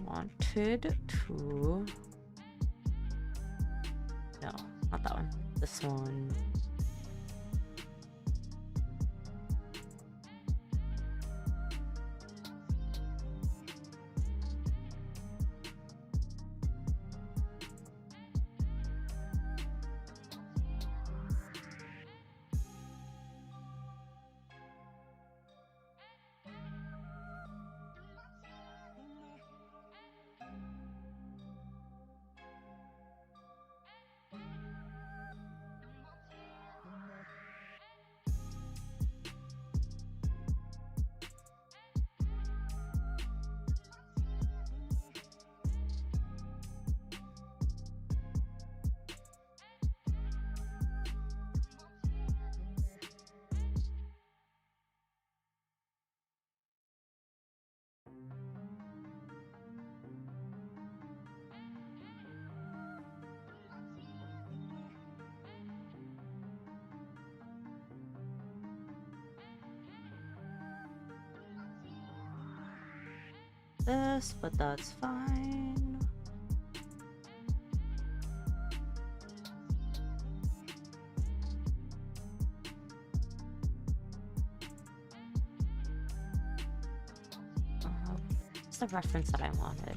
wanted to... No, not that one. This one. This, but that's fine. It's the reference that I wanted.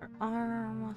Her arm.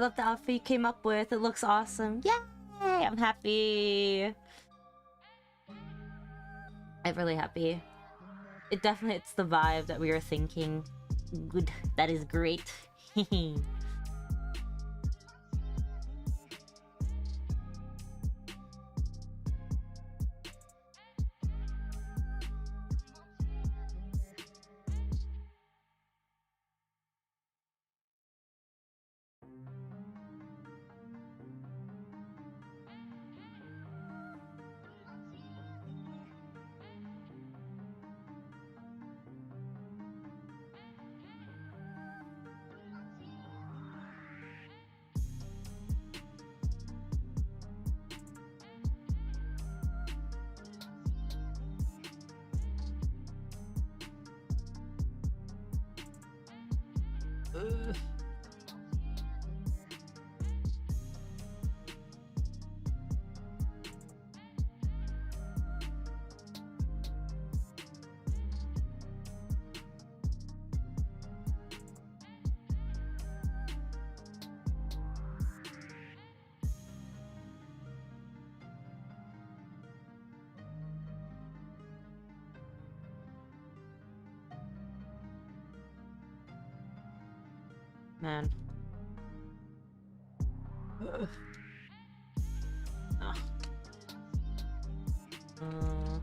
I love the outfit you came up with. It looks awesome. Yay! I'm happy. I'm really happy. It definitely hits the vibe that we were thinking. Good. That is great. Ugh. Man. Ugh. Ugh.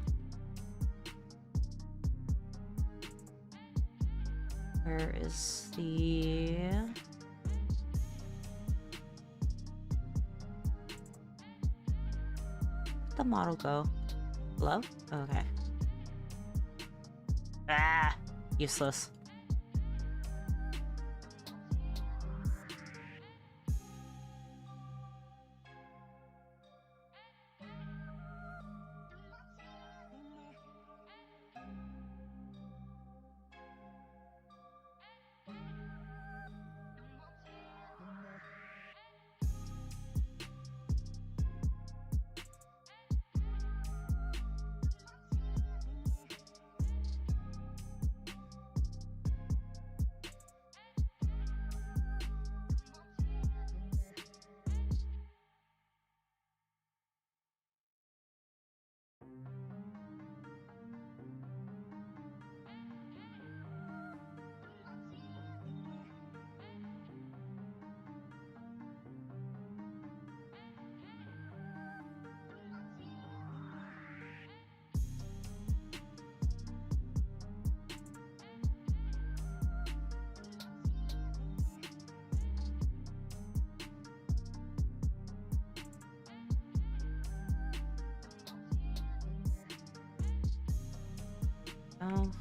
Where is the model go? Hello? Okay. Ah! Useless. Oh.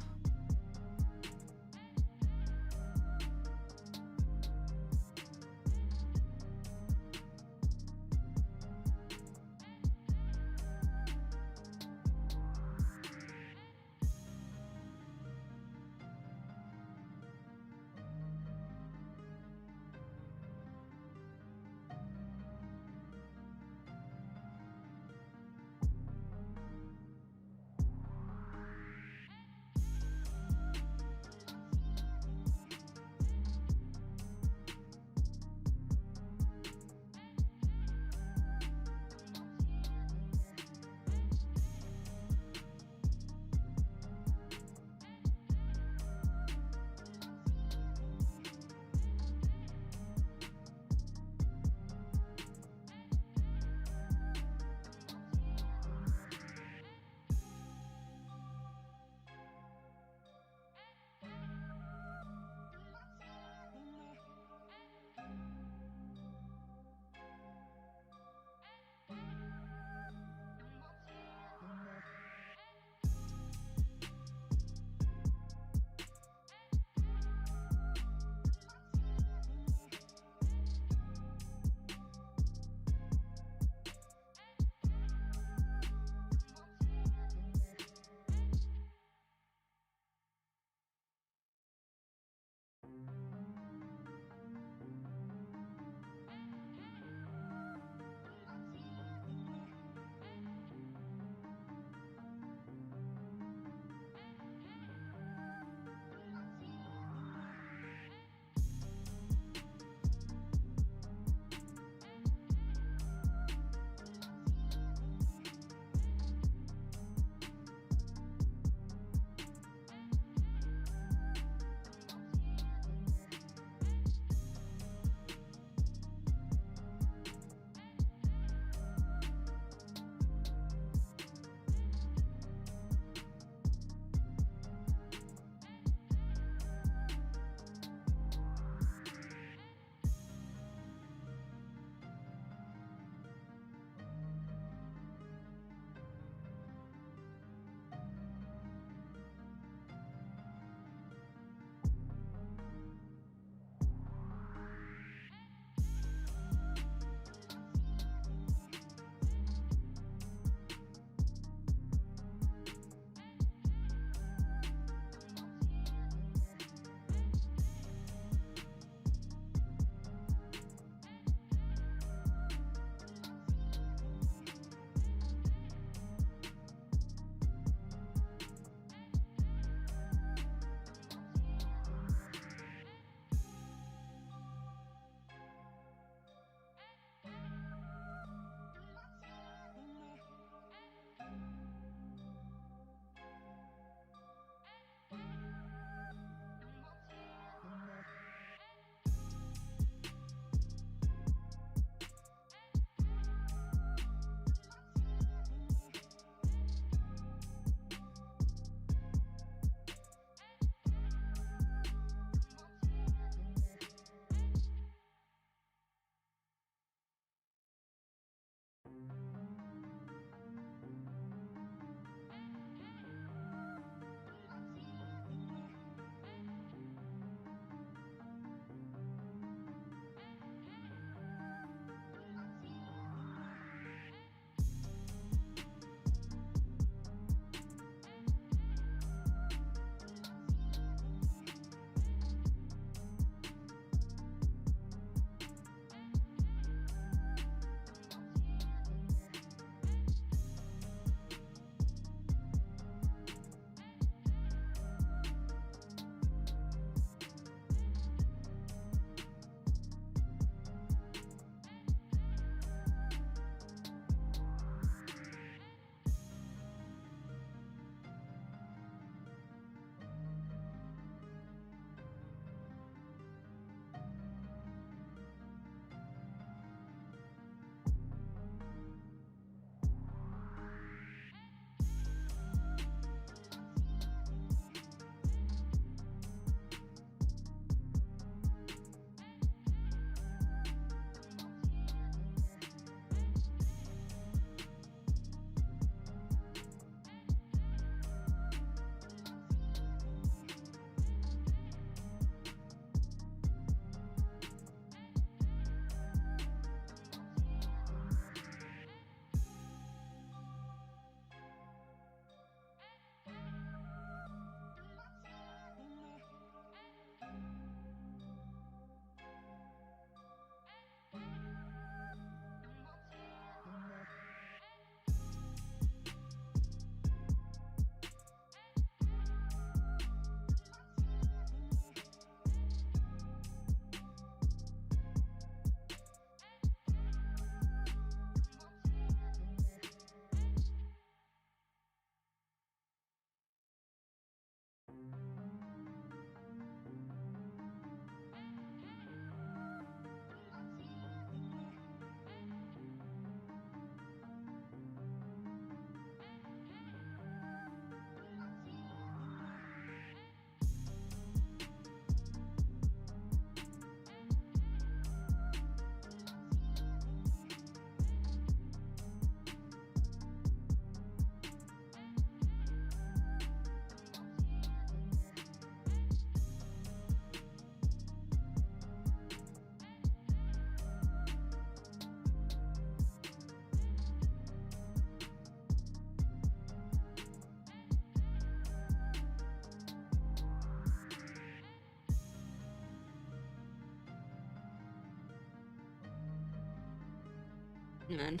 Man.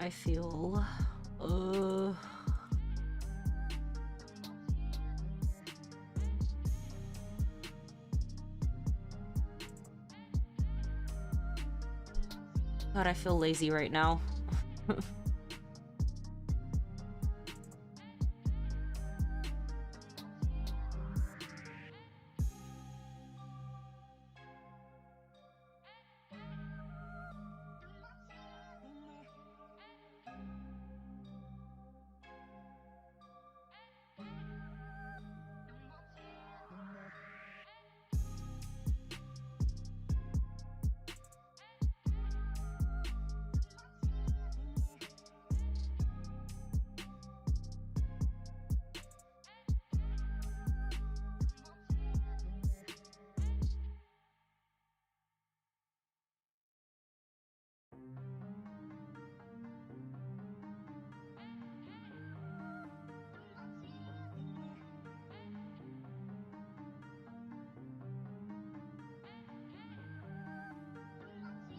I feel God, I feel lazy right now.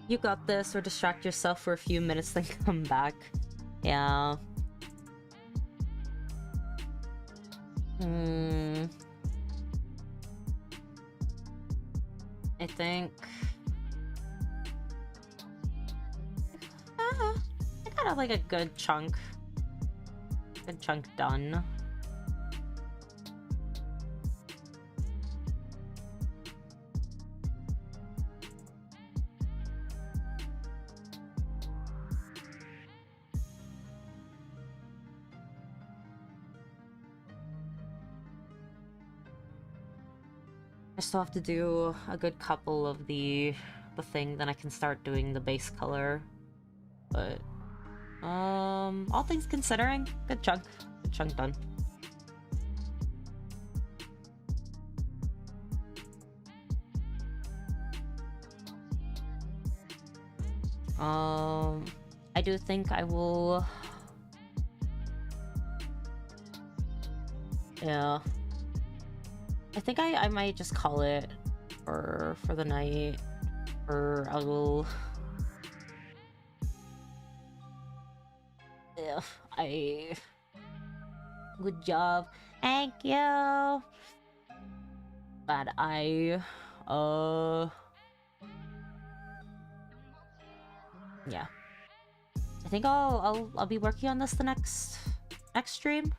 You got this, or distract yourself for a few minutes, then come back. Yeah. I think... I got like a good chunk. Good chunk done. I still have to do a good couple of the thing, then I can start doing the base color. But all things considering, good chunk done. I do think I will. Yeah. I think I might just call it for the night, or I will. Yeah, good job, thank you. But yeah, I think I'll be working on this the next stream.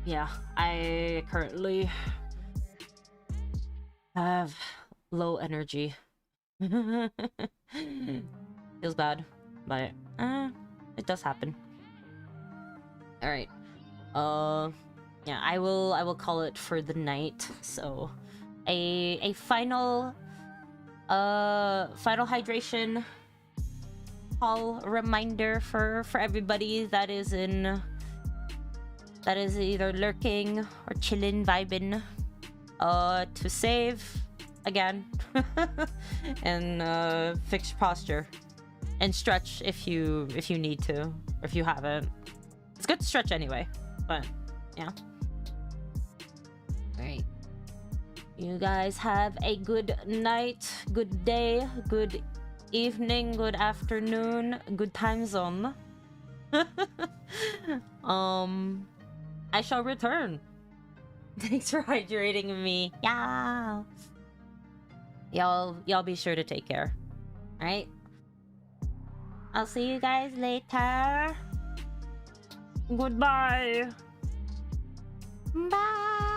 Yeah, I currently have low energy. Feels bad, but it does happen. All right. Yeah, I will call it for the night. So, a final hydration call reminder for everybody that is either lurking or chilling, vibing, to save again and fix posture and stretch if you need to, or if you haven't. It's good to stretch anyway, but yeah. Alright, you guys have a good night, good day, good evening, good afternoon, good time zone. I shall return. Thanks for hydrating me. Yeah. Y'all be sure to take care. Alright? I'll see you guys later. Goodbye. Bye.